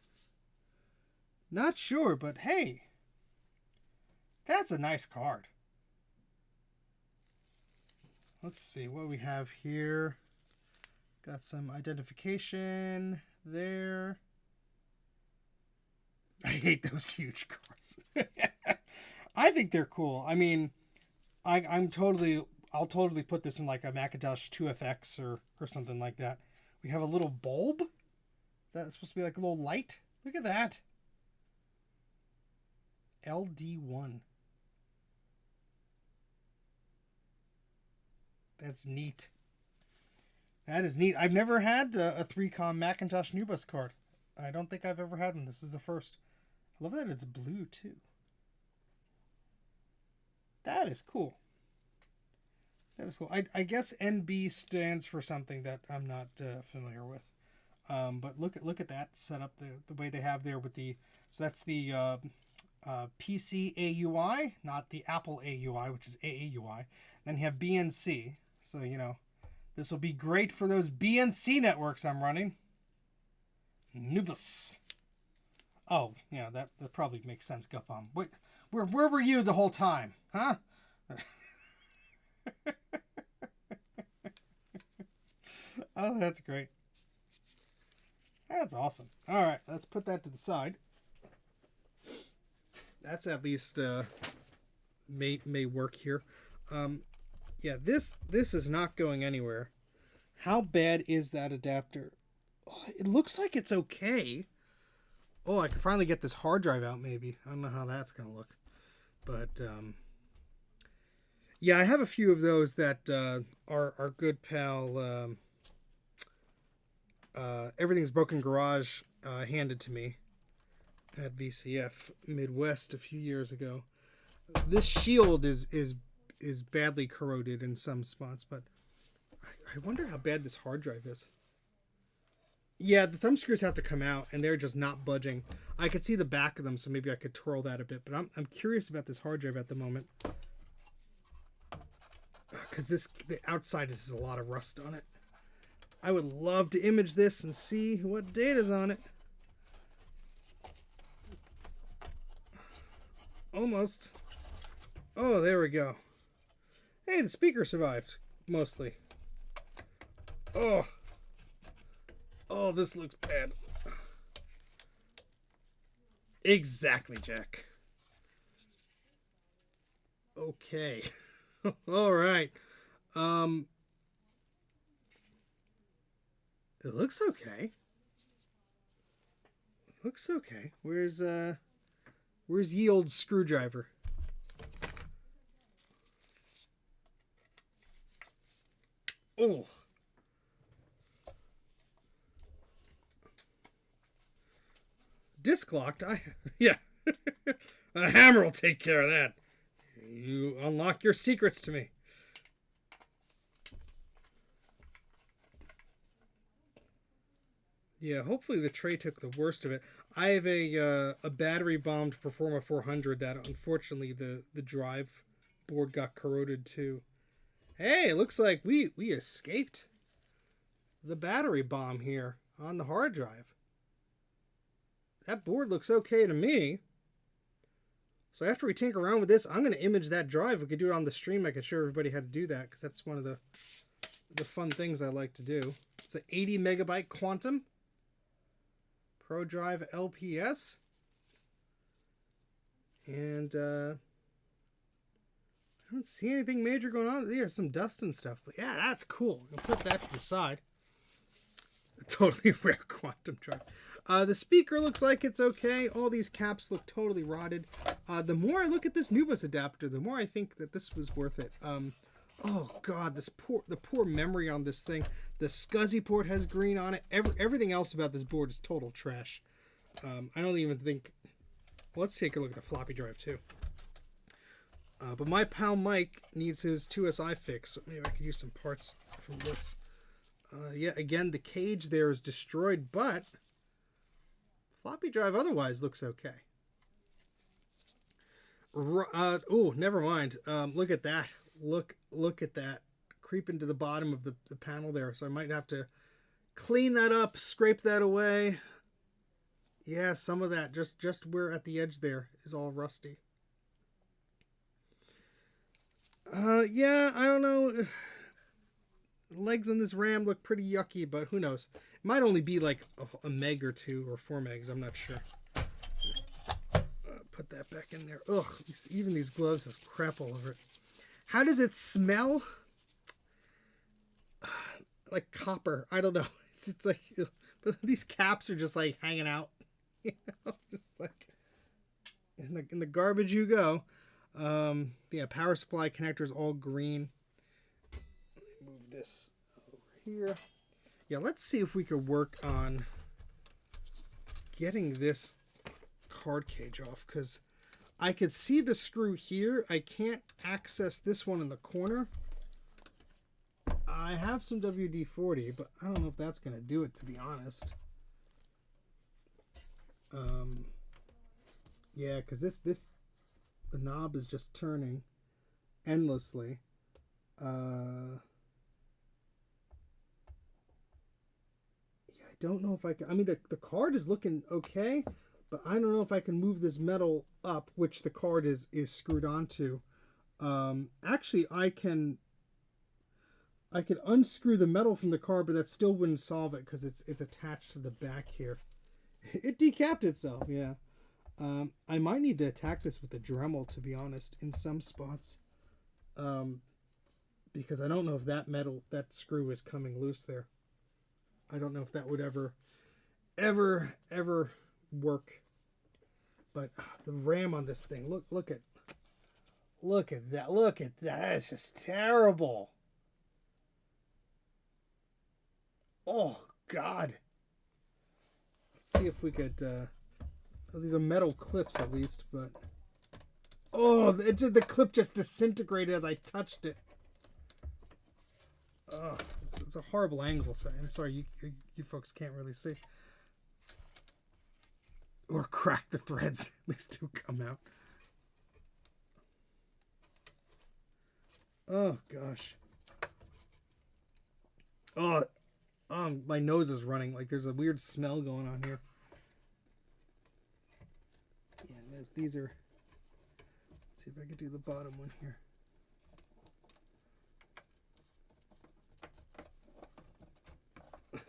Not sure, but hey, that's a nice card. Let's see what we have here. Got some identification there. I hate those huge cards. I think they're cool. I mean, I'll totally put this in like a Macintosh 2FX or something like that. We have a little bulb. Is that supposed to be like a little light? Look at that. LD1. That's neat. That is neat. I've never had a 3Com Macintosh NuBus card. I don't think I've ever had one. This is the first. I love that it's blue too. That is cool. That is cool. I guess NB stands for something that I'm not familiar with. But look at that setup, the way they have there with the, so that's the PC AUI, not the Apple AUI, which is AAUI. Then you have BNC. So, you know, this will be great for those BNC networks I'm running. NuBus. Oh, yeah, that probably makes sense, Gupom. Wait, where were you the whole time? Huh? Oh, that's great. That's awesome. All right, let's put that to the side. That's at least may work here. Yeah, this is not going anywhere. How bad is that adapter? Oh, it looks like it's okay. Oh, I can finally get this hard drive out maybe. I don't know how that's going to look. But, yeah, I have a few of those that our good pal, Everything's Broken Garage handed to me at VCF Midwest a few years ago. This shield is badly corroded in some spots, but I wonder how bad this hard drive is. Yeah, the thumb screws have to come out, and they're just not budging. I could see the back of them, so maybe I could twirl that a bit. But I'm curious about this hard drive at the moment, because the outside is a lot of rust on it. I would love to image this and see what data's on it. Almost. Oh, there we go. Hey, the speaker survived, mostly. Oh. Oh, this looks bad. Exactly, Jack. Okay. All right. It looks okay. Looks okay. Where's ye old screwdriver? Oh. Disc locked? Yeah. A hammer will take care of that. You unlock your secrets to me. Yeah, hopefully the tray took the worst of it. I have a battery bombed Performa 400 that unfortunately the drive board got corroded too. Hey, it looks like we escaped the battery bomb here on the hard drive. That board looks okay to me. So after we tinker around with this, I'm going to image that drive. We could do it on the stream. I could show everybody how to do that, because that's one of the fun things I like to do. It's an 80 megabyte Quantum ProDrive LPS. And I don't see anything major going on. There's some dust and stuff. But yeah, that's cool. I'll put that to the side. A totally rare Quantum drive. The speaker looks like it's okay. All these caps look totally rotted. The more I look at this NuBus adapter, the more I think that this was worth it. Oh god, the poor memory on this thing. The SCSI port has green on it. Everything else about this board is total trash. I don't even think... Well, let's take a look at the floppy drive too. But my pal Mike needs his 2SI fix, so maybe I could use some parts from this. Yeah, again, the cage there is destroyed, but floppy drive otherwise looks okay. Oh, never mind. Look at that. Look at that. Creeping to the bottom of the panel there. So I might have to clean that up, scrape that away. Yeah, some of that, just where at the edge there is all rusty. Yeah, I don't know. Legs on this RAM look pretty yucky, but who knows? It might only be like a meg or two or 4 megs. I'm not sure. Put that back in there. Ugh, even these gloves have crap all over it. How does it smell? Like copper. I don't know. It's like, but these caps are just like hanging out. You know, just like in the garbage you go. Yeah, power supply connectors all green. Let me move this over here. Yeah, let's see if we could work on getting this card cage off, because I could see the screw here. I can't access this one in the corner. I have some WD-40, but I don't know if that's going to do it, to be honest. Yeah, because the knob is just turning endlessly. Yeah, I don't know if I can. I mean, the card is looking okay, but I don't know if I can move this metal up, which the card is screwed onto. Actually, I could unscrew the metal from the card, but that still wouldn't solve it because it's attached to the back here. It decapped itself, yeah. I might need to attack this with a Dremel, to be honest, in some spots. Because I don't know if that screw is coming loose there. I don't know if that would ever work. But the RAM on this thing, look at that. It's just terrible. Oh God. Let's see if we could these are metal clips at least, but Oh, the clip just disintegrated as I touched it. Oh, it's a horrible angle, so I'm sorry you folks can't really see. Or crack the threads. These two come out. Oh, gosh. Oh, my nose is running. Like, there's a weird smell going on here. Yeah, these are... Let's see if I can do the bottom one here.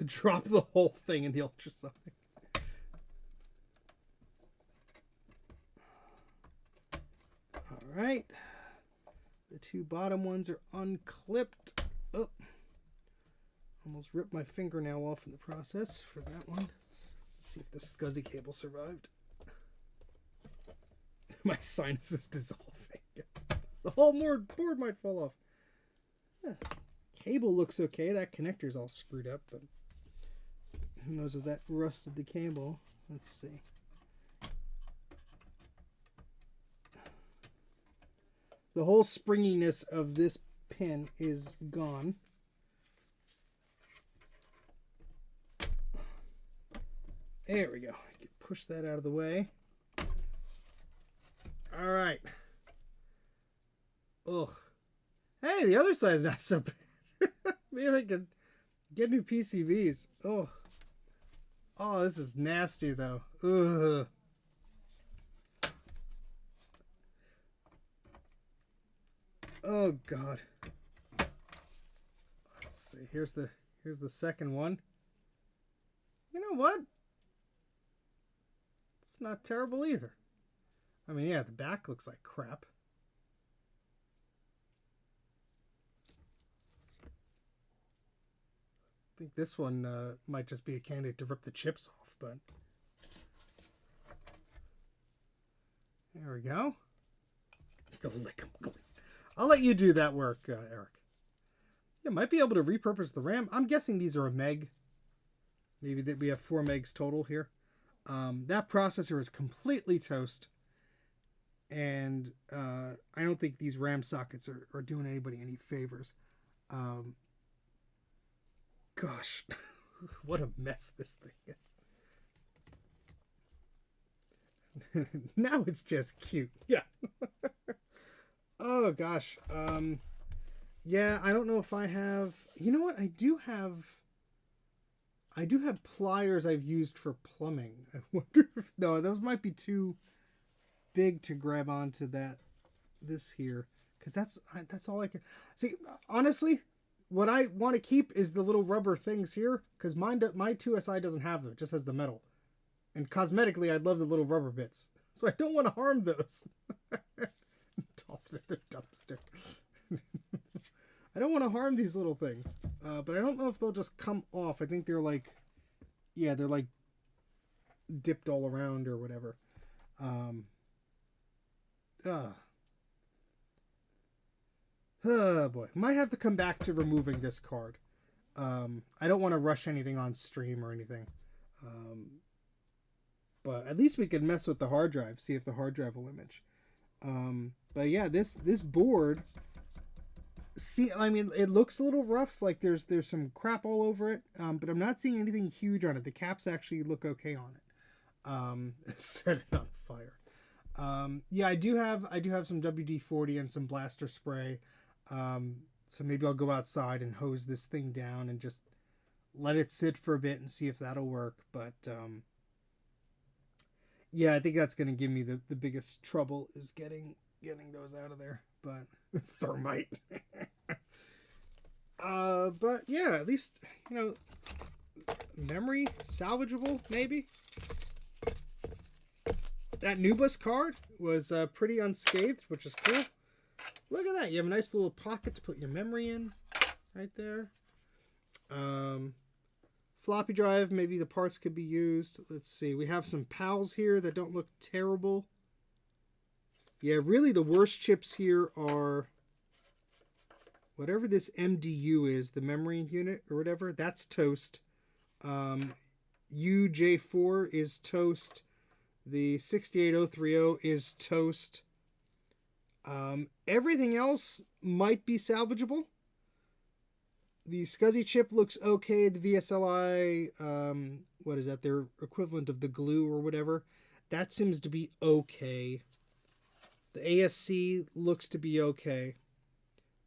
Drop the whole thing in the ultrasonic. All right. The two bottom ones are unclipped. Oh, almost ripped my fingernail off in the process for that one. Let's see if the SCSI cable survived. My sinus is dissolving. The whole board might fall off. Yeah. Cable looks okay. That connector's all screwed up, but who knows if that rusted the cable. Let's see. The whole springiness of this pin is gone. There we go. Push that out of the way. All right. Ugh. Hey, the other side's not so bad. Maybe I can get new PCBs. Oh. Oh, this is nasty though. Ugh. Oh God. Let's see. Here's the second one. You know what? It's not terrible either. I mean, yeah, the back looks like crap. I think this one might just be a candidate to rip the chips off, but there we go. Go lick them. I'll let you do that work, Eric. Yeah, might be able to repurpose the RAM. I'm guessing these are a meg. Maybe that we have 4 megs total here. That processor is completely toast, and I don't think these RAM sockets are doing anybody any favors. Gosh, what a mess this thing is. Now it's just cute. Yeah. Oh gosh. Yeah, I don't know if I have, you know what? I do have pliers I've used for plumbing. I wonder if, no, those might be too big to grab onto this here, because that's all I can see. Honestly, what I want to keep is the little rubber things here, because my 2SI doesn't have them. It just has the metal. And cosmetically, I'd love the little rubber bits. So I don't want to harm those. Toss it in the dumpster. I don't want to harm these little things. But I don't know if they'll just come off. I think they're like, yeah, they're like dipped all around or whatever. Oh boy, might have to come back to removing this card. I don't want to rush anything on stream or anything. But at least we can mess with the hard drive, see if the hard drive will image. But yeah, this board, see, I mean, it looks a little rough, like there's some crap all over it, but I'm not seeing anything huge on it. The caps actually look okay on it. Set it on fire. Yeah, I do have some WD-40 and some blaster spray. So maybe I'll go outside and hose this thing down and just let it sit for a bit and see if that'll work. But yeah, I think that's going to give me the biggest trouble is getting those out of there. But thermite. But yeah, at least, you know, memory salvageable maybe. That Nubus card was pretty unscathed, which is cool. Look at that. You have a nice little pocket to put your memory in right there. Floppy drive, maybe the parts could be used. Let's see. We have some PALs here that don't look terrible. Yeah, really the worst chips here are whatever this MDU is, the memory unit or whatever. That's toast. UJ4 is toast. The 68030 is toast. Everything else might be salvageable. The SCSI chip looks okay. The VSLI, what is that? Their equivalent of the glue or whatever. That seems to be okay. The ASC looks to be okay.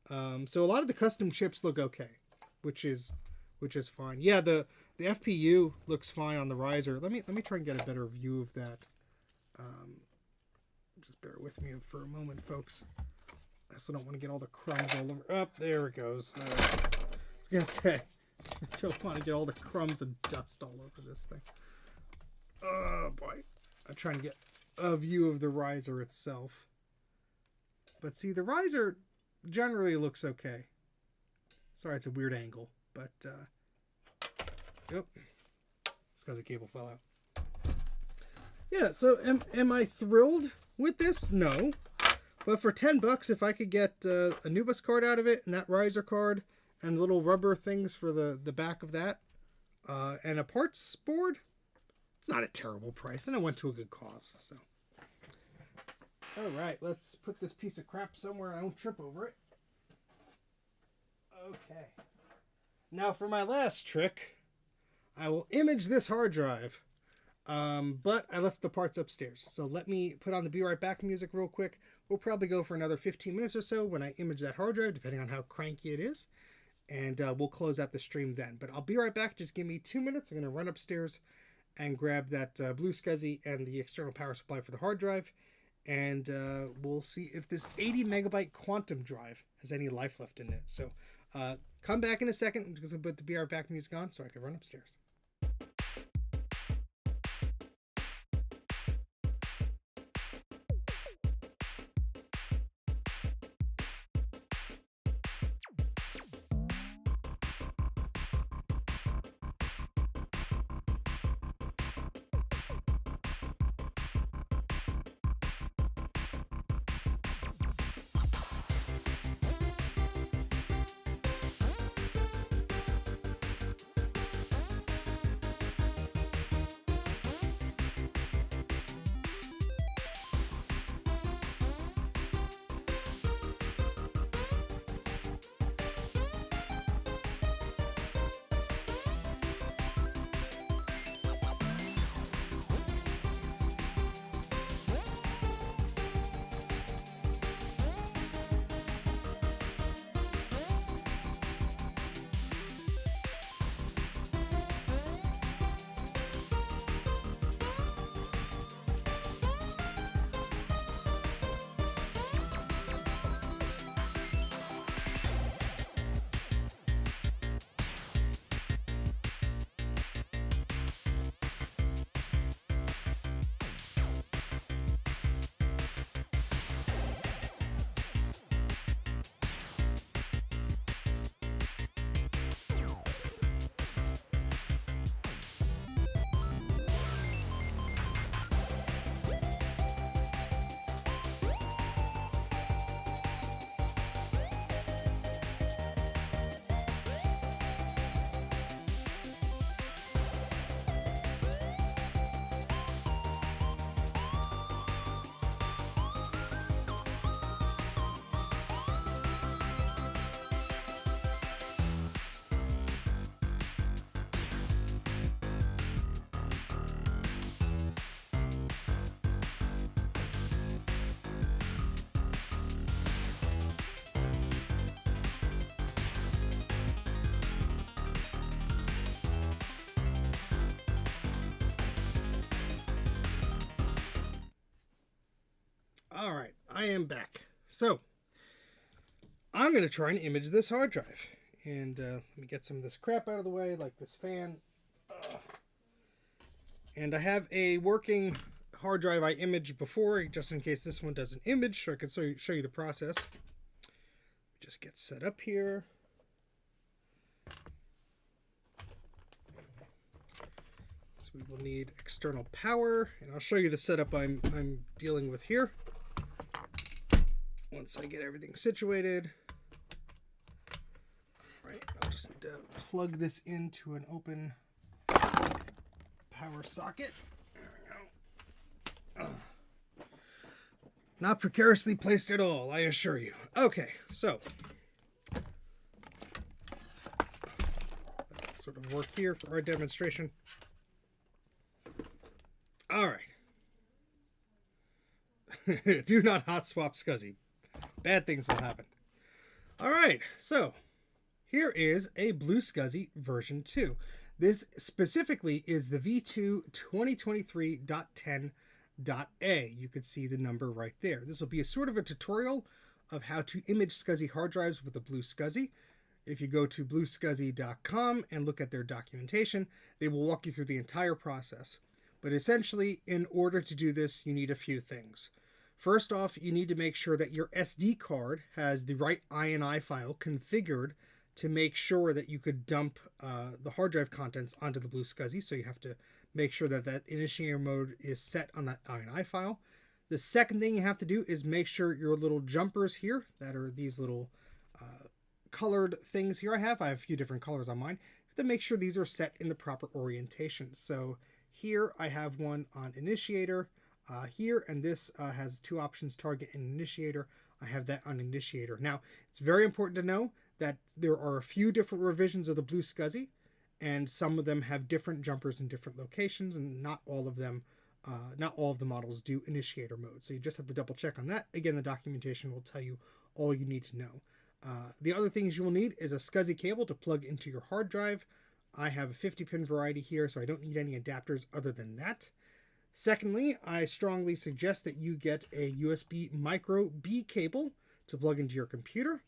So a lot of the custom chips look okay, which is fine. Yeah, the FPU looks fine on the riser. Let me try and get a better view of that. Just bear with me for a moment, folks. I also don't want to get all the crumbs all over. Oh, there it goes. I was gonna say, I don't want to get all the crumbs and dust all over this thing. Oh boy, I'm trying to get a view of the riser itself. But see, the riser generally looks okay. Sorry, it's a weird angle, but yep, it's because the cable fell out. Yeah, so am I thrilled with this? No. But for $10, if I could get a Nubus card out of it, and that riser card, and little rubber things for the back of that, and a parts board, it's not a terrible price, and it went to a good cause. So, all right, let's put this piece of crap somewhere I don't trip over it. Okay. Now for my last trick, I will image this hard drive. But I left the parts upstairs. So let me put on the Be Right Back music real quick. We'll probably go for another 15 minutes or so when I image that hard drive, depending on how cranky it is. And we'll close out the stream then. But I'll be right back. Just give me 2 minutes. I'm going to run upstairs and grab that blue SCSI and the external power supply for the hard drive. And we'll see if this 80 megabyte quantum drive has any life left in it. So come back in a second. I'm just going to put the Be Right Back music on so I can run upstairs. All right, I am back. So, I'm going to try and image this hard drive. And let me get some of this crap out of the way, like this fan. And I have a working hard drive I imaged before, just in case this one doesn't image, so I can show you the process. Just get set up here. So we will need external power, and I'll show you the setup I'm dealing with here. Once I get everything situated. All right, I'll just need to plug this into an open power socket. There we go. Not precariously placed at all, I assure you. Okay, so let's sort of work here for our demonstration. All right. Do not hot swap SCSI. Bad things will happen. All right, so here is a Blue SCSI version 2. This specifically is the V2 2023.10.A. You could see the number right there. This will be a sort of a tutorial of how to image SCSI hard drives with a Blue SCSI. If you go to bluescsi.com and look at their documentation, they will walk you through the entire process. But essentially, in order to do this, you need a few things. First off, you need to make sure that your SD card has the right INI file configured to make sure that you could dump the hard drive contents onto the Blue SCSI. So you have to make sure that that initiator mode is set on that INI file. The second thing you have to do is make sure your little jumpers here, that are these little colored things here I have a few different colors on mine. You have to make sure these are set in the proper orientation. So here I have one on initiator here, and this has two options, target and initiator. I have that on initiator. Now, it's very important to know that there are a few different revisions of the Blue SCSI, and some of them have different jumpers in different locations, and not all of them, not all of the models do initiator mode. So you just have to double check on that. Again, the documentation will tell you all you need to know. The other things you will need is a SCSI cable to plug into your hard drive. I have a 50-pin variety here, so I don't need any adapters other than that. Secondly, I strongly suggest that you get a USB micro B cable to plug into your computer.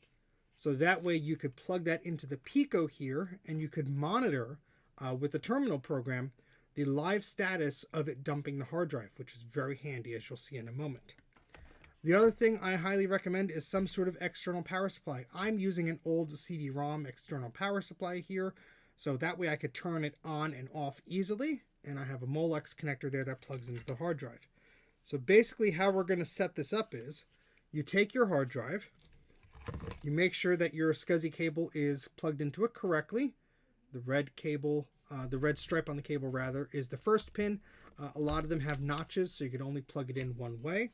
So that way you could plug that into the Pico here, and you could monitor with the terminal program the live status of it dumping the hard drive, which is very handy, as you'll see in a moment. The other thing I highly recommend is some sort of external power supply. I'm using an old CD-ROM external power supply here, so that way I could turn it on and off easily, and I have a Molex connector there that plugs into the hard drive. So basically how we're going to set this up is, you take your hard drive, you make sure that your SCSI cable is plugged into it correctly. The red cable, the red stripe on the cable rather, is the first pin. A lot of them have notches, so you can only plug it in one way.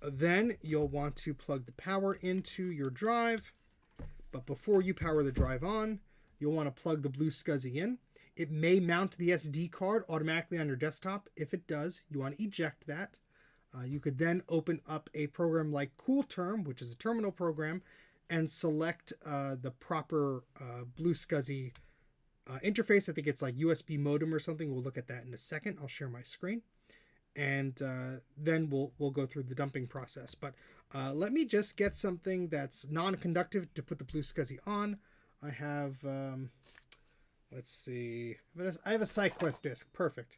Then you'll want to plug the power into your drive, but before you power the drive on, you'll want to plug the Blue SCSI in. It may mount the SD card automatically on your desktop. If it does, you want to eject that. You could then open up a program like CoolTerm, which is a terminal program, and select the proper Blue SCSI interface. I think it's like USB modem or something. We'll look at that in a second. I'll share my screen. And then we'll go through the dumping process. But let me just get something that's non-conductive to put the Blue SCSI on. I have, let's see, I have a SideQuest disk. Perfect.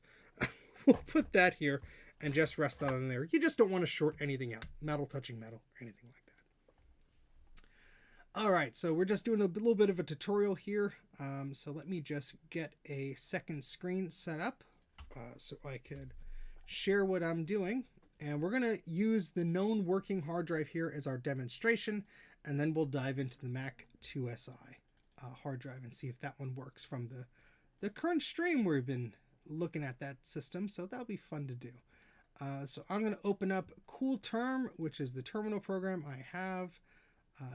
We'll put that here and just rest that on there. You just don't want to short anything out, metal touching metal or anything like that. All right, so we're just doing a little bit of a tutorial here. So let me just get a second screen set up so I could share what I'm doing. And we're going to use the known working hard drive here as our demonstration, and then we'll dive into the Mac 2SI hard drive and see if that one works from the current stream we've been looking at that system. So that'll be fun to do. So I'm going to open up CoolTerm, which is the terminal program I have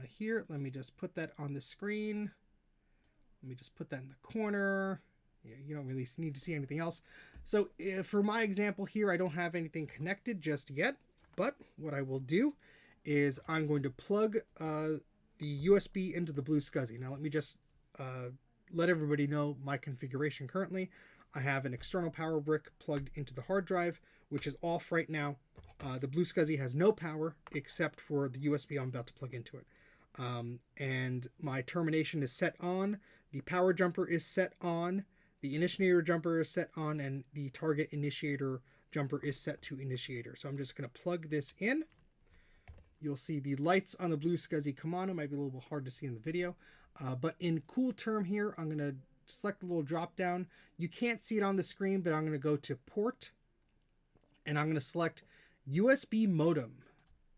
here. Let me just put that on the screen. Let me just put that in the corner. Yeah, you don't really need to see anything else. So for my example here, I don't have anything connected just yet, but what I will do is I'm going to plug the USB into the Blue SCSI. Now let me just let everybody know my configuration currently. I have an external power brick plugged into the hard drive, which is off right now. The Blue SCSI has no power except for the USB I'm about to plug into it. And my termination is set on, the power jumper is set on, the initiator jumper is set on, and the target initiator jumper is set to initiator. So I'm just going to plug this in. You'll see the lights on the Blue SCSI come on. It might be a little bit hard to see in the video. But in CoolTerm here, I'm going to select the little drop down. You can't see it on the screen, but I'm going to go to port, and I'm going to select USB modem.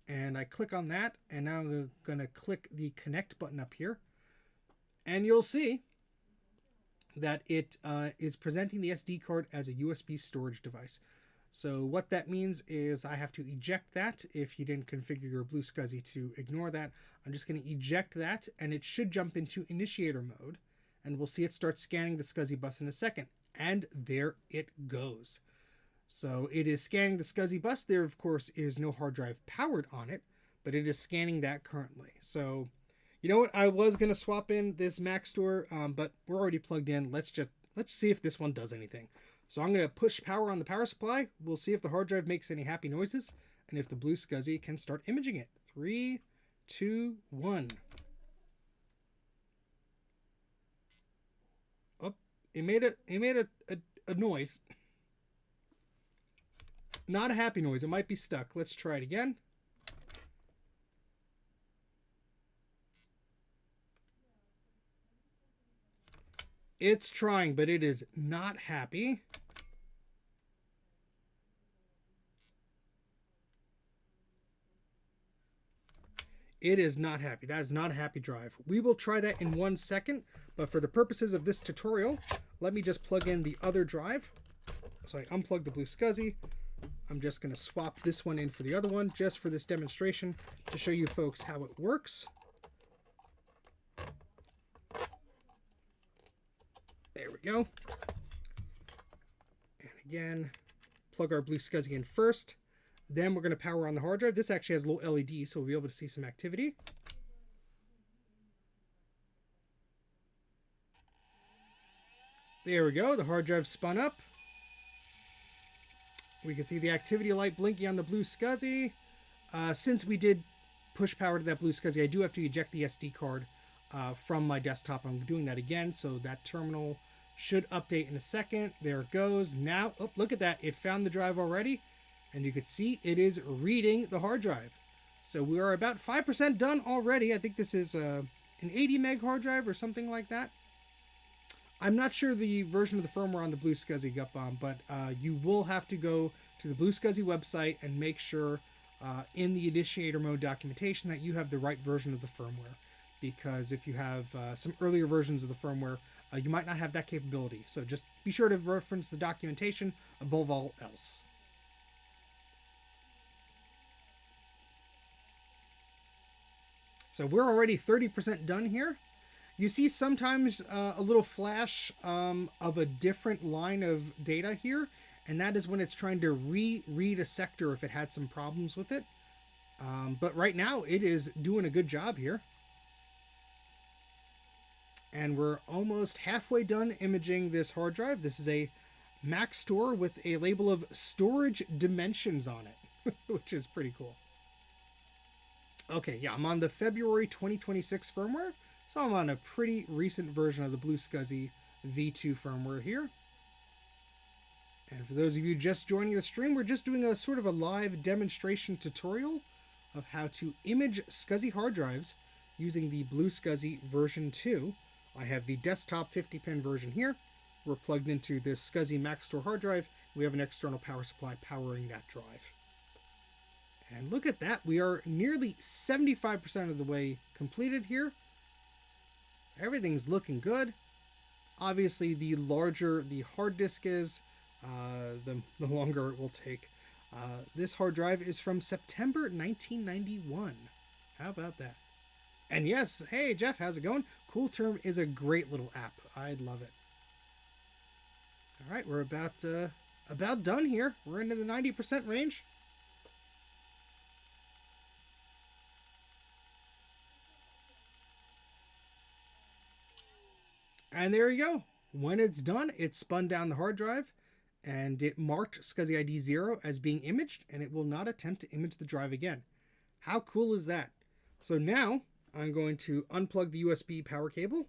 And I click on that, and now I'm going to click the connect button up here. And you'll see that it is presenting the SD card as a USB storage device. So what that means is I have to eject that. If you didn't configure your Blue SCSI to ignore that, I'm just going to eject that, and it should jump into initiator mode, and we'll see it start scanning the SCSI bus in a second. And there it goes. So it is scanning the SCSI bus. There, of course, is no hard drive powered on it, but it is scanning that currently. So, you know what? I was going to swap in this Mac Store, but we're already plugged in. Let's see if this one does anything. So I'm going to push power on the power supply. We'll see if the hard drive makes any happy noises and if the Blue SCSI can start imaging it. 3, 2, 1. Oh, it made a noise. Not a happy noise. It might be stuck. Let's try it again. It's trying, but it is not happy. It is not happy. That is not a happy drive. We will try that in 1 second, but for the purposes of this tutorial, let me just plug in the other drive. So I unplug the Blue SCSI. I'm just going to swap this one in for the other one, just for this demonstration, to show you folks how it works. There we go. And again, plug our Blue SCSI in first. Then we're going to power on the hard drive. This actually has a little LED, so we'll be able to see some activity. There we go. The hard drive spun up. We can see the activity light blinking on the Blue SCSI. Since we did push power to that Blue SCSI, I do have to eject the SD card from my desktop. I'm doing that again, so that terminal should update in a second. There it goes. Now, oh, look at that. It found the drive already, and you can see it is reading the hard drive. So we are about 5% done already. I think this is an 80 meg hard drive or something like that. I'm not sure the version of the firmware on the Blue SCSI Gutbomb, but you will have to go to the Blue SCSI website and make sure in the initiator mode documentation that you have the right version of the firmware. Because if you have some earlier versions of the firmware, you might not have that capability. So just be sure to reference the documentation above all else. So we're already 30% done here. You see sometimes a little flash of a different line of data here, and that is when it's trying to reread a sector if it had some problems with it. But right now it is doing a good job here. And we're almost halfway done imaging this hard drive. This is a Mac Store with a label of storage dimensions on it, which is pretty cool. Okay, yeah, I'm on the February 2026 firmware. So I'm on a pretty recent version of the Blue SCSI V2 firmware here. And for those of you just joining the stream, we're just doing a sort of a live demonstration tutorial of how to image SCSI hard drives using the Blue SCSI version 2. I have the desktop 50-pin version here. We're plugged into this SCSI Mac Store hard drive. We have an external power supply powering that drive. And look at that. We are nearly 75% of the way completed here. Everything's looking good. Obviously, the larger the hard disk is, the longer it will take. This hard drive is from September 1991. How about that? And yes, hey Jeff, how's it going? Cool Term is a great little app. I love it. All right, we're about done here. We're into the 90% range. And there you go. When it's done, it spun down the hard drive and it marked SCSI ID 0 as being imaged, and it will not attempt to image the drive again. How cool is that? So now I'm going to unplug the USB power cable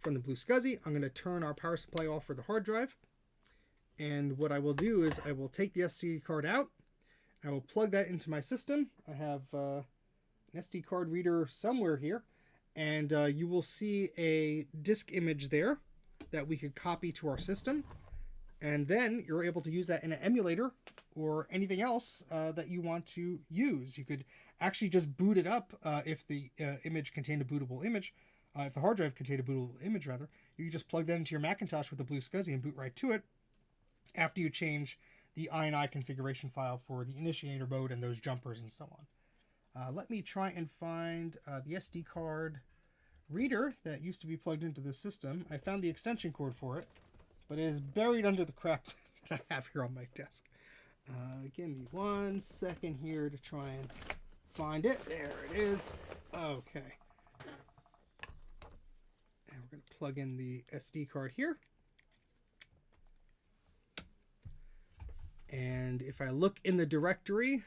from the Blue SCSI. I'm going to turn our power supply off for the hard drive. And what I will do is I will take the SD card out. I will plug that into my system. I have an SD card reader somewhere here. And you will see a disk image there that we could copy to our system. And then you're able to use that in an emulator or anything else that you want to use. You could actually just boot it up if the image contained a bootable image. If the hard drive contained a bootable image, rather. You can just plug that into your Macintosh with the Blue SCSI and boot right to it after you change the INI configuration file for the initiator mode and those jumpers and so on. Let me try and find the SD card reader that used to be plugged into the system. I found the extension cord for it, but it is buried under the crap that I have here on my desk. Give me 1 second here to try and find it. There it is. Okay. And we're going to plug in the SD card here. And if I look in the directory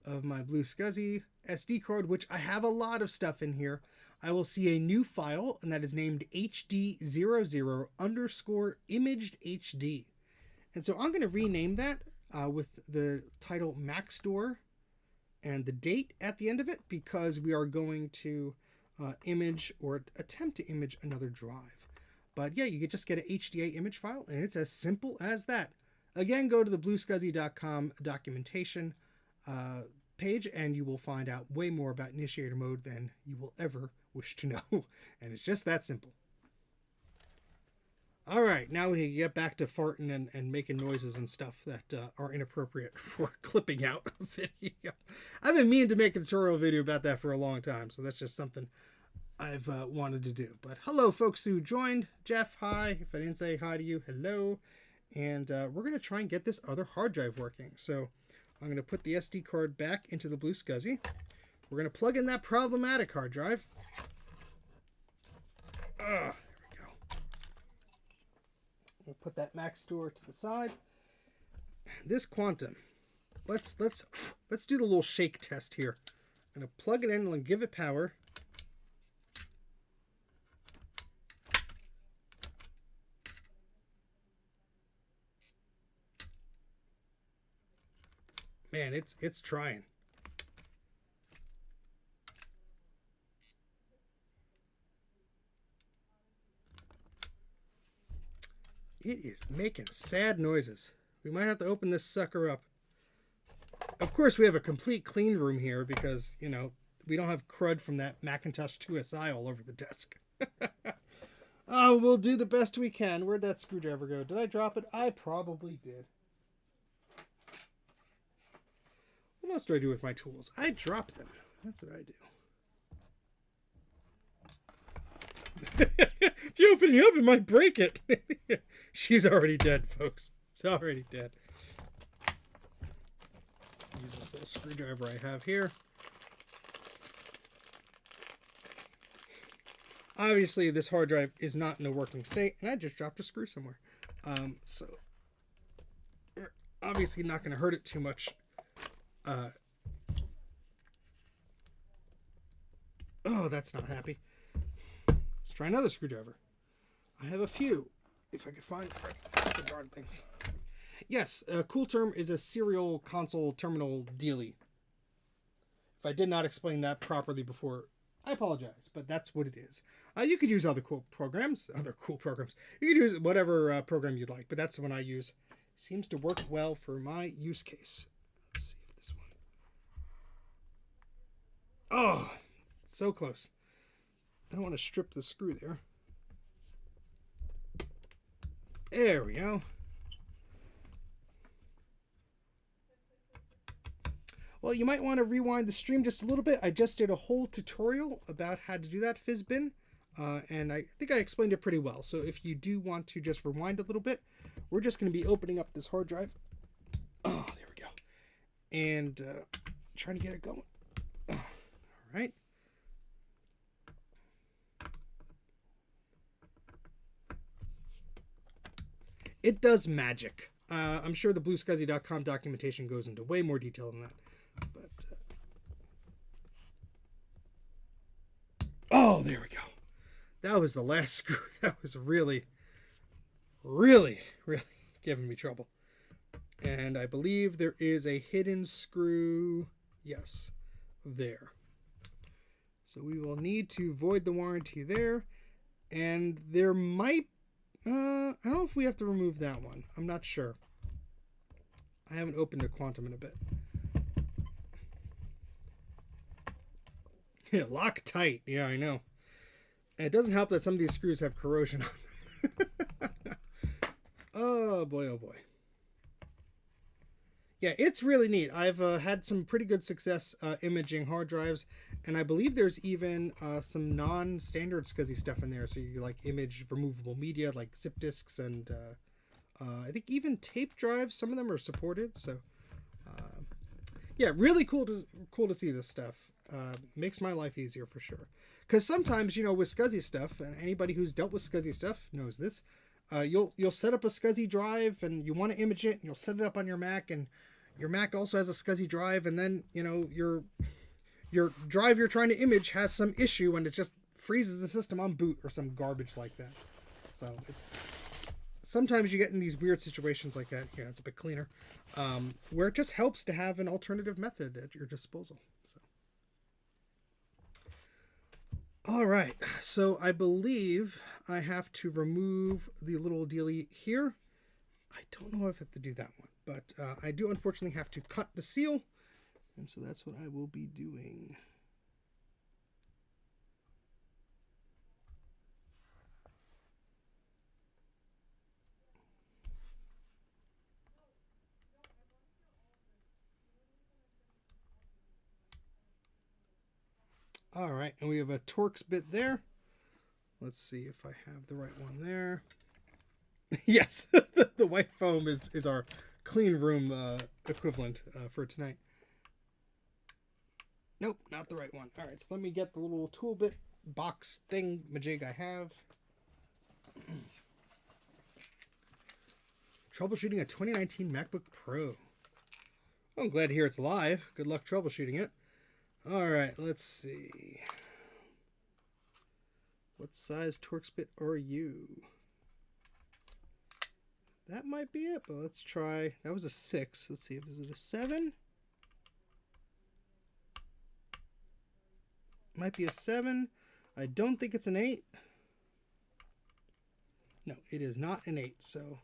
of my Blue SCSI SD card, which I have a lot of stuff in here, I will see a new file, and that is named HD00_imaged_HD. And so I'm going to rename that with the title Mac Store and the date at the end of it, because we are going to image or attempt to image another drive. But yeah, you could just get an HDA image file, and it's as simple as that. Again, go to the bluescsi.com documentation page, and you will find out way more about initiator mode than you will ever wish to know. And it's just that simple. All right, now we can get back to farting and making noises and stuff that are inappropriate for clipping out a video. I've been meaning to make a tutorial video about that for a long time, so that's just something I've wanted to do. But hello, folks who joined. Jeff, hi. If I didn't say hi to you, hello. And we're going to try and get this other hard drive working. So I'm going to put the SD card back into the Blue SCSI. We're going to plug in that problematic hard drive. There we go. We'll put that Mac Store to the side. This Quantum, let's do the little shake test here. I'm going to plug it in and give it power. Man, it's trying. It is making sad noises. We might have to open this sucker up. Of course, we have a complete clean room here because, you know, we don't have crud from that Macintosh 2SI all over the desk. Oh, we'll do the best we can. Where'd that screwdriver go? Did I drop it? I probably did. What else do I do with my tools? I drop them. That's what I do. If you open the oven, it might break it. She's already dead, folks. It's already dead. Use this little screwdriver I have here. Obviously, this hard drive is not in a working state, and I just dropped a screw somewhere. So, we're obviously not going to hurt it too much. Oh, that's not happy. Let's try another screwdriver. I have a few, if I could find the darn things. Yes, CoolTerm is a serial console terminal dealie. If I did not explain that properly before, I apologize, but that's what it is. You could use other cool programs. You could use whatever program you'd like, but that's the one I use. Seems to work well for my use case. Let's see if this one. Oh, so close. I don't want to strip the screw there. There we go. Well, you might want to rewind the stream just a little bit. I just did a whole tutorial about how to do that FizzBin, and I think I explained it pretty well. So if you do want to just rewind a little bit, we're just going to be opening up this hard drive. Oh, there we go. And trying to get it going. All right. It does magic. I'm sure the bluescsi.com documentation goes into way more detail than that. But oh, there we go. That was the last screw. That was really giving me trouble. And I believe there is a hidden screw. Yes, there. So we will need to void the warranty there. And there might... I don't know if we have to remove that one. I'm not sure. I haven't opened a Quantum in a bit. Yeah, lock tight. Yeah, I know. And it doesn't help that some of these screws have corrosion on them. Oh boy, oh boy. Yeah, it's really neat. I've had some pretty good success imaging hard drives, and I believe there's even some non-standard SCSI stuff in there. So you like image removable media like zip disks and I think even tape drives. Some of them are supported. So yeah, really cool to see this stuff. Makes my life easier for sure. Because sometimes, you know, with SCSI stuff, and anybody who's dealt with SCSI stuff knows this, you'll set up a SCSI drive and you want to image it, and you'll set it up on your Mac, and your Mac also has a SCSI drive, and then, you know, your drive you're trying to image has some issue and it just freezes the system on boot or some garbage like that. So it's sometimes you get in these weird situations like that. Yeah, it's a bit cleaner, where it just helps to have an alternative method at your disposal. So. All right, so I believe I have to remove the little dealie here. I don't know if I have to do that one, but I do unfortunately have to cut the seal, and so that's what I will be doing. All right, and we have a Torx bit there. Let's see if I have the right one there. Yes, the white foam is our clean room equivalent for tonight. Nope, not the right one. All right, so let me get the little tool bit box thing majig I have. Troubleshooting a 2019 MacBook Pro. Oh, I'm glad to hear it's live. Good luck troubleshooting it. All right, let's see. What size Torx bit are you? That might be it, but let's try. That was a 6. Let's see. Is it a 7? Might be a 7. I don't think it's an 8. No, it is not an 8. So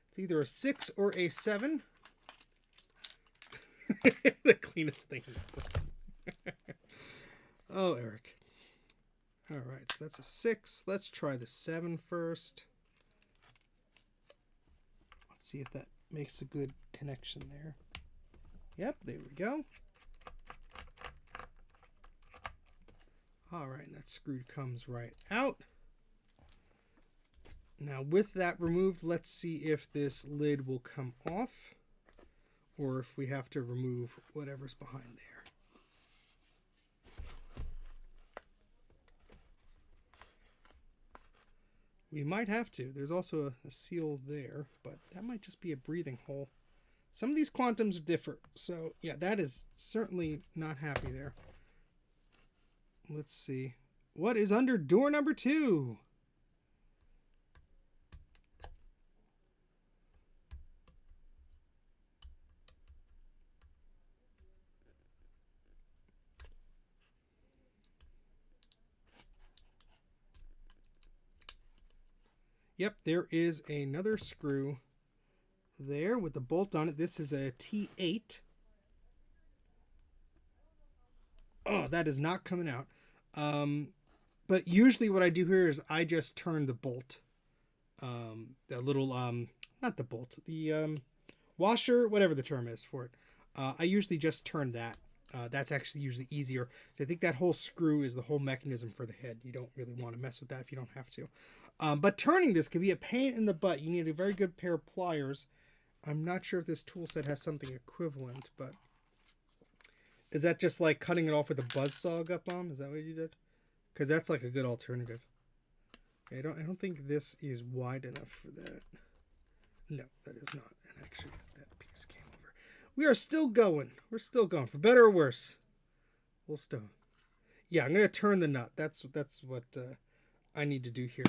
it's either a 6 or a 7. The cleanest thing. Oh, Eric. All right, so that's a 6. Let's try the 7 first. Let's see if that makes a good connection there. Yep, there we go. All right, that screw comes right out. Now, with that removed, let's see if this lid will come off, or if we have to remove whatever's behind there. We might have to. There's also a seal there, but that might just be a breathing hole. Some of these quantums differ, so yeah, that is certainly not happy there. Let's see. What is under door number 2? Yep, there is another screw there with the bolt on it. This is a T8. Oh, that is not coming out. But usually what I do here is I just turn the bolt. The little, not the bolt, the washer, whatever the term is for it. I usually just turn that. That's actually usually easier. So I think that whole screw is the whole mechanism for the head. You don't really want to mess with that if you don't have to. But turning this can be a pain in the butt. You need a very good pair of pliers. I'm not sure if this tool set has something equivalent, but is that just like cutting it off with a buzzsaw, Gutbomb? Is that what you did? Because that's like a good alternative. Okay, I don't think this is wide enough for that. No, that is not. And actually, that piece came over. We are still going. We're still going. For better or worse, we'll still. Yeah, I'm gonna turn the nut. That's what I need to do here.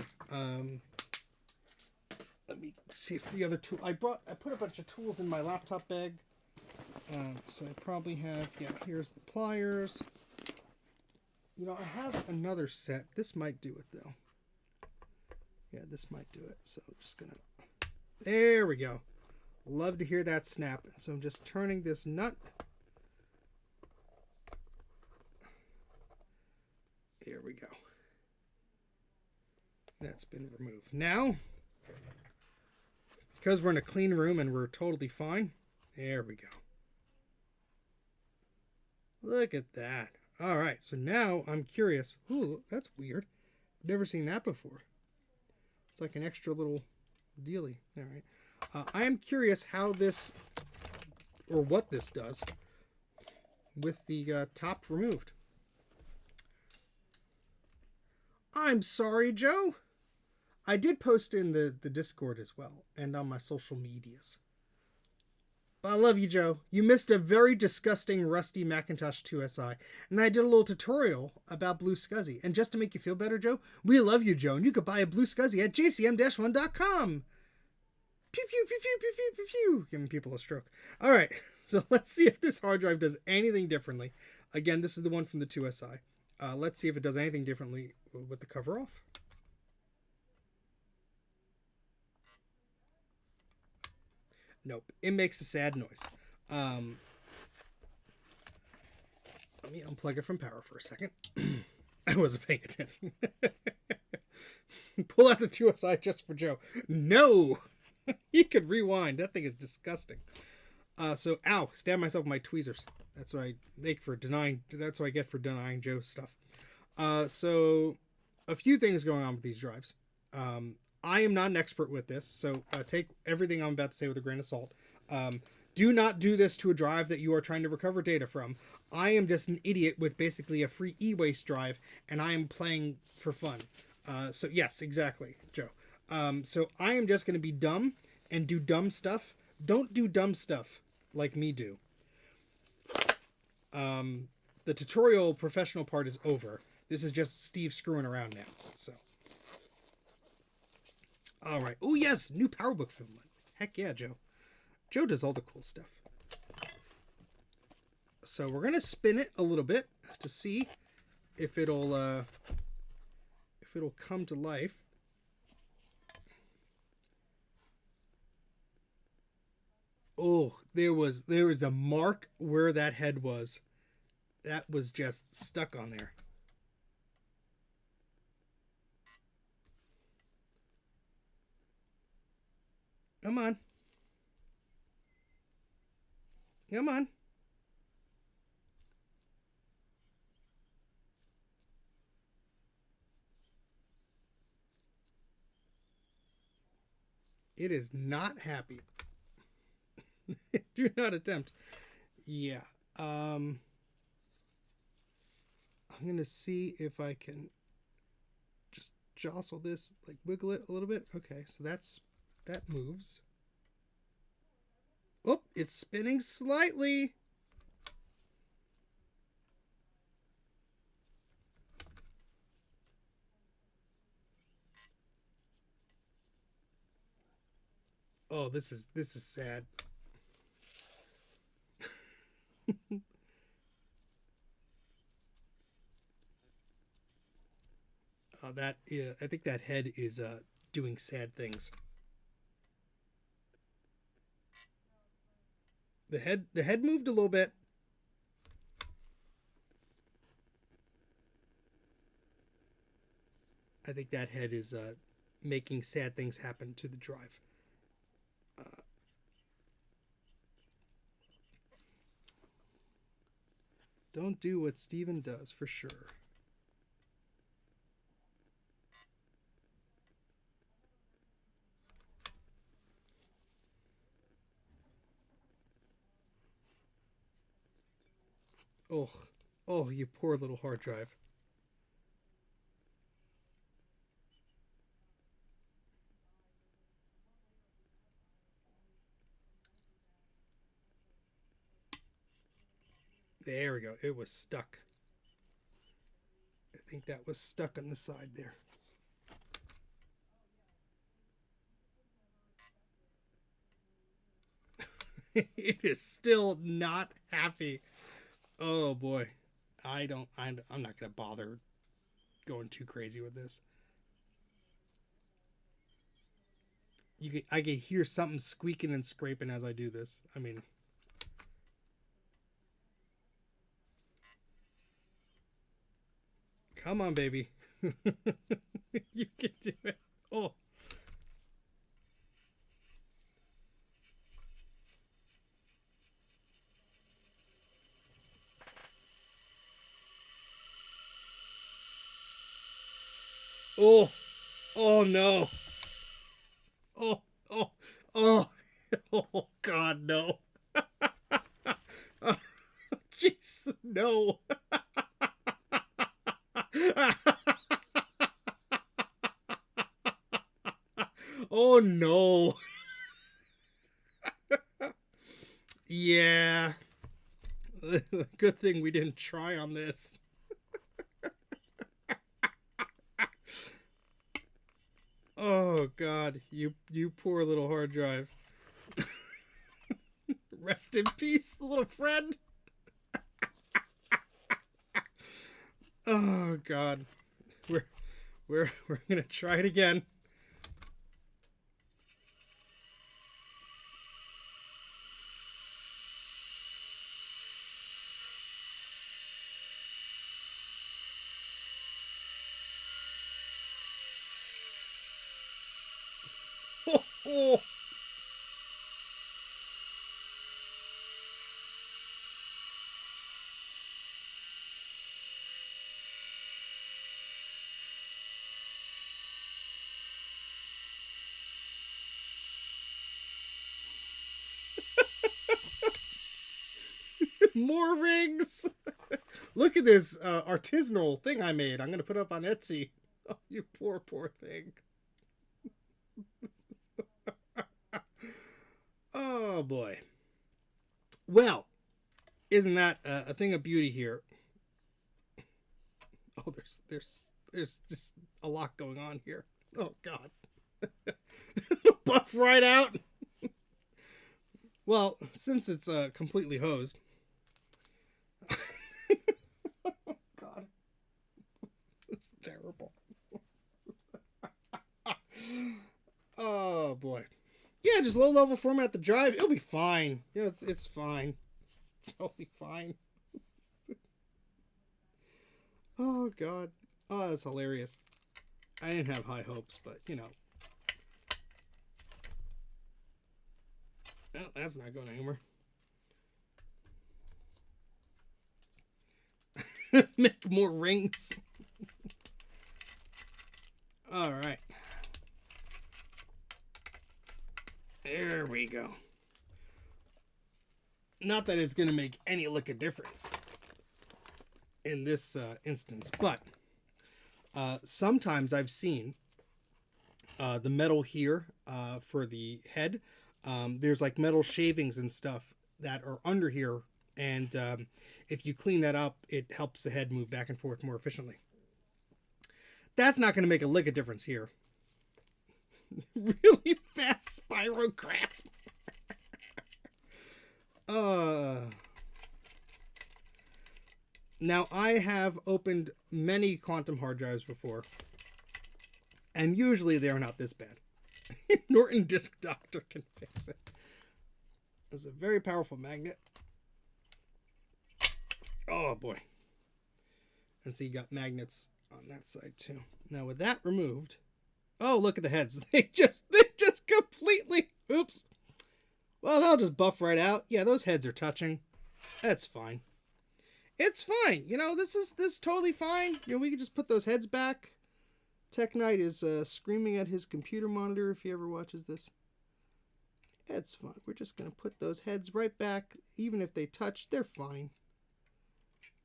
Let me see if the other tool. I put a bunch of tools in my laptop bag. So I probably have. Yeah, here's the pliers. You know, I have another set. This might do it though. Yeah, this might do it. So I'm just gonna. There we go. Love to hear that snap. So I'm just turning this nut. There we go. That's been removed. Now, because we're in a clean room and we're totally fine, There we go. Look at that. All right, so now I'm curious. Ooh, that's weird. Never seen that before. It's like an extra little dealie. All right. I am curious how this, or what this does with the top removed. I'm sorry, Joe. I did post in the Discord as well and on my social medias. But I love you, Joe. You missed a very disgusting rusty Macintosh 2SI, and I did a little tutorial about Blue SCSI. And just to make you feel better, Joe, we love you, Joe, and you could buy a Blue SCSI at jcm-1.com. Pew, pew, pew, pew, pew, pew, pew, pew. Giving people a stroke. All right, so let's see if this hard drive does anything differently. Again, this is the one from the 2SI. Let's see if it does anything differently with the cover off. Nope, it makes a sad noise. Let me unplug it from power for a second. I wasn't paying attention. Pull out the 2SI just for Joe. No! He could rewind. That thing is disgusting. So, ow, stab myself with my tweezers. That's what I make for denying. That's what I get for denying Joe's stuff. So, a few things going on with these drives. I am not an expert with this, so take everything I'm about to say with a grain of salt. Do not do this to a drive that you are trying to recover data from. I am just an idiot with basically a free e-waste drive, and I am playing for fun. So yes, exactly, Joe. So I am just going to be dumb and do dumb stuff. Don't do dumb stuff like me do. The tutorial professional part is over. This is just Steve screwing around now, so. All right. Oh, yes. New PowerBook filament. Heck yeah, Joe. Joe does all the cool stuff. So we're going to spin it a little bit to see if it'll come to life. Oh, there was a mark where that head was. That was just stuck on there. Come on. Come on. It is not happy. Do not attempt. Yeah. I'm going to see if I can just jostle this, like wiggle it a little bit. Okay, so that moves. Oh, it's spinning slightly. Oh, this is sad. I think that head is doing sad things. The head moved a little bit. I think that head is making sad things happen to the drive. Don't do what Steven does, for sure. Oh, you poor little hard drive. There we go. It was stuck. I think that was stuck on the side there. It is still not happy. Oh boy. I'm not gonna bother going too crazy with this. I can hear something squeaking and scraping as I do this. I mean, come on, baby. You can do it. Oh. Oh, oh no. Oh, oh, oh, oh God, no. Oh, jeez, no. Oh no. Yeah. Good thing we didn't try on this. Oh God, you poor little hard drive. Rest in peace, little friend. Oh God. We're gonna try it again. Oh, oh. More rings. Look at this artisanal thing I made. I'm gonna put it up on Etsy. Oh, you poor thing. Oh boy. Well, isn't that a thing of beauty here? Oh, there's just a lot going on here. Oh God. Buff right out. Well, since it's completely hosed. Oh God. It's terrible. Oh boy. Yeah, just low level format the drive. It'll be fine. Yeah, it's fine. It's totally fine. Oh God. Oh, that's hilarious. I didn't have high hopes, but you know. Well, that's not going anywhere. Make more rings. All right. There we go. Not that it's going to make any lick of difference in this instance, but sometimes I've seen the metal here for the head. There's like metal shavings and stuff that are under here, and if you clean that up, it helps the head move back and forth more efficiently. That's not going to make a lick of difference here. Really fast spirograph. Now, I have opened many quantum hard drives before, and usually they are not this bad. Norton Disk Doctor can fix it. It's a very powerful magnet. Oh boy. And so you got magnets on that side too. Now with that removed, oh look at the heads. They just completely, oops. Well, they'll just buff right out. Yeah, those heads are touching. That's fine. It's fine. You know, this is totally fine. You know, we can just put those heads back. Tech Knight is screaming at his computer monitor if he ever watches this. It's fine. We're just going to put those heads right back. Even if they touch, they're fine.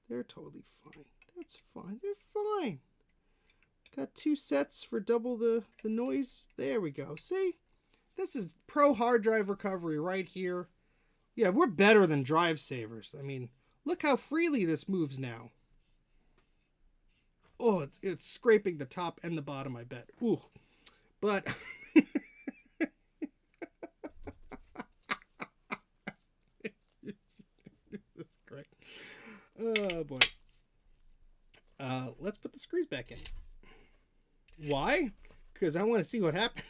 They're totally fine. That's fine. They're fine. Got 2 sets for double the noise. There we go. See? This is pro hard drive recovery right here. Yeah, we're better than drive savers. I mean, look how freely this moves now. Oh, it's scraping the top and the bottom, I bet. Ooh. But this is great. Oh boy. Let's put the screws back in. Why? Because I want to see what happens.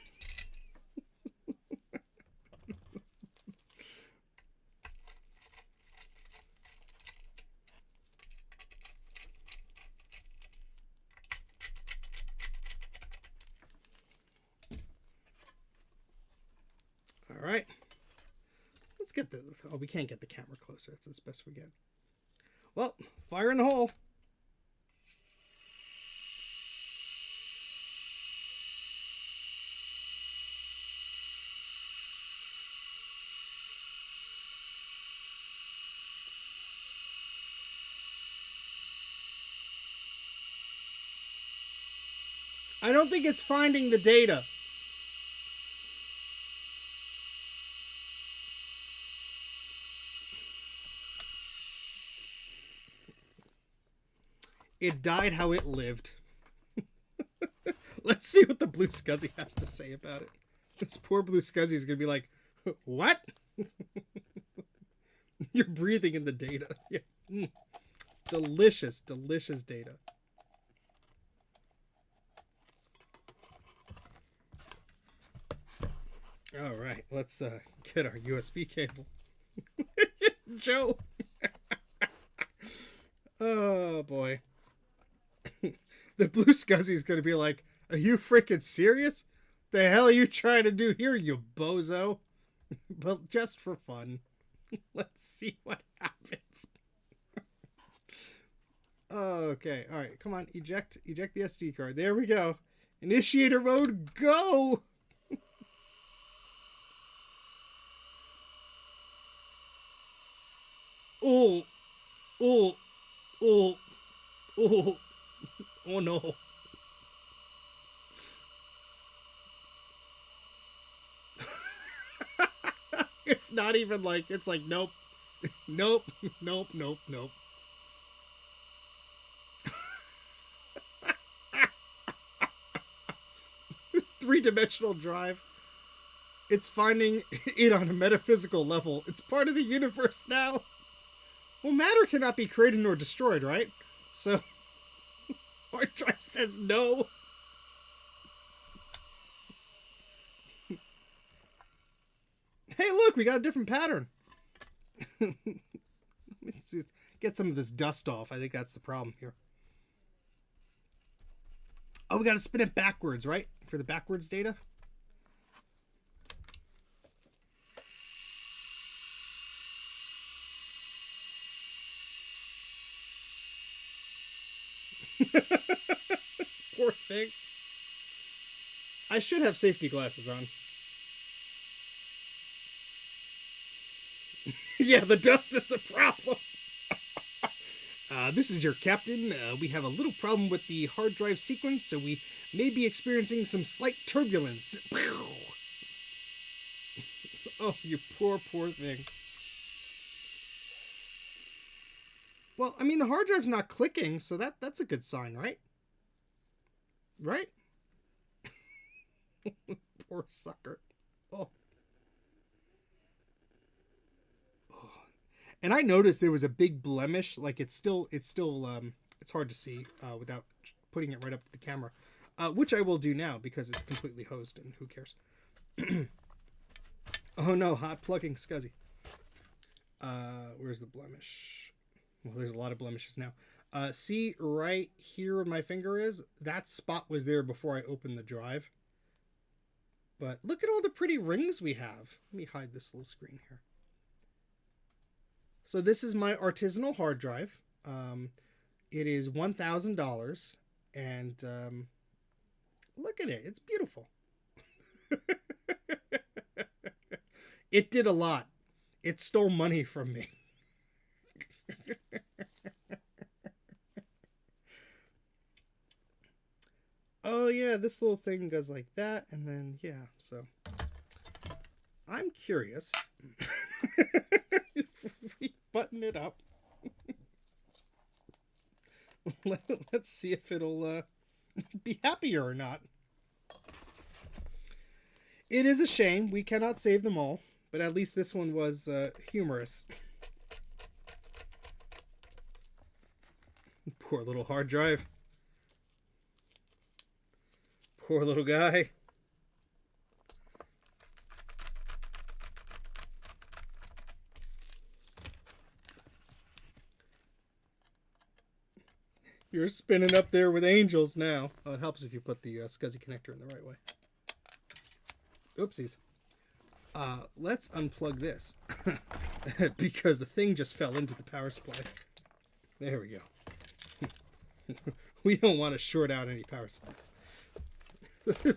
All right. Let's get the... Oh, we can't get the camera closer. It's as best we get. Well, fire in the hole. I don't think it's finding the data. It died how it lived. Let's see what the blue SCSI has to say about it. This poor blue SCSI is going to be like, what? You're breathing in the data. Yeah. Delicious, delicious data. All right, let's get our USB cable. Joe. Oh, boy. The blue SCSI is going to be like, are you freaking serious? The hell are you trying to do here, you bozo? But just for fun. Let's see what happens. Okay, all right, come on, eject the SD card. There we go. Initiator mode, go! Oh, oh, oh, oh, oh no. It's not even like, it's like, nope, nope, nope, nope, nope. Three-dimensional drive. It's finding it on a metaphysical level. It's part of the universe now. Well, matter cannot be created nor destroyed, right? So, hard drive says no. Hey, look, we got a different pattern. Let's get some of this dust off. I think that's the problem here. Oh, we got to spin it backwards, right? For the backwards data. Poor thing. I should have safety glasses on. Yeah, the dust is the problem. This is your captain. We have a little problem with the hard drive sequence, so we may be experiencing some slight turbulence. Oh, you poor, poor thing. Well, I mean, the hard drive's not clicking, so that's a good sign, right? Right? Poor sucker. Oh. And I noticed there was a big blemish. Like it's hard to see without putting it right up to the camera, which I will do now because it's completely hosed and who cares. Oh no, hot plugging SCSI. Where's the blemish? Well, there's a lot of blemishes now. See right here where my finger is? That spot was there before I opened the drive. But look at all the pretty rings we have. Let me hide this little screen here. So this is my artisanal hard drive. It is $1,000, and look at it. It's beautiful. It did a lot. It stole money from me. Oh yeah, this little thing goes like that, and then yeah, so I'm curious. Button it up. Let's see if it'll be happier or not. It is a shame we cannot save them all, but at least this one was humorous. Poor little hard drive. Poor little guy. You're spinning up there with angels now. Oh, it helps if you put the SCSI connector in the right way. Oopsies. Let's unplug this. Because the thing just fell into the power supply. There we go. We don't want to short out any power supplies.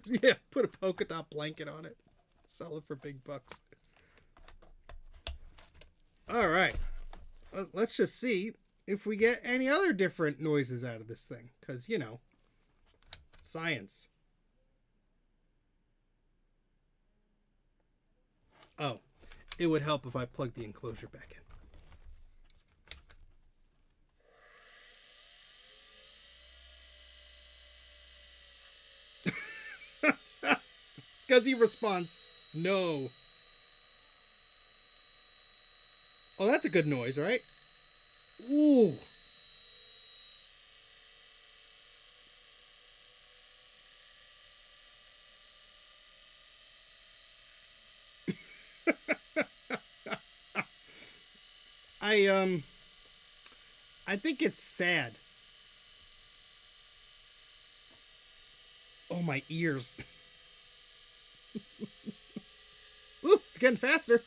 Yeah, put a polka dot blanket on it. Sell it for big bucks. Alright. Let's just see if we get any other different noises out of this thing. Because, you know, science. Oh, it would help if I plugged the enclosure back in. Scuzzy response, no. Oh, that's a good noise, right? Ooh. I think it's sad. Oh, my ears. Ooh, it's getting faster.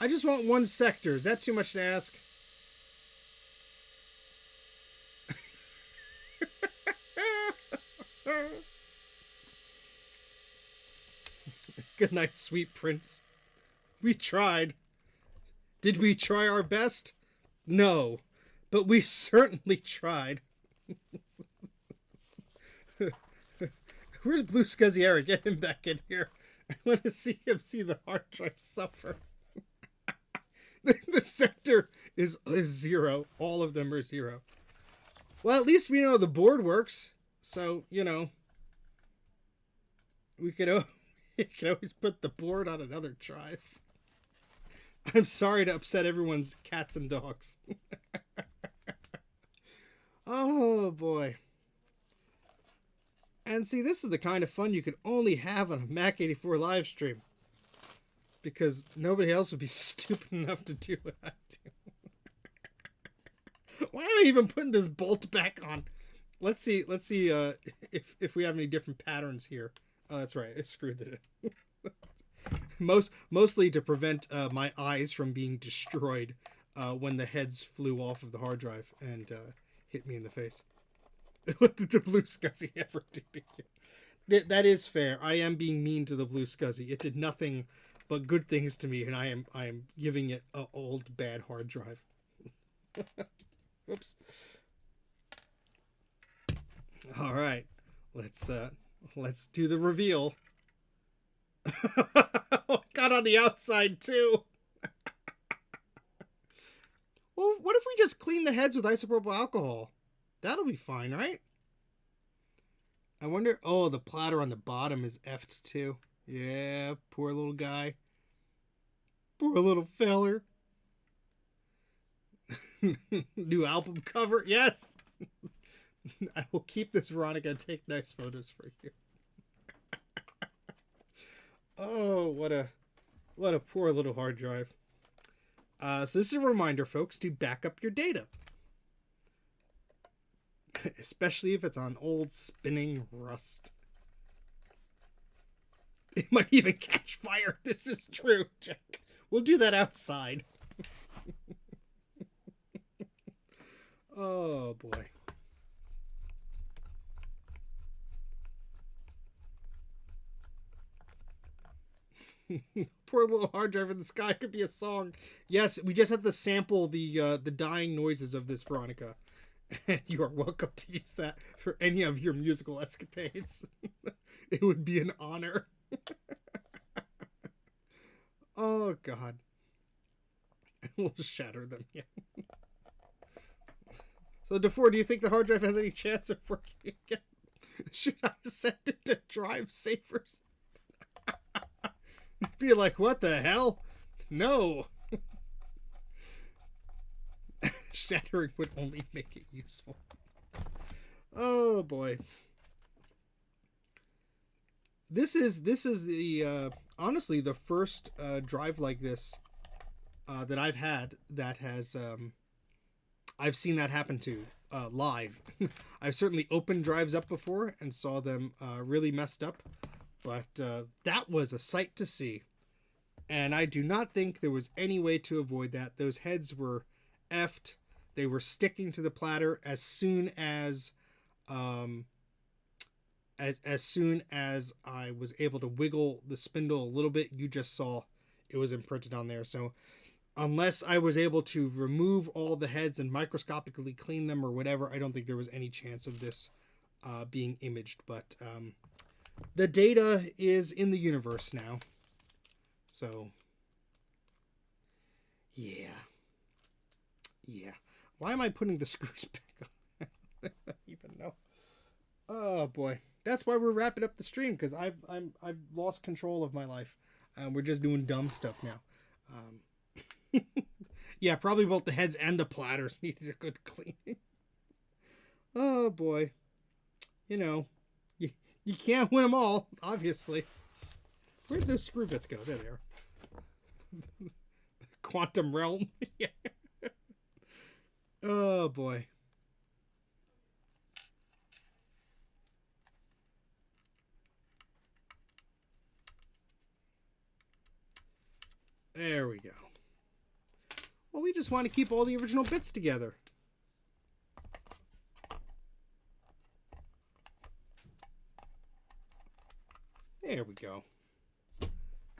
I just want one sector. Is that too much to ask? Good night, sweet prince. We tried. Did we try our best? No, but we certainly tried. Where's Blue Scuzzy Eric? Get him back in here. I want to see him see the hard drive suffer. The sector is 0. All of them are 0. Well, at least we know the board works. So, you know, we could always put the board on another drive. I'm sorry to upset everyone's cats and dogs. Oh, boy. And see, this is the kind of fun you could only have on a Mac 84 live stream. Because nobody else would be stupid enough to do what I do. Why am I even putting this bolt back on? Let's see if we have any different patterns here. Oh, that's right. I screwed it in. Mostly to prevent my eyes from being destroyed when the heads flew off of the hard drive and hit me in the face. What did the Blue Scuzzy ever do to you? That is fair. I am being mean to the Blue Scuzzy. It did nothing but good things to me, and I am giving it an old bad hard drive. Oops. All right, let's do the reveal. Got on the outside too. Well, what if we just clean the heads with isopropyl alcohol? That'll be fine, right? I wonder. Oh, the platter on the bottom is effed too. Yeah, poor little guy. Poor little feller. New album cover. Yes. I will keep this, Veronica, and take nice photos for you. Oh, what a poor little hard drive. So this is a reminder, folks, to back up your data. Especially if it's on old spinning rust. It might even catch fire. This is true, Jack. We'll do that outside. Oh, boy. Poor little hard drive in the sky could be a song. Yes, we just have to sample the dying noises of this, Veronica. And you are welcome to use that for any of your musical escapades. It would be an honor. Oh, God. We'll shatter them, yeah. So, DeFore, do you think the hard drive has any chance of working again? Should I send it to drive savers? You'd be like, what the hell? No. Shattering would only make it useful. Oh, boy. This is the honestly the first drive like this that I've had that has I've seen that happen to live. I've certainly opened drives up before and saw them really messed up, but that was a sight to see, and I do not think there was any way to avoid that. Those heads were effed. They were sticking to the platter as soon as as soon as I was able to wiggle the spindle a little bit. You just saw it was imprinted on there. So unless I was able to remove all the heads and microscopically clean them or whatever, I don't think there was any chance of this being imaged. But the data is in the universe now. So, yeah. Yeah. Why am I putting the screws back on? I don't even know. Oh boy, that's why we're wrapping up the stream, because I've lost control of my life. We're just doing dumb stuff now. Yeah, probably both the heads and the platters needed a good cleaning. Oh boy, you know, you can't win them all, obviously. Where'd those screw bits go? There they are. Quantum realm. Yeah. Oh boy. There we go. Well, we just want to keep all the original bits together. There we go.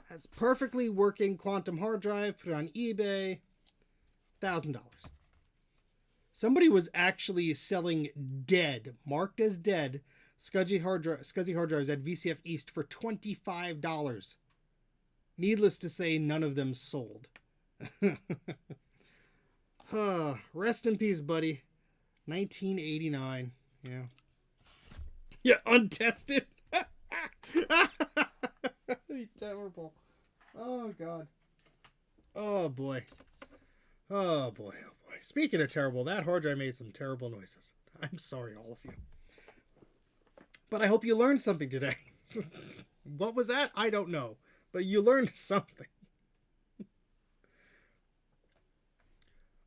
That's perfectly working quantum hard drive. Put it on eBay. $1,000. Somebody was actually selling dead, marked as dead, SCSI hard drives at VCF East for $25. Needless to say, none of them sold. Rest in peace, buddy. 1989. Yeah. Yeah, untested. Terrible. Oh, God. Oh, boy. Oh, boy. Oh, boy. Speaking of terrible, that hard drive made some terrible noises. I'm sorry, all of you. But I hope you learned something today. What was that? I don't know. But you learned something.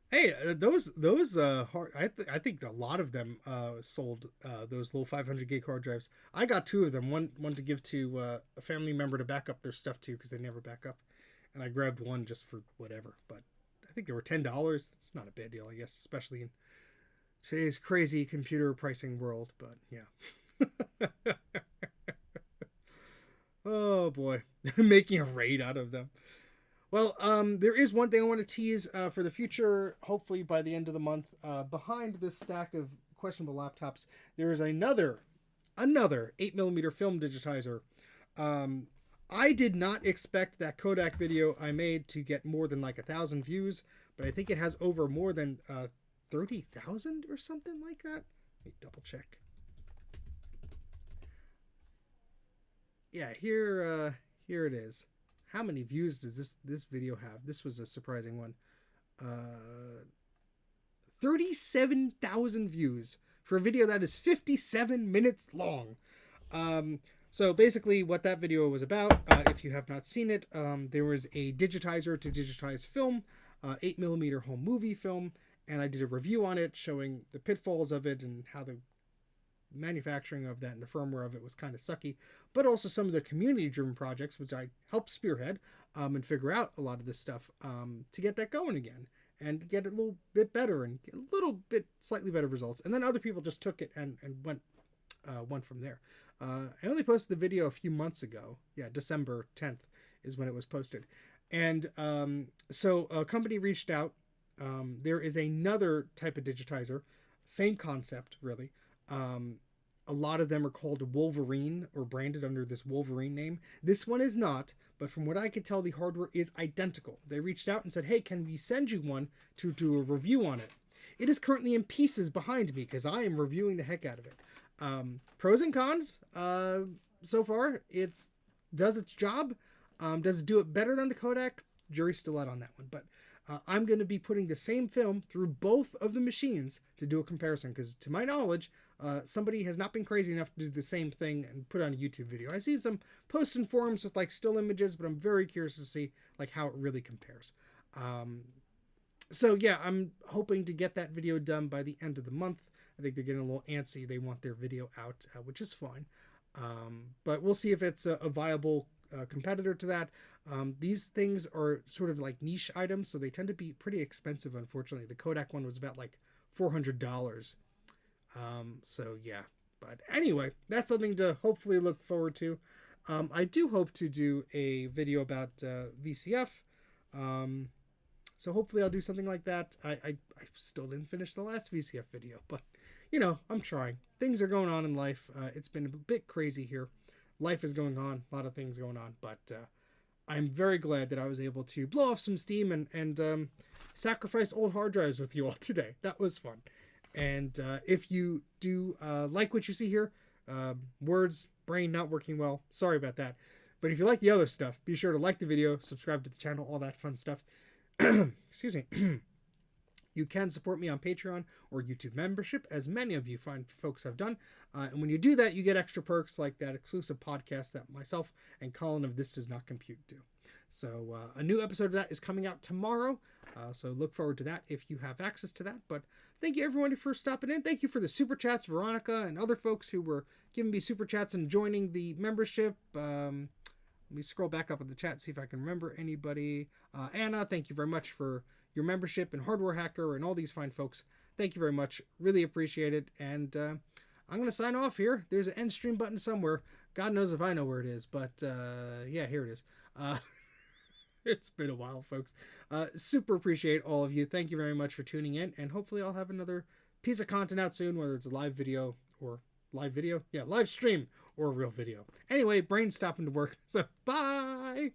Hey, those I think a lot of them sold those little 500 gig hard drives. I got 2 of them. One to give to a family member to back up their stuff to, because they never back up, and I grabbed one just for whatever. But I think they were $10. That's not a bad deal, I guess, especially in today's crazy computer pricing world. But yeah. Oh boy, making a raid out of them. Well, there is one thing I want to tease for the future. Hopefully by the end of the month, behind this stack of questionable laptops, there is another 8mm film digitizer. I did not expect that Kodak video I made to get more than like 1,000 views, but I think it has over more than 30,000 or something like that. Let me double check. Yeah, here it is. How many views does this video have? This was a surprising one. 37,000 views for a video that is 57 minutes long. So basically what that video was about, if you have not seen it, there was a digitizer to digitize film, 8mm home movie film, and I did a review on it showing the pitfalls of it and how the manufacturing of that and the firmware of it was kind of sucky, but also some of the community driven projects which I helped spearhead and figure out a lot of this stuff to get that going again and get it a little bit better and get a little bit slightly better results. And then other people just took it and went from there. I only posted the video a few months ago. Yeah, December 10th is when it was posted. And so a company reached out. There is another type of digitizer, same concept really. A lot of them are called Wolverine or branded under this Wolverine name. This one is not, but from what I could tell, the hardware is identical. They reached out and said, hey, can we send you one to do a review on it? It is currently in pieces behind me because I am reviewing the heck out of it. Pros and cons, so far, it does its job. Does it do it better than the Kodak? Jury's still out on that one, but I'm going to be putting the same film through both of the machines to do a comparison, because to my knowledge, somebody has not been crazy enough to do the same thing and put on a YouTube video. I see some posts in forums with like still images, but I'm very curious to see like how it really compares. So yeah, I'm hoping to get that video done by the end of the month. I think they're getting a little antsy. They want their video out, which is fine. But we'll see if it's a viable competitor to that. These things are sort of like niche items, so they tend to be pretty expensive, unfortunately. The Kodak one was about like $400. So yeah, but anyway, that's something to hopefully look forward to. I do hope to do a video about VCF. So hopefully I'll do something like that. I still didn't finish the last VCF video, but you know, I'm trying. Things are going on in life. It's been a bit crazy here. life is going on, a lot of things going on, but I'm very glad that I was able to blow off some steam and sacrifice old hard drives with you all today. That was fun. And if you do like what you see here, words, brain not working well, sorry about that. But if you like the other stuff, be sure to like the video, subscribe to the channel, all that fun stuff. Excuse me. You can support me on Patreon or YouTube membership, as many of you fine folks have done. And when you do that, you get extra perks like that exclusive podcast that myself and Colin of This Does Not Compute do. So a new episode of that is coming out tomorrow. So look forward to that if you have access to that. But thank you everyone for stopping in. Thank you for the super chats, Veronica and other folks who were giving me super chats and joining the membership. Let me scroll back up at the chat, see if I can remember anybody. Anna, thank you very much for your membership, and Hardware Hacker and all these fine folks. Thank you very much. Really appreciate it. And I'm going to sign off here. There's an end stream button somewhere. God knows if I know where it is, but yeah, here it is. It's been a while, folks. Super appreciate all of you. Thank you very much for tuning in, and hopefully I'll have another piece of content out soon, whether it's a live video or live stream or a real video. Anyway, brain's stopping to work, so bye!